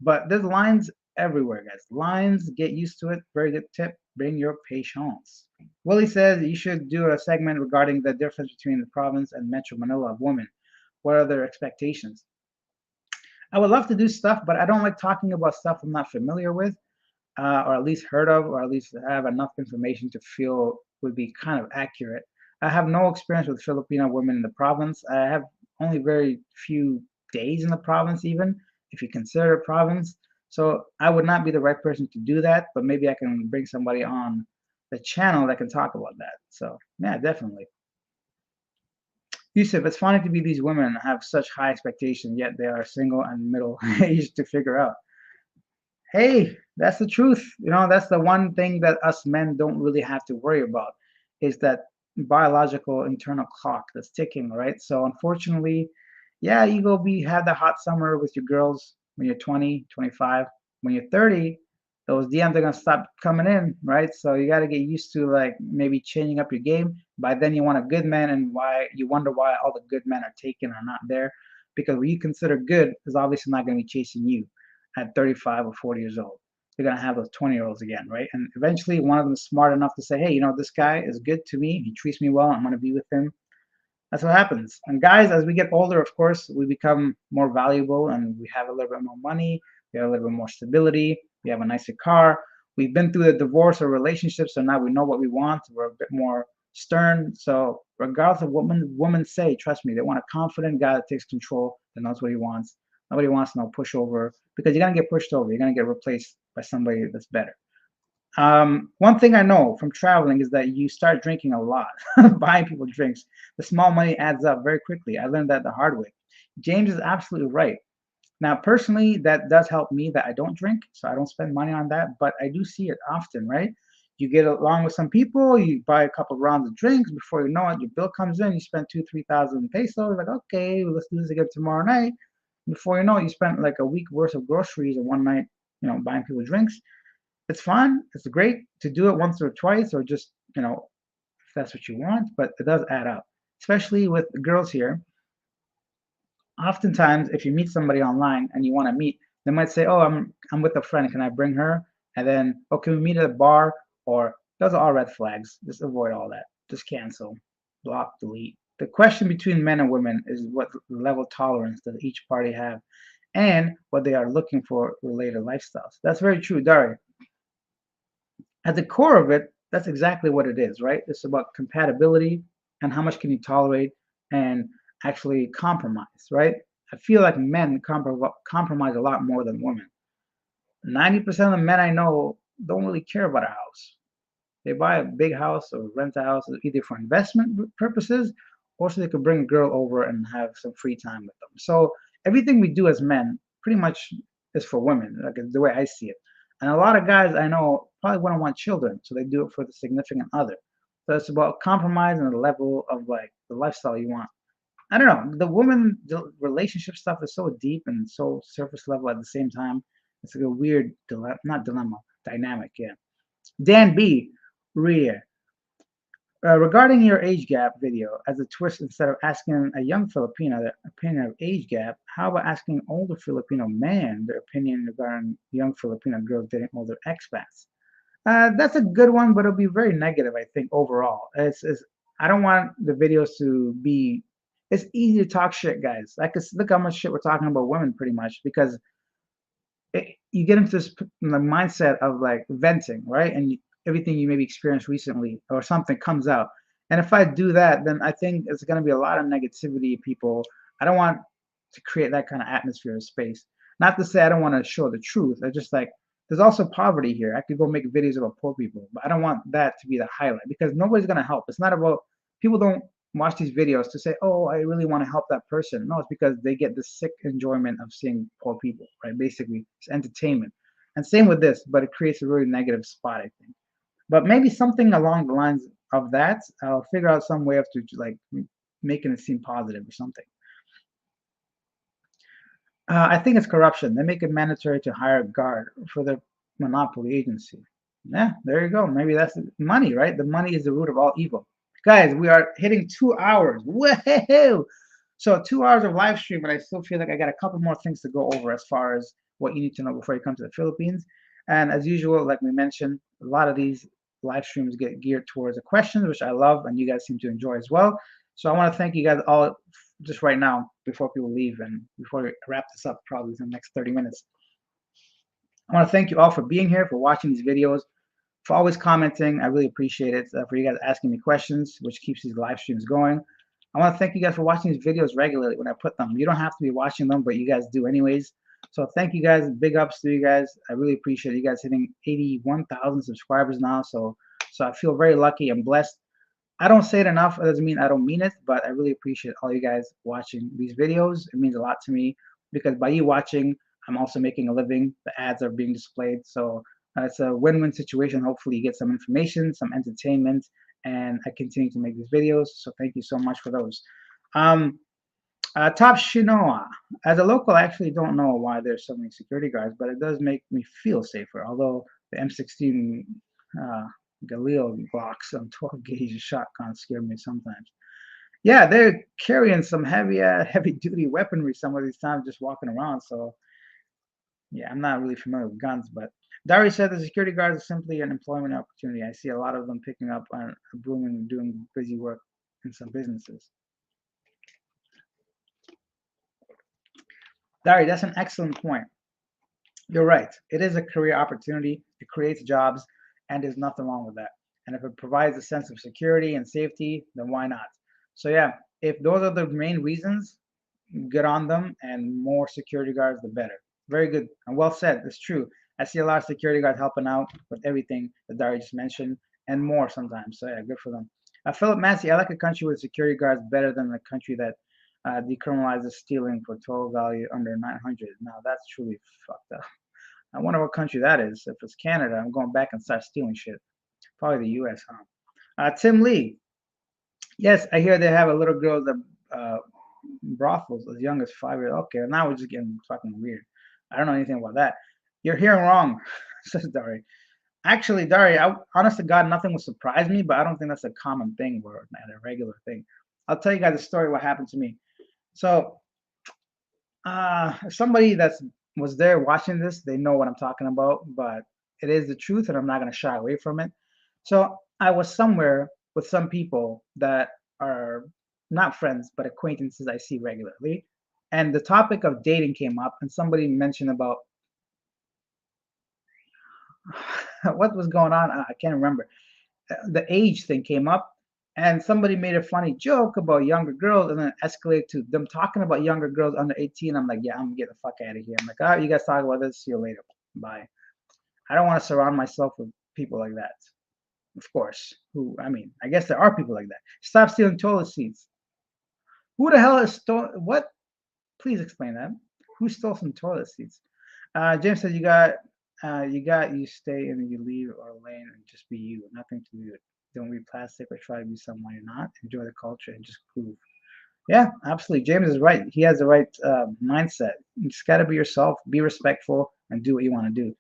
But there's lines everywhere, guys. Lines. Get used to it. Very good tip. Bring your patience. Willie says you should do a segment regarding the difference between the province and Metro Manila of women. What are their expectations? I would love to do stuff, but I don't like talking about stuff I'm not familiar with, or at least heard of, or at least have enough information to feel would be kind of accurate. I have no experience with Filipino women in the province. I have only very few days in the province, even if you consider it province. So I would not be the right person to do that, but maybe I can bring somebody on the channel that can talk about that. So yeah, definitely. Yusuf, it's funny to be these women and have such high expectations, yet they are single and middle aged to figure out. Hey, that's the truth. That's the one thing that us men don't really have to worry about is that biological internal clock that's ticking, right? So unfortunately, yeah, you go be have the hot summer with your girls when you're 20, 25. When you're 30, those DMs are gonna stop coming in, right? So you gotta get used to like maybe changing up your game. By then you want a good man, and why you wonder why all the good men are taken or not there. Because what you consider good is obviously not gonna be chasing you at 35 or 40 years old. They're going to have those 20-year-olds again, right? And eventually one of them is smart enough to say, hey, this guy is good to me. He treats me well. I'm going to be with him. That's what happens. And guys, as we get older, of course, we become more valuable and we have a little bit more money. We have a little bit more stability. We have a nicer car. We've been through the divorce or relationship, so now we know what we want. We're a bit more stern. So regardless of what women say, trust me, they want a confident guy that takes control, that knows what he wants. Nobody wants no pushover because you're gonna get pushed over. You're gonna get replaced by somebody that's better. One thing I know from traveling is that you start drinking a lot, buying people drinks. The small money adds up very quickly. I learned that the hard way. James is absolutely right. Now, personally, that does help me that I don't drink, so I don't spend money on that, but I do see it often, right? You get along with some people, you buy a couple of rounds of drinks, before you know it, your bill comes in, you spend 2, 3 thousand pesos, like, okay, well, let's do this again tomorrow night. Before you know it, you spent like a week worth of groceries in one night, buying people drinks. It's fun. It's great to do it once or twice, or just, if that's what you want, but it does add up, especially with girls here. Oftentimes, if you meet somebody online and you want to meet, they might say, "Oh, I'm with a friend. Can I bring her?" And then, "Oh, can we meet at a bar?" Or those are all red flags. Just avoid all that. Just cancel, block, delete. The question between men and women is what level of tolerance does each party have, and what they are looking for related lifestyles. That's very true, Dari. At the core of it, that's exactly what it is, right? It's about compatibility and how much can you tolerate and actually compromise, right? I feel like men compromise a lot more than women. 90% of the men I know don't really care about a house. They buy a big house or rent a house either for investment purposes or so they could bring a girl over and have some free time with them. So everything we do as men pretty much is for women, like the way I see it. And a lot of guys I know probably wouldn't want children, so they do it for the significant other. So it's about compromise and the level of like the lifestyle you want. I don't know. The relationship stuff is so deep and so surface level at the same time. It's like a weird dilemma, not dilemma, dynamic. Yeah. Dan B. Ria. Regarding your age gap video, as a twist, instead of asking a young Filipino their opinion of age gap, how about asking older Filipino men their opinion regarding young Filipino girls dating older expats? That's a good one, but it'll be very negative, I think, overall. I don't want the videos to be. it's easy to talk shit, guys. I could look how much shit we're talking about women pretty much because you get into this the mindset of like venting, right? And everything you maybe experienced recently or something comes out. And if I do that, then I think it's going to be a lot of negativity. People, I don't want to create that kind of atmosphere or space. Not to say I don't want to show the truth. I just like there's also poverty here. I could go make videos about poor people, but I don't want that to be the highlight because nobody's going to help. It's not about people don't watch these videos to say, "Oh, I really want to help that person." No, it's because they get the sick enjoyment of seeing poor people, right? Basically, it's entertainment. And same with this, but it creates a really negative spot, I think. But maybe something along the lines of that, I'll figure out some way of to like making it seem positive or something. I think it's corruption. They make it mandatory to hire a guard for the monopoly agency. Yeah, there you go. Maybe that's money, right? The money is the root of all evil. Guys, we are hitting 2 hours. Whoa! So 2 hours of live stream, but I still feel like I got a couple more things to go over as far as what you need to know before you come to the Philippines. And as usual, like we mentioned, a lot of these live streams get geared towards the questions, which I love, and you guys seem to enjoy as well. So I want to thank you guys all just right now before people leave and before we wrap this up probably in the next 30 minutes. I want to thank you all for being here, for watching these videos, for always commenting. I really appreciate it. For you guys asking me questions, which keeps these live streams going. I want to thank you guys for watching these videos regularly when I put them. You don't have to be watching them, but you guys do anyways. So thank you guys. Big ups to you guys. I really appreciate you guys hitting 81,000 subscribers now. So I feel very lucky and blessed. I don't say it enough. It doesn't mean I don't mean it, but I really appreciate all you guys watching these videos. It means a lot to me because by you watching, I'm also making a living. The ads are being displayed. So it's a win-win situation. Hopefully you get some information, some entertainment, and I continue to make these videos. So thank you so much for those. Um, Top Shinoa. As a local, I actually don't know why there's so many security guards, but it does make me feel safer. Although the M16 Galil Glocks on 12 gauge shotgun scare me sometimes. Yeah, they're carrying some heavy duty weaponry some of these times, just walking around. So yeah, I'm not really familiar with guns, but Dari said the security guards are simply an employment opportunity. I see a lot of them picking up on a broom and doing busy work in some businesses. Dari, that's an excellent point. You're right. It is a career opportunity. It creates jobs, and there's nothing wrong with that. And if it provides a sense of security and safety, then why not? So yeah, if those are the main reasons, get on them, and more security guards, the better. Very good and well said. It's true. I see a lot of security guards helping out with everything that Dari just mentioned and more sometimes. So yeah, good for them. Philip Massey, I like a country with security guards better than a country that decriminalizes stealing for total value under 900. Now that's truly fucked up. I wonder what country that is. If it's Canada, I'm going back and start stealing shit. Probably the U.S., huh? Tim Lee. Yes, I hear they have a little girls that brothels as young as 5 years. Okay, now we're just getting fucking weird. I don't know anything about that. You're hearing wrong, says Dari. Actually, Dari, honest to God, nothing would surprise me, but I don't think that's a common thing or not a regular thing. I'll tell you guys a story what happened to me. So, somebody that's was there watching this, they know what I'm talking about, but it is the truth, and I'm not gonna shy away from it. So I was somewhere with some people that are not friends, but acquaintances I see regularly, and the topic of dating came up, and somebody mentioned about what was going on. I can't remember. The age thing came up, and somebody made a funny joke about younger girls, and then it escalated to them talking about younger girls under 18. I'm like, yeah, I'm gonna get the fuck out of here. I'm like, all right, you guys talk about this. See you later. Bye. I don't want to surround myself with people like that. Of course. Who? I mean, I guess there are people like that. Stop stealing toilet seats. Who the hell is stole? What? Please explain that. Who stole some toilet seats? James said you stay and you leave our lane and just be you. Nothing to do. Don't be plastic or try to be someone you're not. Enjoy the culture and just groove. Yeah, absolutely. James is right. He has the right mindset. You just got to be yourself, be respectful, and do what you want to do.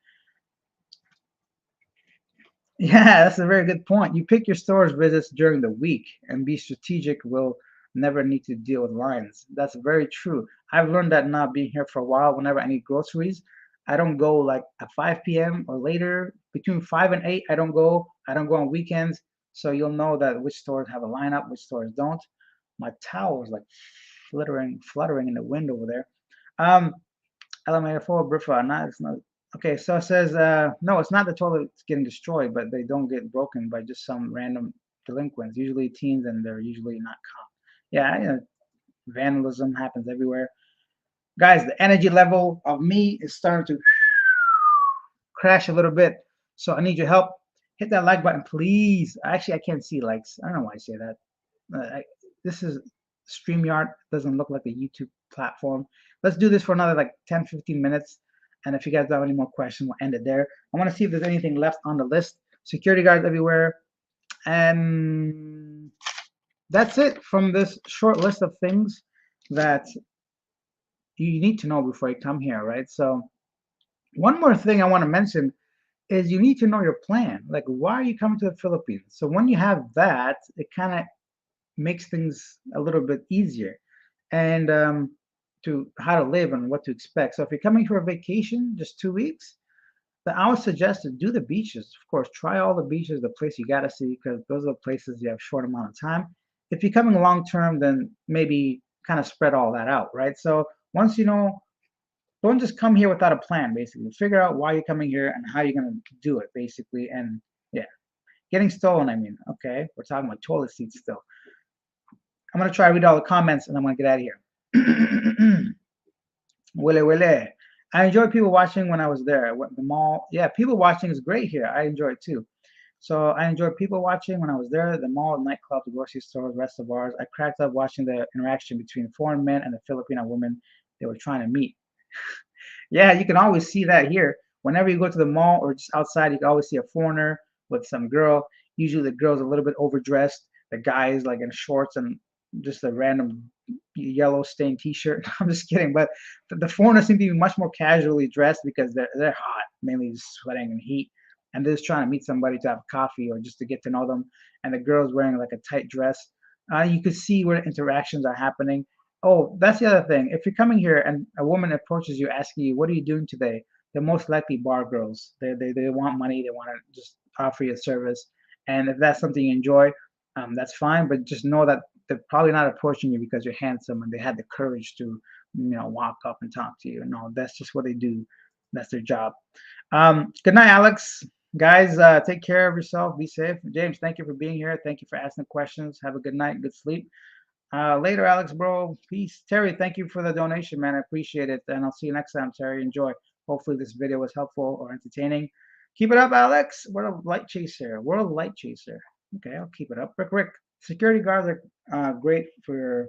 Yeah, that's a very good point. You pick your store's visits during the week and be strategic. Will never need to deal with lines. That's very true. I've learned that now being here for a while, whenever I need groceries, I don't go like at 5 p.m. or later. Between 5 and 8, I don't go. I don't go on weekends. So you'll know that which stores have a lineup, which stores don't. My towel is like fluttering in the wind over there. Um, LMA4 Brifa, not it's not okay. So it says no, it's not the toilets getting destroyed, but they don't get broken by just some random delinquents. Usually teens, and they're usually not caught. Yeah, vandalism happens everywhere. Guys, the energy level of me is starting to crash a little bit, so I need your help. Hit that like button, please. Actually, I can't see likes. I don't know why I say that. This is StreamYard. Doesn't look like a YouTube platform. Let's do this for another like 10, 15 minutes. And if you guys have any more questions, we'll end it there. I want to see if there's anything left on the list. Security guards everywhere. And that's it from this short list of things that you need to know before you come here, right? So one more thing I want to mention is you need to know your plan. Like, why are you coming to the Philippines? So when you have that, it kind of makes things a little bit easier and to how to live and what to expect. So if you're coming for a vacation, just 2 weeks, then I would suggest to do the beaches. Of course, try all the beaches, the place you gotta see, because those are the places you have short amount of time. If you're coming long term, then maybe kind of spread all that out, right? So once you know, don't just come here without a plan. Basically, figure out why you're coming here and how you're gonna do it, basically. And yeah, getting stolen. I mean, okay, we're talking about toilet seats still. I'm gonna try to read all the comments and I'm gonna get out of here. Wille Wille. I enjoyed people watching when I was there. I went to the mall. Yeah, people watching is great here. I enjoy it too. So I enjoyed people watching when I was there. The mall, nightclub, the grocery store, rest bars. I cracked up watching the interaction between foreign men and the Filipino women they were trying to meet. Yeah, you can always see that here. Whenever you go to the mall or just outside, you can always see a foreigner with some girl. Usually the girl's a little bit overdressed. The guy is like in shorts and just a random yellow stained t-shirt. I'm just kidding, but the foreigners seem to be much more casually dressed because they're hot, mainly just sweating in heat, and they're just trying to meet somebody to have coffee or just to get to know them. And the girl's wearing like a tight dress. You could see where interactions are happening. Oh, that's the other thing. If you're coming here and a woman approaches you asking you, "What are you doing today?" They're most likely bar girls. They want money. They want to just offer you a service. And if that's something you enjoy, that's fine. But just know that they're probably not approaching you because you're handsome and they had the courage to, walk up and talk to you. No, that's just what they do. That's their job. Good night, Alex. Guys, take care of yourself. Be safe. James, thank you for being here. Thank you for asking questions. Have a good night. Good sleep. Later, Alex, bro. Peace. Terry, thank you for the donation, man. I appreciate it. And I'll see you next time, Terry. Enjoy. Hopefully this video was helpful or entertaining. Keep it up, Alex. World of Light Chaser. World Light Chaser. Okay, I'll keep it up. Rick. Security guards are great for,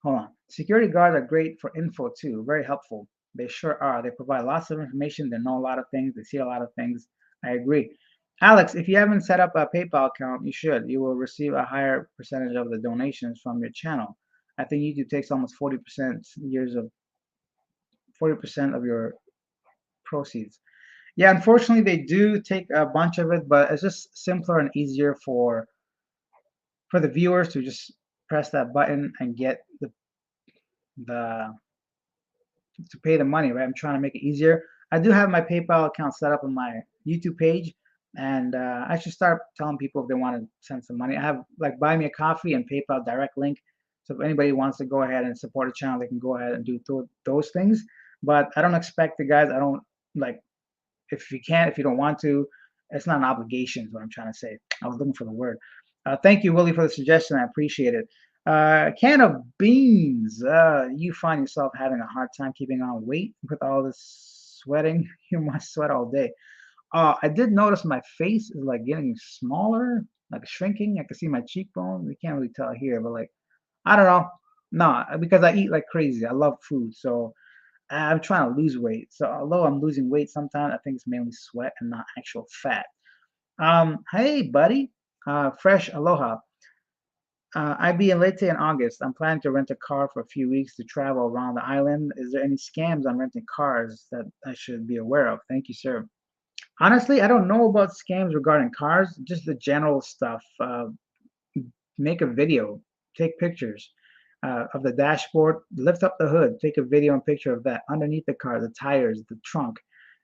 hold on. Security guards are great for info too. Very helpful. They sure are. They provide lots of information. They know a lot of things. They see a lot of things. I agree. Alex, if you haven't set up a PayPal account, you should. You will receive a higher percentage of the donations from your channel. I think YouTube takes almost 40% 40% of your proceeds. Yeah, unfortunately, they do take a bunch of it, but it's just simpler and easier for the viewers to just press that button and get the to pay the money, right? I'm trying to make it easier. I do have my PayPal account set up on my YouTube page, and I should start telling people if they want to send some money. I have like Buy Me a Coffee and PayPal direct link. So if anybody wants to go ahead and support the channel, they can go ahead and do those things. But I don't expect the guys. I don't like if you can't, if you don't want to. It's not an obligation. Is what I'm trying to say. I was looking for the word. Thank you, Willie, for the suggestion. I appreciate it. Can of beans. You find yourself having a hard time keeping on weight with all this sweating. You must sweat all day. I did notice my face is like getting smaller, like shrinking. I can see my cheekbones. We can't really tell here, but like, I don't know. No, because I eat like crazy. I love food, so I'm trying to lose weight. So although I'm losing weight sometimes, I think it's mainly sweat and not actual fat. Hey, buddy. Fresh aloha. I'll be in Leyte in August. I'm planning to rent a car for a few weeks to travel around the island. Is there any scams on renting cars that I should be aware of? Thank you, sir. Honestly, I don't know about scams regarding cars, just the general stuff. Make a video, take pictures of the dashboard, lift up the hood, take a video and picture of that. Underneath the car, the tires, the trunk,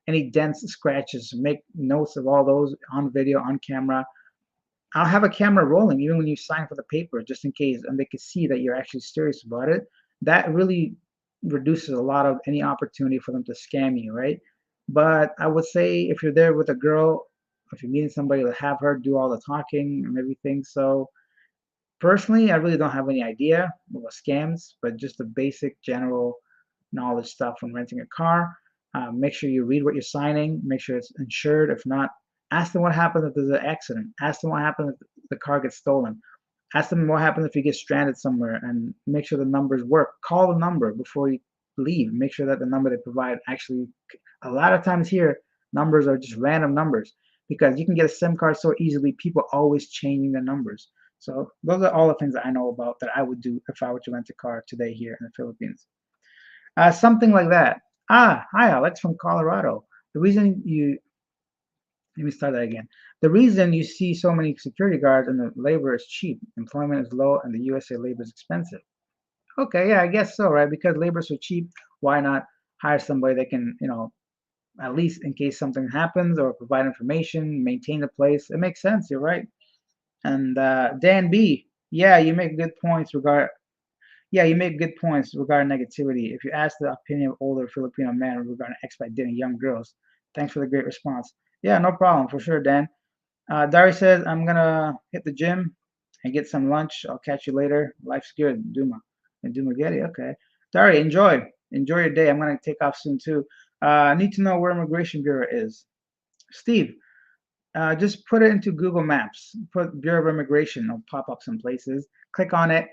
any dents, scratches, make notes of all those on video, on camera. I'll have a camera rolling even when you sign for the paper, just in case, and they can see that you're actually serious about it. That really reduces a lot of any opportunity for them to scam you, right? But I would say if you're there with a girl, if you're meeting somebody, to have her do all the talking and everything. So personally, I really don't have any idea about scams, but just the basic general knowledge stuff when renting a car. Make sure you read what you're signing. Make sure it's insured. If not, ask them what happens if there's an accident. Ask them what happens if the car gets stolen. Ask them what happens if you get stranded somewhere, and make sure the numbers work. Call the number before you leave. Make sure that the number they provide actually. A lot of times here, numbers are just random numbers because you can get a SIM card so easily. People always changing the numbers. So those are all the things that I know about that I would do if I were to rent a car today here in the Philippines. Something like that. Hi, Alex from Colorado. The reason you Let me start that again. The reason you see so many security guards and the labor is cheap, employment is low, and the USA labor is expensive. Okay, yeah, I guess so, right? Because labor is so cheap, why not hire somebody that can, at least in case something happens or provide information, maintain the place. It makes sense. You're right. And Dan B, yeah, you make good points regarding negativity. If you ask the opinion of older Filipino men regarding expats dating young girls, thanks for the great response. Yeah, no problem, for sure, Dan. Dari says, I'm gonna hit the gym and get some lunch. I'll catch you later. Life's good, Duma. And Duma Getty, okay. Dari, enjoy. Enjoy your day. I'm gonna take off soon too. I need to know where Immigration Bureau is. Steve, just put it into Google Maps. Put Bureau of Immigration. It'll pop up some places. Click on it,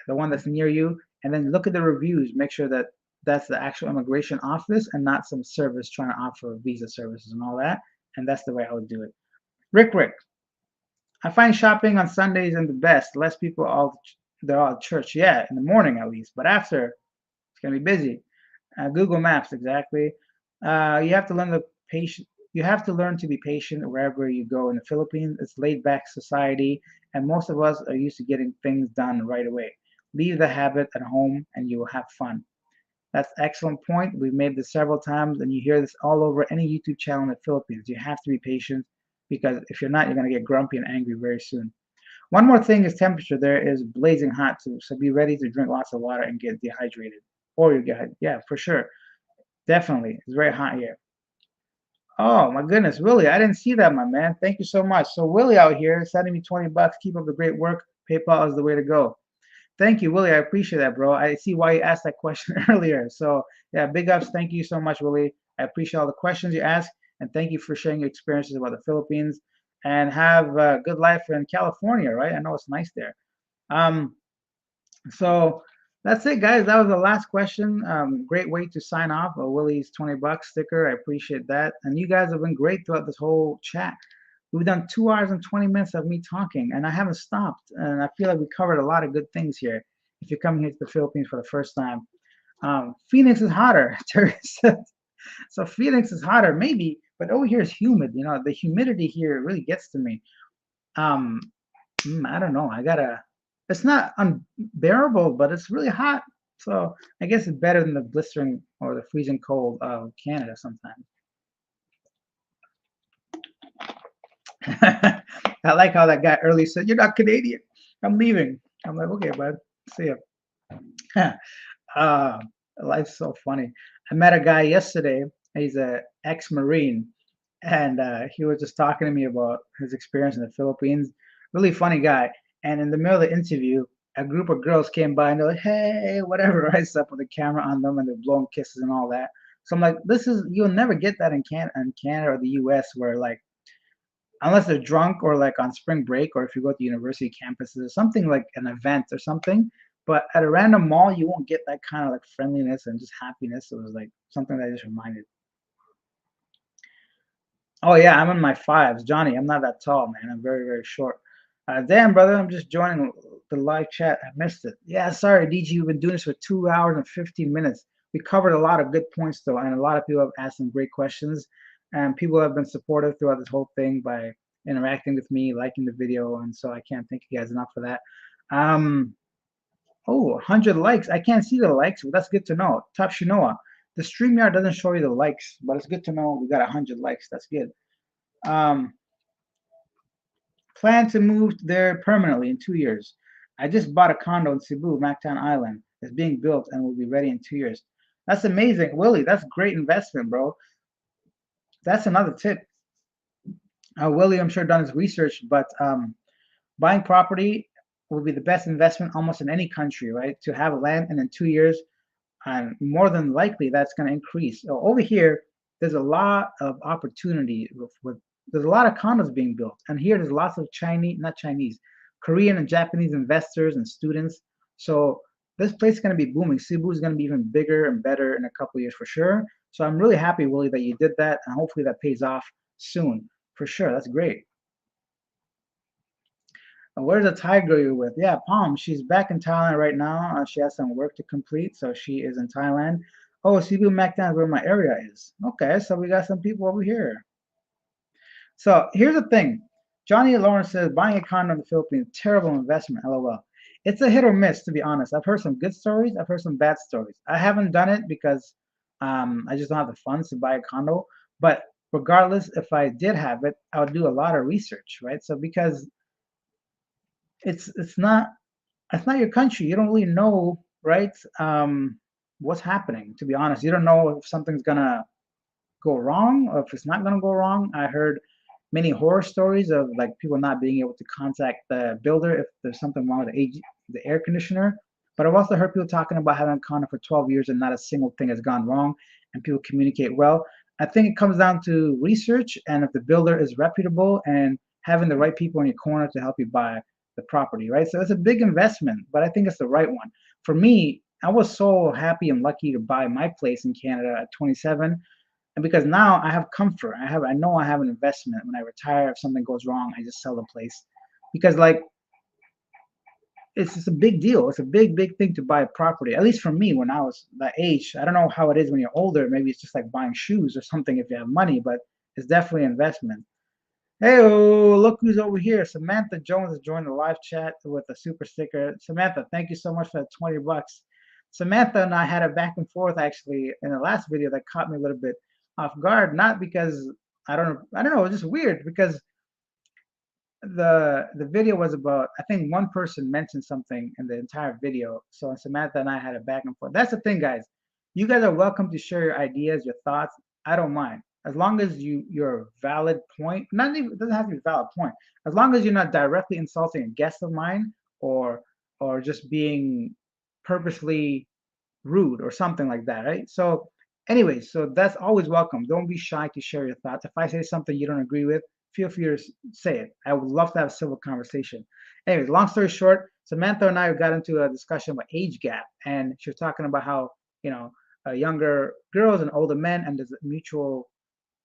the one that's near you, and then look at the reviews. Make sure that that's the actual immigration office and not some service trying to offer visa services and all that. And that's the way I would do it. Rick, I find shopping on Sundays and the best. Less people they're all at church. Yeah, in the morning at least, but after it's gonna be busy. Google Maps, exactly. You have to learn the patient. You have to learn to be patient wherever you go in the Philippines. It's laid back society, and most of us are used to getting things done right away. Leave the habit at home, and you will have fun. That's an excellent point. We've made this several times, and you hear this all over any YouTube channel in the Philippines. You have to be patient because if you're not, you're going to get grumpy and angry very soon. One more thing is temperature there is blazing hot too, so be ready to drink lots of water and get dehydrated. Or you get, yeah, for sure. Definitely. It's very hot here. Oh my goodness, Willie, I didn't see that, my man. Thank you so much. So Willie out here sending me 20 bucks. Keep up the great work. PayPal is the way to go. Thank you, Willie. I appreciate that, bro. I see why you asked that question earlier. So yeah, big ups. Thank you so much, Willie. I appreciate all the questions you asked, and thank you for sharing your experiences about the Philippines. And have a good life in California, right? I know it's nice there. Um, so that's it, guys. That was the last question. Great way to sign off. A Willie's 20 bucks sticker. I appreciate that. And you guys have been great throughout this whole chat. We've done 2 hours and 20 minutes of me talking, and I haven't stopped. And I feel like we covered a lot of good things here. If you're coming here to the Philippines for the first time, Phoenix is hotter, Terry said. So Phoenix is hotter, maybe, but over here is humid. The humidity here really gets to me. Um, I don't know. It's not unbearable, but it's really hot. So I guess it's better than the blistering or the freezing cold of Canada sometimes. I like how that guy early said, "You're not Canadian. I'm leaving." I'm like, "Okay, bud. See ya." Life's so funny. I met a guy yesterday. He's a ex-Marine, and he was just talking to me about his experience in the Philippines. Really funny guy. And in the middle of the interview, a group of girls came by and they're like, "Hey, whatever," right? Up with the camera on them and they're blowing kisses and all that. So I'm like, you'll never get that in Canada or the U.S. where like unless they're drunk or like on spring break or if you go to university campuses or something like an event or something. But at a random mall, you won't get that kind of like friendliness and just happiness. It was like something that I just reminded. Oh yeah, I'm in my fives, Johnny. I'm not that tall, man. I'm very, very short. Damn, brother, I'm just joining the live chat. I missed it. Yeah, sorry, DG. We've been doing this for 2 hours and 15 minutes. We covered a lot of good points though, and a lot of people have asked some great questions, and people have been supportive throughout this whole thing by interacting with me, liking the video, and so I can't thank you guys enough for that. Um, Oh, 100 likes. I can't see the likes, but that's good to know. Top Shinoa. The StreamYard doesn't show you the likes, but it's good to know we got 100 likes. That's good. Um, Plan to move there permanently in 2 years. I just bought a condo in Cebu, Mactan Island. It's being built and will be ready in 2 years. That's amazing, Willie. That's great investment, bro. That's another tip. Willie, I'm sure, done his research, but buying property will be the best investment almost in any country, right? To have land and in 2 years, and more than likely that's going to increase. So over here, there's a lot of opportunity there's a lot of condos being built, and here there's lots of Chinese, not Chinese, Korean and Japanese investors and students. So this place is going to be booming. Cebu is going to be even bigger and better in a couple of years for sure. So I'm really happy, Willie, that you did that, and hopefully that pays off soon for sure. That's great. Where's the Thai girl you're with? Yeah, Palm. She's back in Thailand right now. She has some work to complete, so she is in Thailand. Oh, Cebu Mactan is where my area is. Okay, so we got some people over here. So here's the thing. Johnny Lawrence says buying a condo in the Philippines, terrible investment, LOL. It's a hit or miss, to be honest. I've heard some good stories, I've heard some bad stories. I haven't done it because I just don't have the funds to buy a condo. But regardless, if I did have it, I would do a lot of research, right? So because it's not it's not your country. You don't really know, right? What's happening, to be honest. You don't know if something's gonna go wrong or if it's not gonna go wrong. I heard many horror stories of like people not being able to contact the builder if there's something wrong with the air conditioner. But I've also heard people talking about having a condo for 12 years and not a single thing has gone wrong and people communicate well. I think it comes down to research and if the builder is reputable and having the right people in your corner to help you buy the property, right? So it's a big investment, but I think it's the right one. For me, I was so happy and lucky to buy my place in Canada at 27, and because now I have comfort. I know I have an investment. When I retire, if something goes wrong, I just sell the place. Because like it's just a big deal. It's a big thing to buy a property. At least for me, when I was that age, I don't know how it is when you're older. Maybe it's just like buying shoes or something if you have money, but it's definitely an investment. Hey, look who's over here. Samantha Jones has joined the live chat with a super sticker. Samantha, thank you so much for the 20 bucks. Samantha and I had a back and forth actually in the last video that caught me a little bit off guard. Not because I don't know, it was just weird because the video was about, I think one person mentioned something in the entire video. So Samantha and I had a back and forth. That's the thing, guys. You guys are welcome to share your ideas, your thoughts. I don't mind. As long as your valid point, not even it doesn't have to be a valid point. As long as you're not directly insulting a guest of mine or just being purposely rude or something like that, right? So, anyways, so that's always welcome. Don't be shy to share your thoughts. If I say something you don't agree with, feel free to say it. I would love to have a civil conversation. Anyways, long story short, Samantha and I got into a discussion about age gap, and she was talking about how younger girls and older men, and there's a mutual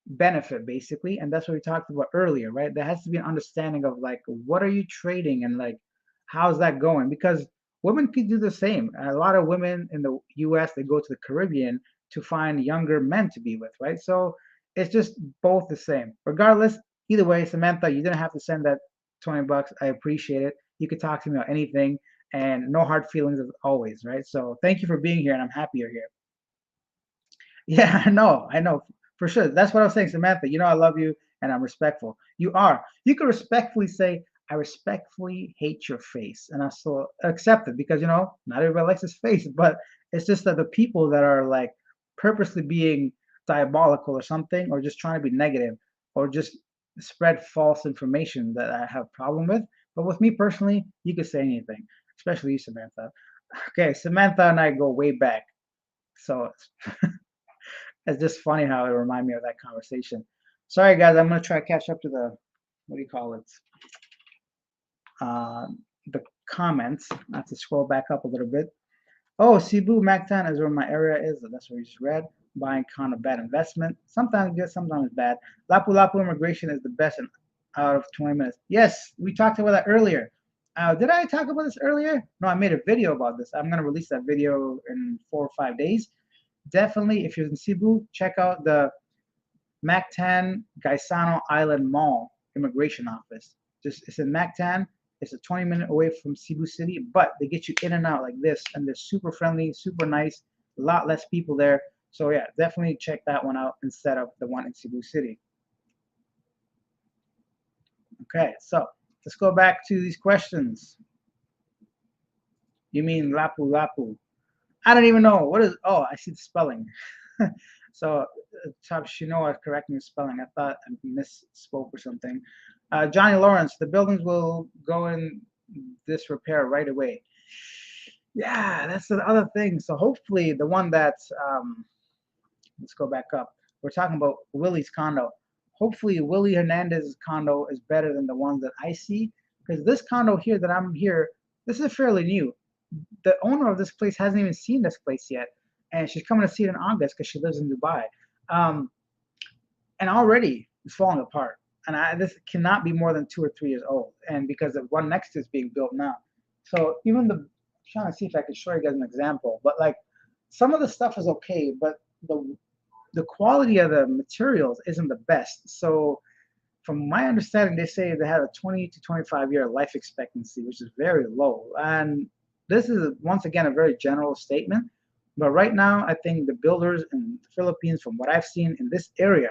benefit basically, and that's what we talked about earlier, right? There has to be an understanding of like what are you trading and like how's that going, because women could do the same. A lot of women in the US, they go to the Caribbean to find younger men to be with, right? So it's just both the same regardless. Either way, Samantha, you didn't have to send that 20 bucks. I appreciate it. You could talk to me about anything and no hard feelings as always, right? So thank you for being here and I'm happy you're here. Yeah, I know, for sure. That's what I was saying, Samantha. You know, I love you and I'm respectful. You are. You can respectfully say, I respectfully hate your face. And I still accept it because, not everybody likes his face, but it's just that the people that are like purposely being diabolical or something, or just trying to be negative, or just spread false information that I have a problem with. But with me personally, you could say anything, especially you, Samantha. Okay, Samantha and I go way back. So it's just funny how it reminded me of that conversation. Sorry, guys, I'm gonna try to catch up to the what do you call it? Uh, the comments. I have to scroll back up a little bit. Oh, Cebu Mactan is where my area is. That's what we just read. Buying kind of bad investment. Sometimes good, sometimes bad. Lapu Lapu immigration is the best in out of 20 minutes. Yes, we talked about that earlier. Did I talk about this earlier? No, I made a video about this. I'm gonna release that video in 4 or 5 days. Definitely, if you're in Cebu, check out the Mactan Gaisano Island Mall immigration office. Just it's in Mactan. It's a 20-minute away from Cebu City, but they get you in and out like this, and they're super friendly, super nice. A lot less people there. So yeah, definitely check that one out instead of the one in Cebu City. Okay, so let's go back to these questions. You mean Lapu Lapu? I don't even know what is. Oh, I see the spelling. So Shinoa correcting the spelling. I thought I misspoke or something. Johnny Lawrence, the buildings will go in disrepair right away. Yeah, that's the other thing. So hopefully the one that's let's go back up. We're talking about Willie's condo. Hopefully Willie Hernandez's condo is better than the ones that I see, because this condo here that I'm here, this is fairly new. The owner of this place hasn't even seen this place yet, and she's coming to see it in August because she lives in Dubai. Um, and already it's falling apart. And this cannot be more than 2 or 3 years old, and because the one next to it is being built now. So even I'm trying to see if I can show you guys an example, but like some of the stuff is okay, but the quality of the materials isn't the best. So from my understanding, they say they have a 20 to 25-year life expectancy, which is very low. And this is once again a very general statement, but right now I think the builders in the Philippines, from what I've seen in this area,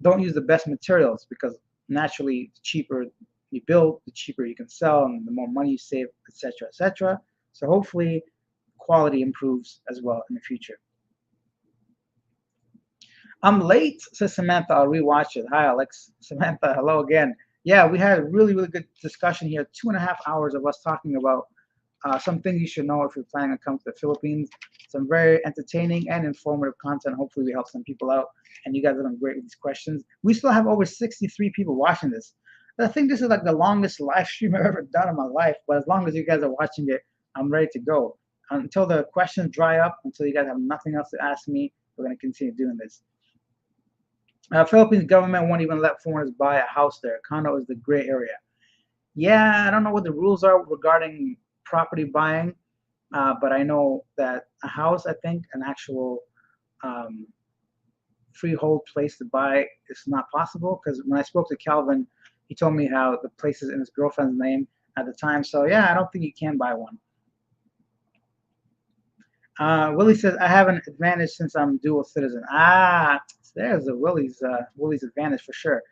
don't use the best materials because naturally the cheaper you build, the cheaper you can sell, and the more money you save, etc., etc. So hopefully quality improves as well in the future. I'm late, says Samantha. I'll rewatch it. Hi, Alex. Samantha, hello again. Yeah, we had a really, really good discussion here. 2.5 hours of us talking about some things you should know if you're planning to come to the Philippines. Some very entertaining and informative content. Hopefully, we help some people out. And you guys have done great with these questions. We still have over 63 people watching this. I think this is like the longest live stream I've ever done in my life. But as long as you guys are watching it, I'm ready to go. Until the questions dry up, until you guys have nothing else to ask me, we're going to continue doing this. Philippines government won't even let foreigners buy a house there. Condo is the gray area. Yeah, I don't know what the rules are regarding property buying, but I know that a house, I think, an actual um, freehold place to buy is not possible. Because when I spoke to Calvin, he told me how the place is in his girlfriend's name at the time. So yeah, I don't think you can buy one. Willie says, I have an advantage since I'm dual citizen. Ah, there's a Willie's advantage for sure.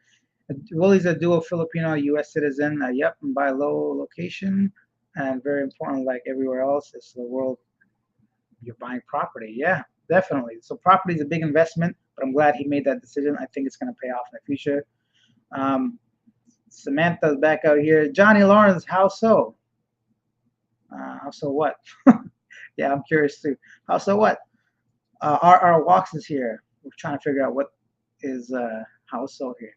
Willie's a dual Filipino U.S. citizen. Yep, and by low location, and very important, like everywhere else, it's the world you're buying property. Yeah, definitely. So property is a big investment, but I'm glad he made that decision. I think it's going to pay off in the future. Samantha's back out here. Johnny Lawrence, how so? How so what? Yeah, I'm curious too. How so what? R. Walks is here. We're trying to figure out what is how so here.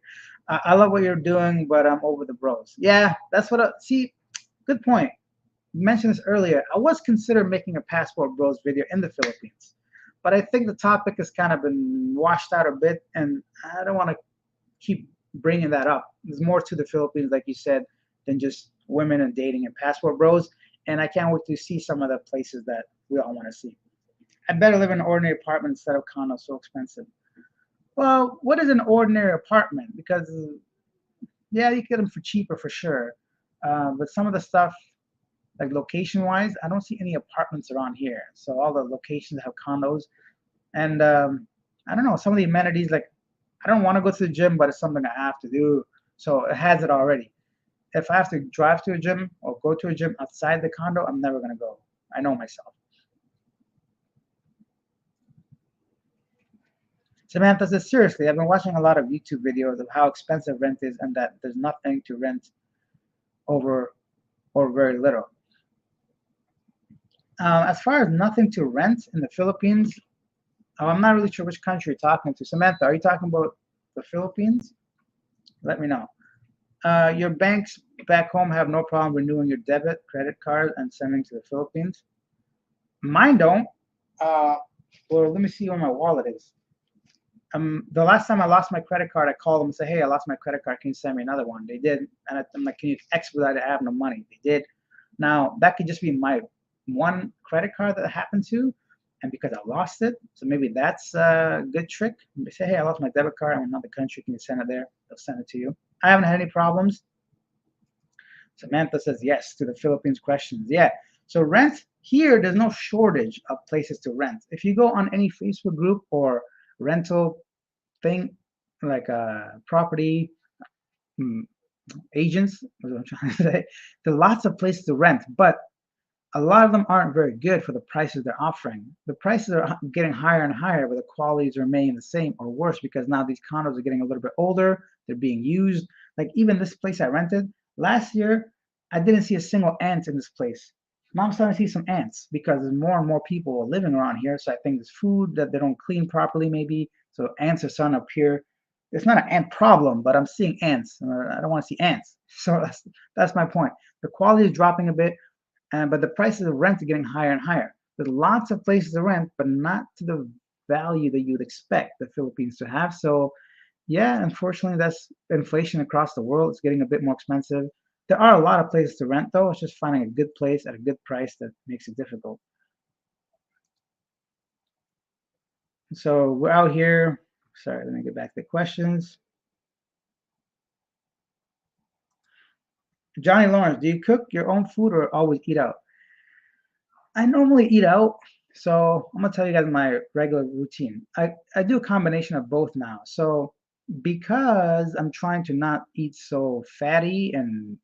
I love what you're doing, but I'm over the bros. Yeah, that's what I see. Good point. You mentioned this earlier. I was considering making a Passport Bros video in the Philippines, but I think the topic has kind of been washed out a bit, and I don't want to keep bringing that up. There's more to the Philippines, like you said, than just women and dating and Passport Bros. And I can't wait to see some of the places that we all want to see. I better live in an ordinary apartment instead of condo, so expensive. Well, what is an ordinary apartment? Because yeah, you get them for cheaper for sure, but some of the stuff, like location-wise, I don't see any apartments around here. So all the locations have condos, and I don't know, some of the amenities, like I don't want to go to the gym, but it's something I have to do, so it has it already. If I have to drive to a gym or go to a gym outside the condo, I'm never gonna go. I know myself. Samantha says, seriously, I've been watching a lot of YouTube videos of how expensive rent is and that there's nothing to rent over or very little. As far as nothing to rent in the Philippines, I'm not really sure which country you're talking to. Samantha, are you talking about the Philippines? Let me know. Your banks back home have no problem renewing your debit, credit card, and sending to the Philippines. Mine don't. Well, let me see where my wallet is. The last time I lost my credit card, I called them and said, hey, I lost my credit card. Can you send me another one? They did. And I'm like, can you expedite it? I have no money. They did. Now, that could just be my one credit card that happened to, and because I lost it. So maybe that's a good trick. They say, hey, I lost my debit card. I'm in another country. Can you send it there? They'll send it to you. I haven't had any problems. Samantha says yes to the Philippines questions. Yeah. So rent here, there's no shortage of places to rent. If you go on any Facebook group or rental thing, like a property agents, what I'm trying to say. There's lots of places to rent, but a lot of them aren't very good for the prices they're offering. The prices are getting higher and higher, but the qualities are remaining the same or worse because now these condos are getting a little bit older. They're being used. Like even this place I rented last year, I didn't see a single ant in this place. Now I'm starting to see some ants because there's more and more people living around here. So I think there's food that they don't clean properly, maybe. So ants are starting to appear. It's not an ant problem, but I'm seeing ants. I don't want to see ants. So that's my point. The quality is dropping a bit, but the prices of rent are getting higher and higher. There's lots of places to rent, but not to the value that you would expect the Philippines to have. So, yeah, unfortunately, that's inflation across the world. It's getting a bit more expensive. There are a lot of places to rent, though. It's just finding a good place at a good price that makes it difficult. So, we're out here. Sorry, let me get back to the questions. Johnny Lawrence, do you cook your own food or always eat out? I normally eat out, so I'm gonna tell you guys my regular routine. I do a combination of both now. So because I'm trying to not eat so fatty and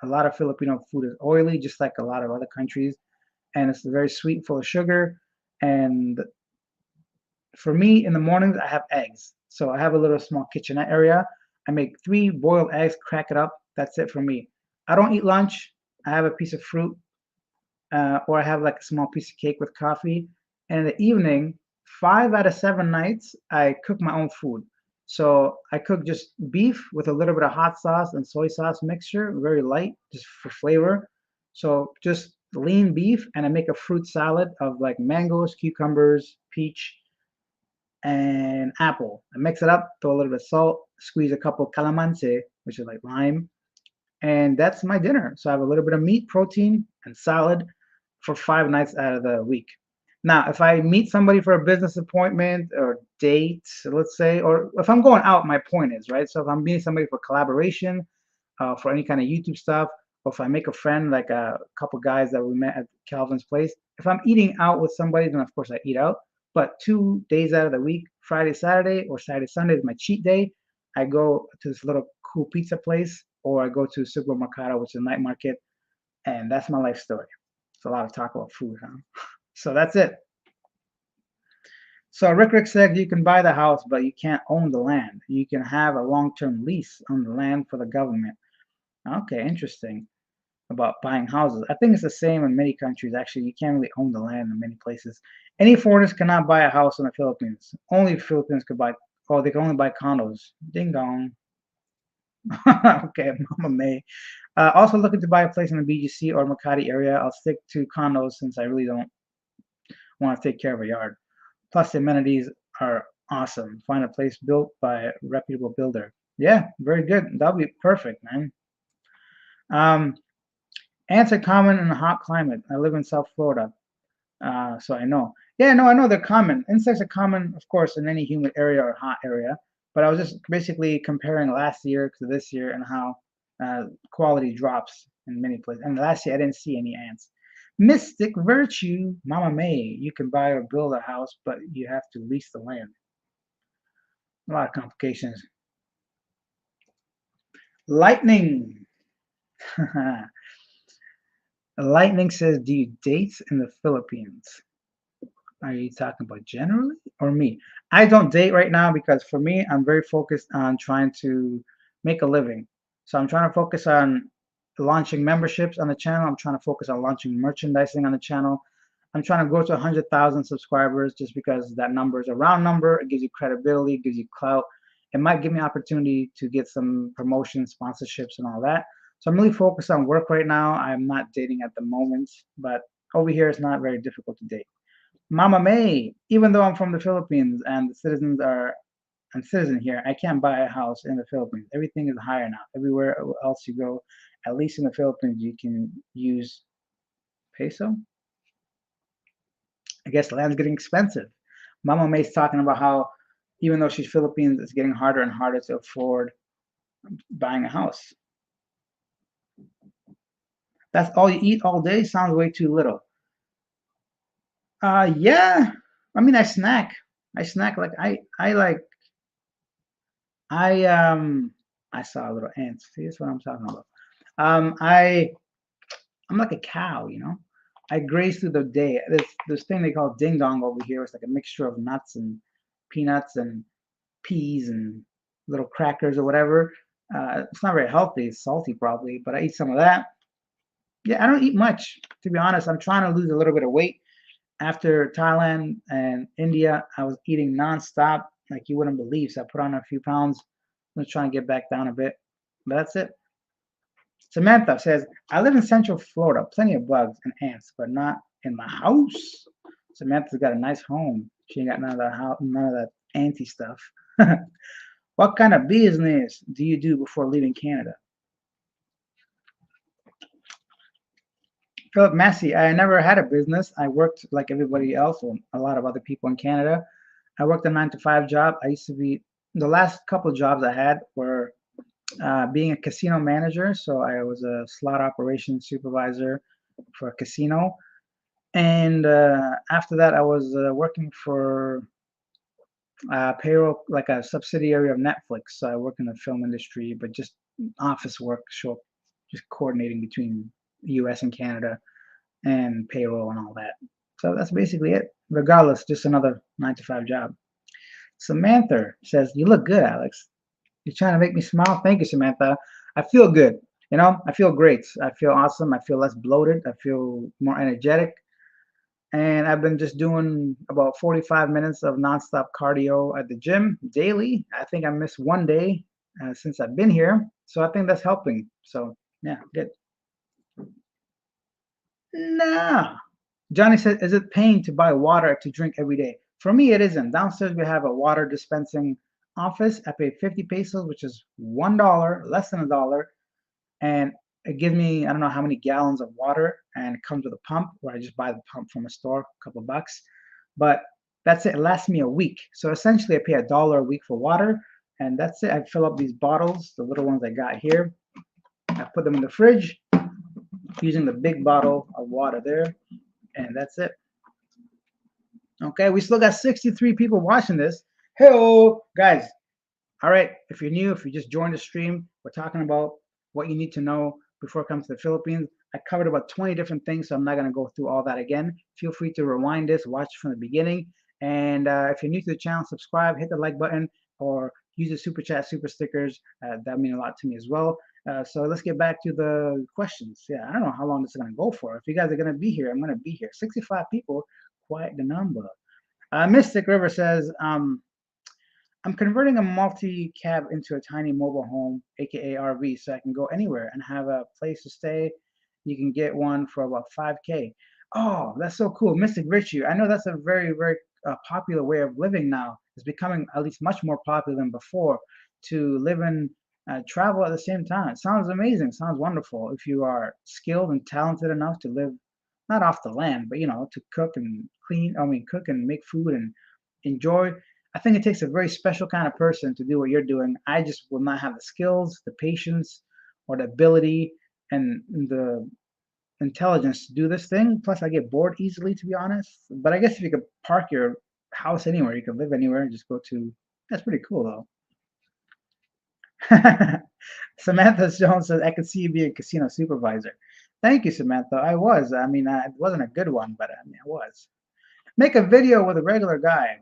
a lot of Filipino food is oily, just like a lot of other countries, and it's very sweet, full of sugar. And for me, in the mornings, I have eggs. So I have a little small kitchenette area. I make 3 boiled eggs, crack it up. That's it for me. I don't eat lunch. I have a piece of fruit or I have like a small piece of cake with coffee. And in the evening, 5 out of 7 nights, I cook my own food. So I cook just beef with a little bit of hot sauce and soy sauce mixture, very light, just for flavor. So just lean beef, and I make a fruit salad of like mangoes, cucumbers, peach, and apple. I mix it up, throw a little bit of salt, squeeze a couple calamansi, which is like lime, and that's my dinner. So I have a little bit of meat, protein, and salad for 5 nights out of the week. Now, if I meet somebody for a business appointment or date, let's say, or if I'm going out, my point is, right? So if I'm meeting somebody for collaboration, for any kind of YouTube stuff, or if I make a friend, like a couple guys that we met at Calvin's place, if I'm eating out with somebody, then of course I eat out. But 2 days out of the week, Friday, Saturday, or Saturday, Sunday is my cheat day. I go to this little cool pizza place, or I go to Supermercado, which is a night market, and that's my life story. It's a lot of talk about food, huh? So that's it. So Rick said you can buy the house, but you can't own the land. You can have a long-term lease on the land for the government. Okay, interesting about buying houses. I think it's the same in many countries. Actually, you can't really own the land in many places. Any foreigners cannot buy a house in the Philippines. Only Philippines could buy. Oh, they can only buy condos. Ding dong. Okay, Mama May. Also looking to buy a place in the BGC or Makati area. I'll stick to condos since I really don't want to take care of a yard. Plus, the amenities are awesome. Find a place built by a reputable builder. Yeah, very good. That'll be perfect, man. Um, Ants are common in a hot climate. I live in South Florida, so I know. Yeah, no, I know they're common. Insects are common, of course, in any humid area or hot area. But I was just basically comparing last year to this year and how quality drops in many places. And last year I didn't see any ants. Mystic Virtue, Mama May. You can buy or build a house, but you have to lease the land. A lot of complications. Lightning. Lightning says, do you date in the Philippines? Are you talking about generally or me? I don't date right now because for me, I'm very focused on trying to make a living. So I'm trying to focus on launching memberships on the channel. I'm trying to focus on launching merchandising on the channel. I'm trying to grow to 100,000 subscribers just because that number is a round number. It gives you credibility, it gives you clout. It might give me opportunity to get some promotions, sponsorships, and all that. So I'm really focused on work right now. I'm not dating at the moment, but over here it's not very difficult to date. Mama May, even though I'm from the Philippines and the citizens are I'm citizen here, I can't buy a house in the Philippines. Everything is higher now. Everywhere else you go, at least in the Philippines, you can use peso. I guess land's getting expensive. Mama May's talking about how even though she's Philippines, it's getting harder and harder to afford buying a house. That's all you eat all day? Sounds way too little. Yeah. I mean, I snack. I snack like I like I I saw little ants. See, that's what I'm talking about. I'm like a cow, you know. I graze through the day. This thing they call ding dong over here. It's like a mixture of nuts and peanuts and peas and little crackers or whatever. It's not very healthy. It's salty probably, but I eat some of that. Yeah, I don't eat much, to be honest. I'm trying to lose a little bit of weight. After Thailand and India, I was eating nonstop, like you wouldn't believe. So I put on a few pounds. I'm just trying to get back down a bit. But that's it. Samantha says, I live in Central Florida, plenty of bugs and ants, but not in my house. Samantha's got a nice home. She ain't got none of that anti stuff. What kind of business do you do before leaving Canada? Philip Massey, I never had a business. I worked like everybody else, or a lot of other people in Canada. I worked a 9 to 5 job. I used to be, the last couple of jobs I had were being a casino manager. So I was a slot operations supervisor for a casino. And after that, I was working for payroll, like a subsidiary of Netflix. So I work in the film industry, but just office work, just coordinating between US and Canada and payroll and all that. So that's basically it. Regardless, just another 9 to 5 job. Samantha says, "You look good, Alex. You're trying to make me smile. Thank you, Samantha. I feel good. You know, I feel great. I feel awesome. I feel less bloated. I feel more energetic. And I've been just doing about 45 minutes of nonstop cardio at the gym daily. I think I missed one day since I've been here. So I think that's helping. So, yeah, good. Nah. Johnny said, is it paying to buy water to drink every day? For me, it isn't. Downstairs, we have a water dispensing office. I pay 50 pesos, which is $1, less than $1. And it gives me, I don't know how many gallons of water. And it comes with a pump where I just buy the pump from a store, a couple bucks. But that's it. It lasts me a week. So essentially, I pay $1 a week for water. And that's it. I fill up these bottles, the little ones I got here. I put them in the fridge using the big bottle of water there. And that's it. Okay, we still got 63 people watching this. Hello, guys. All right, if you're new, if you just joined the stream, we're talking about what you need to know before it comes to the Philippines. I covered about 20 different things, so I'm not going to go through all that again. Feel free to rewind this, watch from the beginning. And if you're new to the channel, subscribe, hit the like button, or use the super chat, super stickers. That mean a lot to me as well. So let's get back to the questions. Yeah, I don't know how long this is going to go for. If you guys are going to be here, I'm going to be here. 65 people, quite the number. Mystic River says, I'm converting a multi-cab into a tiny mobile home, aka RV, so I can go anywhere and have a place to stay. You can get one for about 5K. Oh, that's so cool. Mystic Virtue. I know that's a very, very popular way of living now. It's becoming at least much more popular than before to live and travel at the same time. It sounds amazing. Sounds wonderful. If you are skilled and talented enough to live not off the land, but you know, to cook and cook and make food and enjoy. I think it takes a very special kind of person to do what you're doing. I just will not have the skills, the patience, or the ability and the intelligence to do this thing. Plus, I get bored easily, to be honest. But I guess if you could park your house anywhere, you could live anywhere and just go to. That's pretty cool, though. Samantha Jones says, I could see you being a casino supervisor. Thank you, Samantha. I was. I mean, it wasn't a good one, but I mean, I was. Make a video with a regular guy.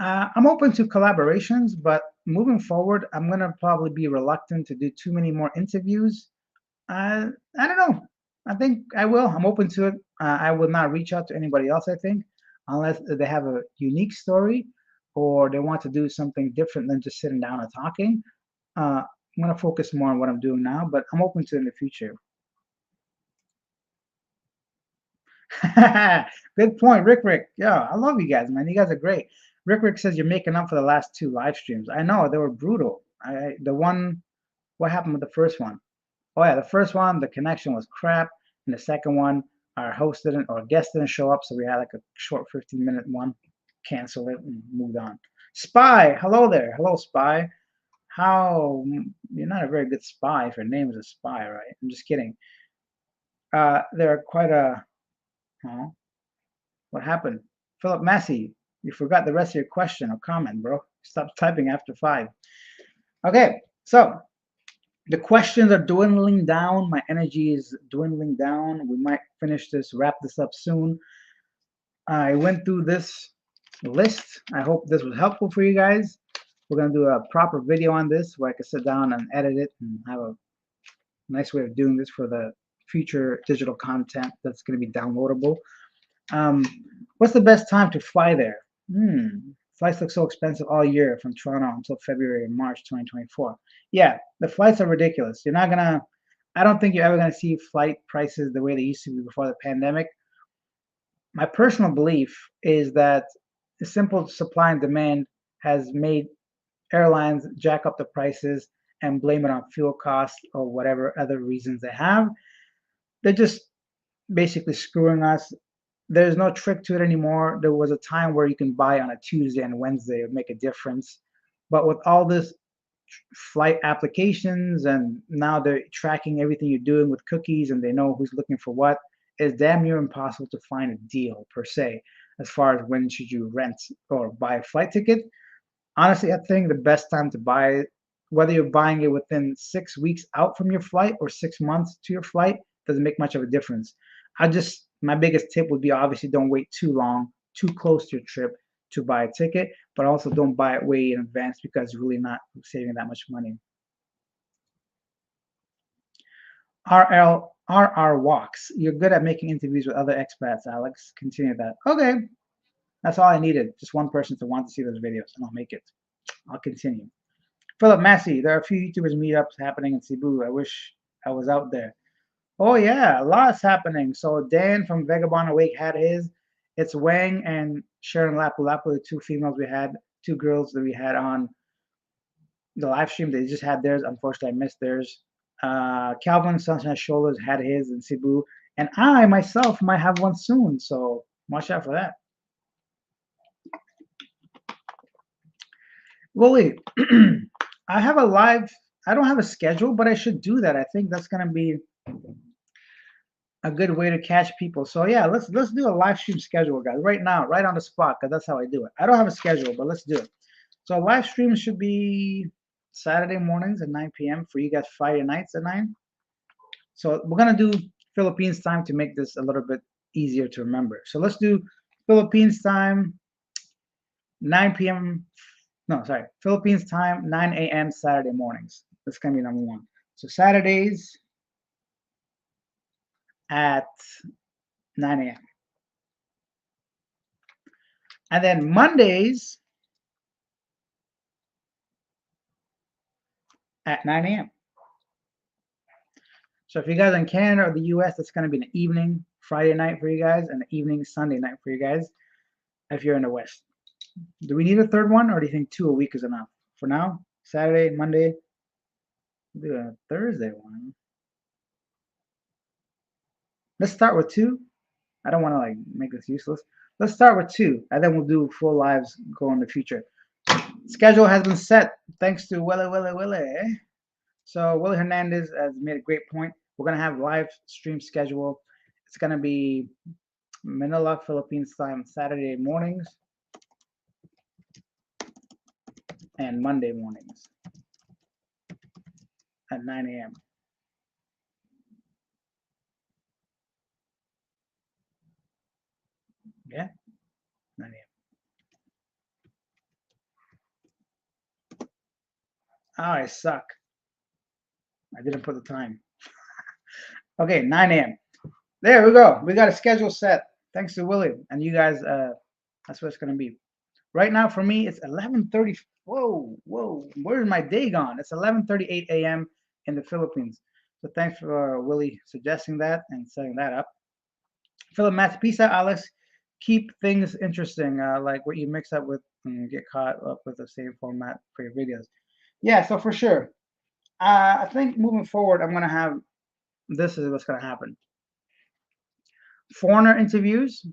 I'm open to collaborations, but moving forward, I'm going to probably be reluctant to do too many more interviews. I don't know. I think I will. I'm open to it. I will not reach out to anybody else, I think, unless they have a unique story or they want to do something different than just sitting down and talking. I'm going to focus more on what I'm doing now, but I'm open to it in the future. Good point, Rick. Yeah, I love you guys, man. You guys are great. Rick says you're making up for the last 2 live streams. I know they were brutal. The one, what happened with the first one? Oh yeah, the first one, the connection was crap, and the second one, our host didn't or guest didn't show up, so we had like a short 15-minute one. Cancel it and moved on. Spy, hello there. Hello, Spy. How you're not a very good spy if your name is a spy, right? I'm just kidding. They're quite a. Oh, what happened? Philip Massey, you forgot the rest of your question or comment, bro. Stop typing after 5. Okay, so the questions are dwindling down. My energy is dwindling down. We might finish this, wrap this up soon. I went through this list. I hope this was helpful for you guys. We're going to do a proper video on this where I can sit down and edit it and have a nice way of doing this for the future digital content that's going to be downloadable. Um, what's the best time to fly there? Flights look so expensive all year from Toronto until February and March 2024. Yeah, the flights are ridiculous. You're not gonna, I don't think you're ever gonna see flight prices the way they used to be before the pandemic. My personal belief is that the simple supply and demand has made airlines jack up the prices and blame it on fuel costs or whatever other reasons they have. They're just basically screwing us. There's no trick to it anymore. There was a time where you can buy on a Tuesday and Wednesday and make a difference. But with all this flight applications and now they're tracking everything you're doing with cookies and they know who's looking for what, it's damn near impossible to find a deal per se as far as when should you rent or buy a flight ticket. Honestly, I think the best time to buy it, whether you're buying it within 6 weeks out from your flight or 6 months to your flight, doesn't make much of a difference. My biggest tip would be obviously don't wait too long, too close to your trip to buy a ticket, but also don't buy it way in advance because you're really not saving that much money. RR Walks. You're good at making interviews with other expats, Alex. Continue that. Okay, that's all I needed. Just one person to want to see those videos, and I'll make it. I'll continue. Philip Massey, there are a few YouTubers meetups happening in Cebu. I wish I was out there. Oh yeah, a lot's happening. So Dan from Vagabond Awake had his. It's Wang and Sharon Lapu Lapu, the two females we had, two girls that we had on the live stream. They just had theirs. Unfortunately, I missed theirs. Calvin Sunshine Shoulders had his in Cebu, and I myself might have one soon. So watch out for that. Willie, I have a live. I don't have a schedule, but I should do that. I think that's gonna be a good way to catch people. So yeah, let's do a live stream schedule, guys, right now, right on the spot, because that's how I do it. I don't have a schedule, but let's do it. So live stream should be Saturday mornings at 9 p.m. for you guys, Friday nights at 9. So we're gonna do Philippines time to make this a little bit easier to remember. So let's do Philippines time 9 p.m. No, sorry, Philippines time 9 a.m. Saturday mornings. That's gonna be number one. So Saturdays at 9 a.m. And then Mondays at 9 a.m. So if you guys are in Canada or the US, it's going to be an evening Friday night for you guys and an evening Sunday night for you guys if you're in the West. Do we need a third one or do you think 2 a week is enough? For now, Saturday, Monday, do a Thursday one. Let's start with 2. I don't want to like make this useless. Let's start with 2 and then we'll do full lives go in the future. Schedule has been set thanks to Willie. So Willie Hernandez has made a great point. We're gonna have live stream schedule. It's gonna be Manila, Philippines time, Saturday mornings and Monday mornings at 9 a.m. Yeah, 9 a.m. Oh, I suck. I didn't put the time. Okay, 9 a.m. There we go. We got a schedule set. Thanks to Willie and you guys. That's what it's gonna be. Right now for me, it's 11:30. Whoa! Where's my day gone? It's 11:38 a.m. in the Philippines. So thanks for Willie suggesting that and setting that up. Philip Matt, peace out, Alex. Keep things interesting, like what you mix up with and get caught up with the same format for your videos. Yeah, so for sure. I think moving forward, I'm gonna have this is what's gonna happen. Foreigner interviews,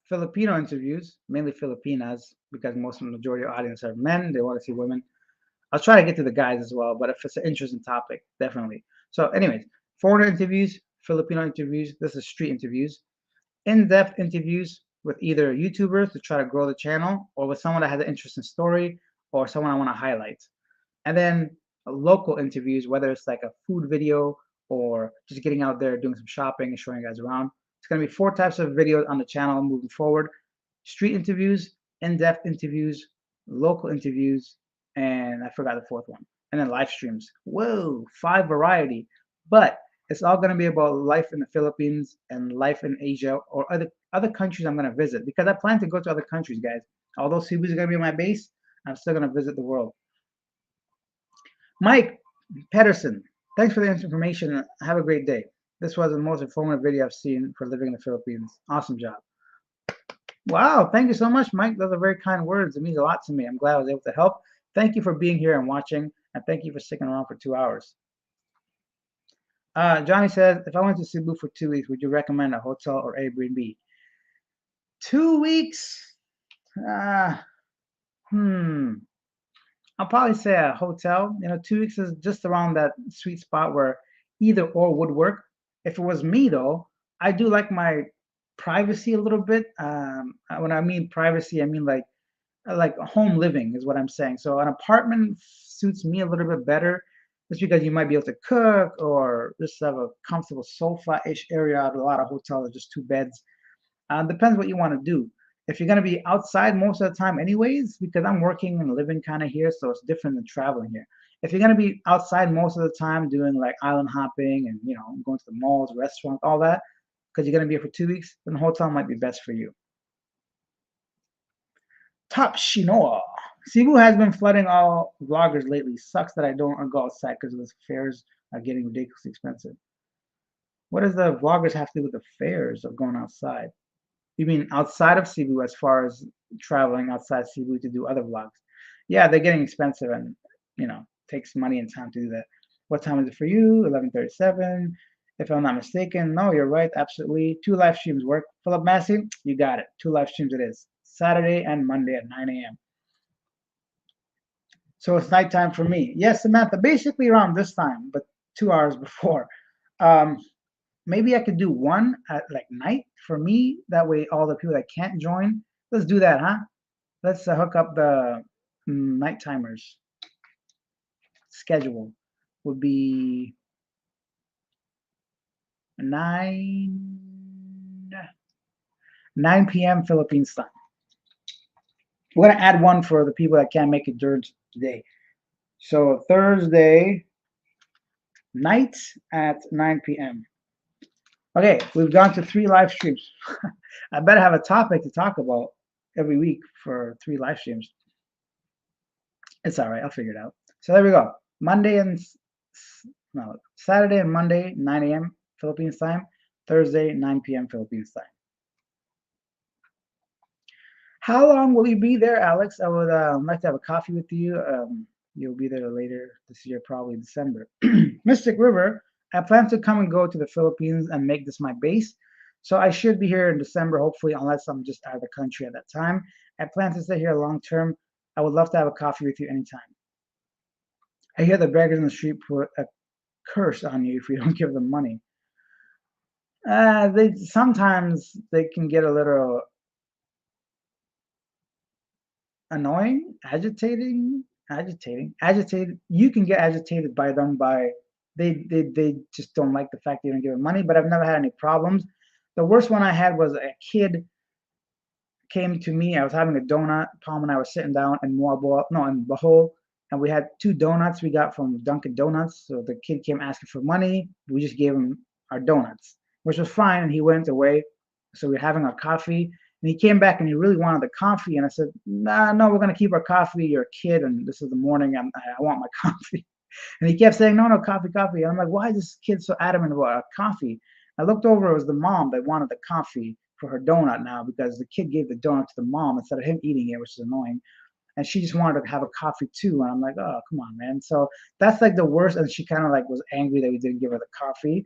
Filipino interviews, mainly Filipinas, because most of the majority of the audience are men. They want to see women. I'll try to get to the guys as well, but if it's an interesting topic, definitely. So, anyways, foreigner interviews, Filipino interviews. This is street interviews, in-depth interviews with either YouTubers to try to grow the channel, or with someone that has an interesting story, or someone I want to highlight. and then local interviews, whether it's like a food video or just getting out there doing some shopping and showing you guys around. It's going to be 4 types of videos on the channel moving forward: street interviews, in-depth interviews, local interviews, and I forgot the fourth one, and then live streams. Whoa, 5 variety. But it's all going to be about life in the Philippines and life in Asia or other countries I'm going to visit, because I plan to go to other countries, guys. Although Cebu is going to be my base, I'm still going to visit the world. Mike Pedersen, thanks for the information. Have a great day. This was the most informative video I've seen for living in the Philippines. Awesome job. Wow, thank you so much, Mike. Those are very kind words. It means a lot to me. I'm glad I was able to help. Thank you for being here and watching, and thank you for sticking around for 2 hours. Johnny says, if I went to Cebu for 2 weeks, would you recommend a hotel or Airbnb? 2 weeks? I'll probably say a hotel. 2 weeks is just around that sweet spot where either or would work. If it was me, though, I do like my privacy a little bit. When I mean privacy, I mean like home living is what I'm saying. So an apartment suits me a little bit better, just because you might be able to cook or just have a comfortable sofa-ish area. A lot of hotels are just 2 beds. Depends what you want to do. If you're going to be outside most of the time anyways, because I'm working and living kind of here, so it's different than traveling here. If you're going to be outside most of the time doing like island hopping and going to the malls, restaurants, all that, because you're going to be here for 2 weeks, then the hotel might be best for you. Top Shinoa. Cebu has been flooding all vloggers lately. Sucks that I don't go outside because the fares are getting ridiculously expensive. What does the vloggers have to do with the fares of going outside? You mean outside of Cebu, as far as traveling outside Cebu to do other vlogs? Yeah, they're getting expensive, and takes money and time to do that. What time is it for you? 11:37. If I'm not mistaken, no, you're right. Absolutely, 2 live streams work. Philip Massey, you got it. 2 live streams it is. Saturday and Monday at 9 a.m. So it's nighttime for me. Yes, Samantha, basically around this time, but 2 hours before. Um, Maybe I could do one at like night for me. That way, all the people that can't join, let's do that, huh? Let's hook up the night timers. Schedule would be 9 p.m. Philippines time. We're gonna add one for the people that can't make it during today. So Thursday night at 9 p.m. Okay, we've gone to 3 live streams. I better have a topic to talk about every week for 3 live streams. It's all right. I'll figure it out. So there we go. Saturday and Monday, 9 a.m. Philippines time. Thursday, 9 p.m. Philippines time. How long will you be there, Alex? I would like to have a coffee with you. You'll be there later this year, probably December. Mystic River, I plan to come and go to the Philippines and make this my base. So I should be here in December, hopefully, unless I'm just out of the country at that time. I plan to stay here long term. I would love to have a coffee with you anytime. I hear the beggars in the street put a curse on you if you don't give them money. They sometimes they can get a little annoying, agitated. You can get agitated by them by they just don't like the fact that you don't give them money. But I've never had any problems. The worst one I had was a kid came to me. I was having a donut. Palm and I were sitting down in Bohol, and we had 2 donuts we got from Dunkin' Donuts. So the kid came asking for money. We just gave him our donuts, which was fine, and he went away. So we were having our coffee, and he came back and he really wanted the coffee. And I said, "Nah, no, we're gonna keep our coffee. You're a kid, and this is the morning. I want my coffee." And he kept saying, "No, no, coffee, coffee." And I'm like, "Why is this kid so adamant about coffee?" I looked over. It was the mom that wanted the coffee for her donut now, because the kid gave the donut to the mom instead of him eating it, which is annoying. And she just wanted to have a coffee too. And I'm like, "Oh, come on, man." So that's like the worst. And she kind of like was angry that we didn't give her the coffee.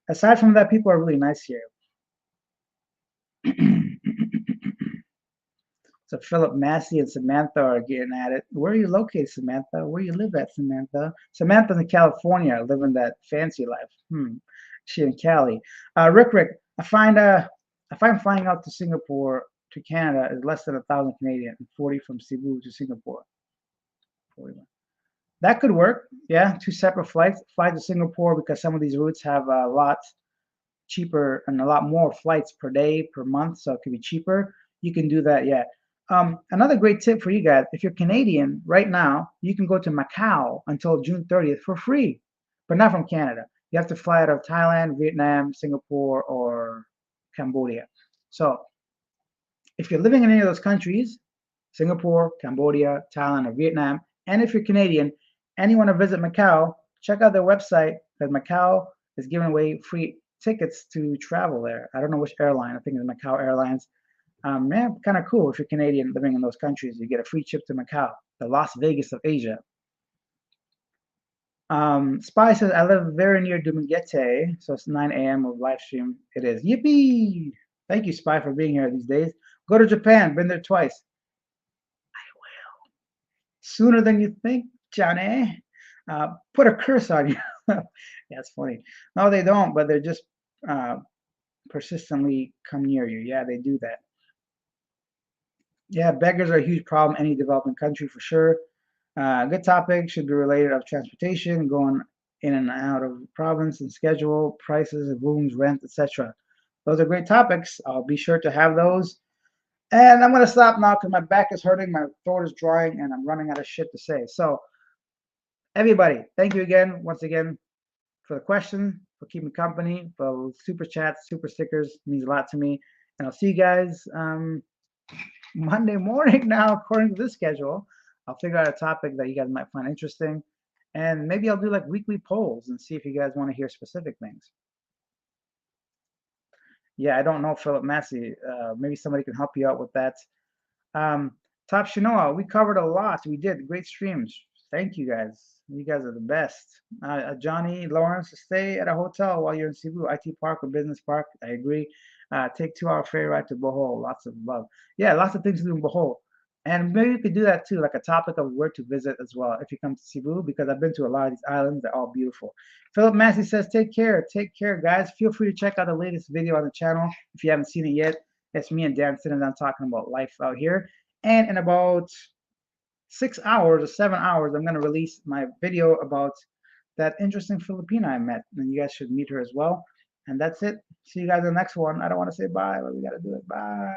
Aside from that, people are really nice here. So Philip Massey and Samantha are getting at it. Where are you located, Samantha? Where you live at, Samantha? Samantha's in California, living that fancy life. She in Cali. Rick, I find flying out to Singapore to Canada is less than 1,000 Canadian and 40 from Cebu to Singapore. 41. That could work. Yeah, two separate flights. Fly to Singapore because some of these routes have a lot cheaper and a lot more flights per day, per month, so it could be cheaper. You can do that, yeah. Another great tip for you guys, if you're Canadian right now, you can go to Macau until June 30th for free, but not from Canada. You have to fly out of Thailand, Vietnam, Singapore, or Cambodia. So if you're living in any of those countries, Singapore, Cambodia, Thailand, or Vietnam, and if you're Canadian and you want to visit Macau, check out their website because Macau is giving away free tickets to travel there. I don't know which airline. I think it's Macau Airlines. Man, kind of cool if you're Canadian living in those countries. You get a free trip to Macau, the Las Vegas of Asia. Spy says, I live very near Dumaguete, so it's 9 a.m. of live stream. It is. Yippee! Thank you, Spy, for being here these days. Go to Japan. Been there twice. Sooner than you think, Johnny. Put a curse on you. Yeah, it's funny. No, they don't, but they're just uh, persistently come near you. Yeah, they do that. Yeah, beggars are a huge problem any developing country for sure. Good topic should be related of transportation, going in and out of province and schedule, prices, rooms, rent, etc. Those are great topics. I'll be sure to have those. And I'm going to stop now because my back is hurting, my throat is drying, and I'm running out of shit to say. So, everybody, thank you again, once again, for the question, for keeping company, for super chats, super stickers. It means a lot to me. And I'll see you guys Monday morning now, according to this schedule. I'll figure out a topic that you guys might find interesting. And maybe I'll do like weekly polls and see if you guys want to hear specific things. Yeah, I don't know, Philip Massey. Maybe somebody can help you out with that. Um, Top Shinoa, we covered a lot. We did great streams. Thank you guys. You guys are the best. Johnny Lawrence, stay at a hotel while you're in Cebu, IT Park or Business Park. I agree. Take 2 hour ferry ride to Bohol. Lots of love. Yeah, lots of things to do in Bohol. And maybe we could do that too, like a topic of where to visit as well if you come to Cebu, because I've been to a lot of these islands. They're all beautiful. Philip Massey says, take care. Take care, guys. Feel free to check out the latest video on the channel if you haven't seen it yet. It's me and Dan sitting down talking about life out here. And in about 6 hours or 7 hours, I'm going to release my video about that interesting Filipina I met. And you guys should meet her as well. And that's it. See you guys in the next one. I don't want to say bye, but we got to do it. Bye.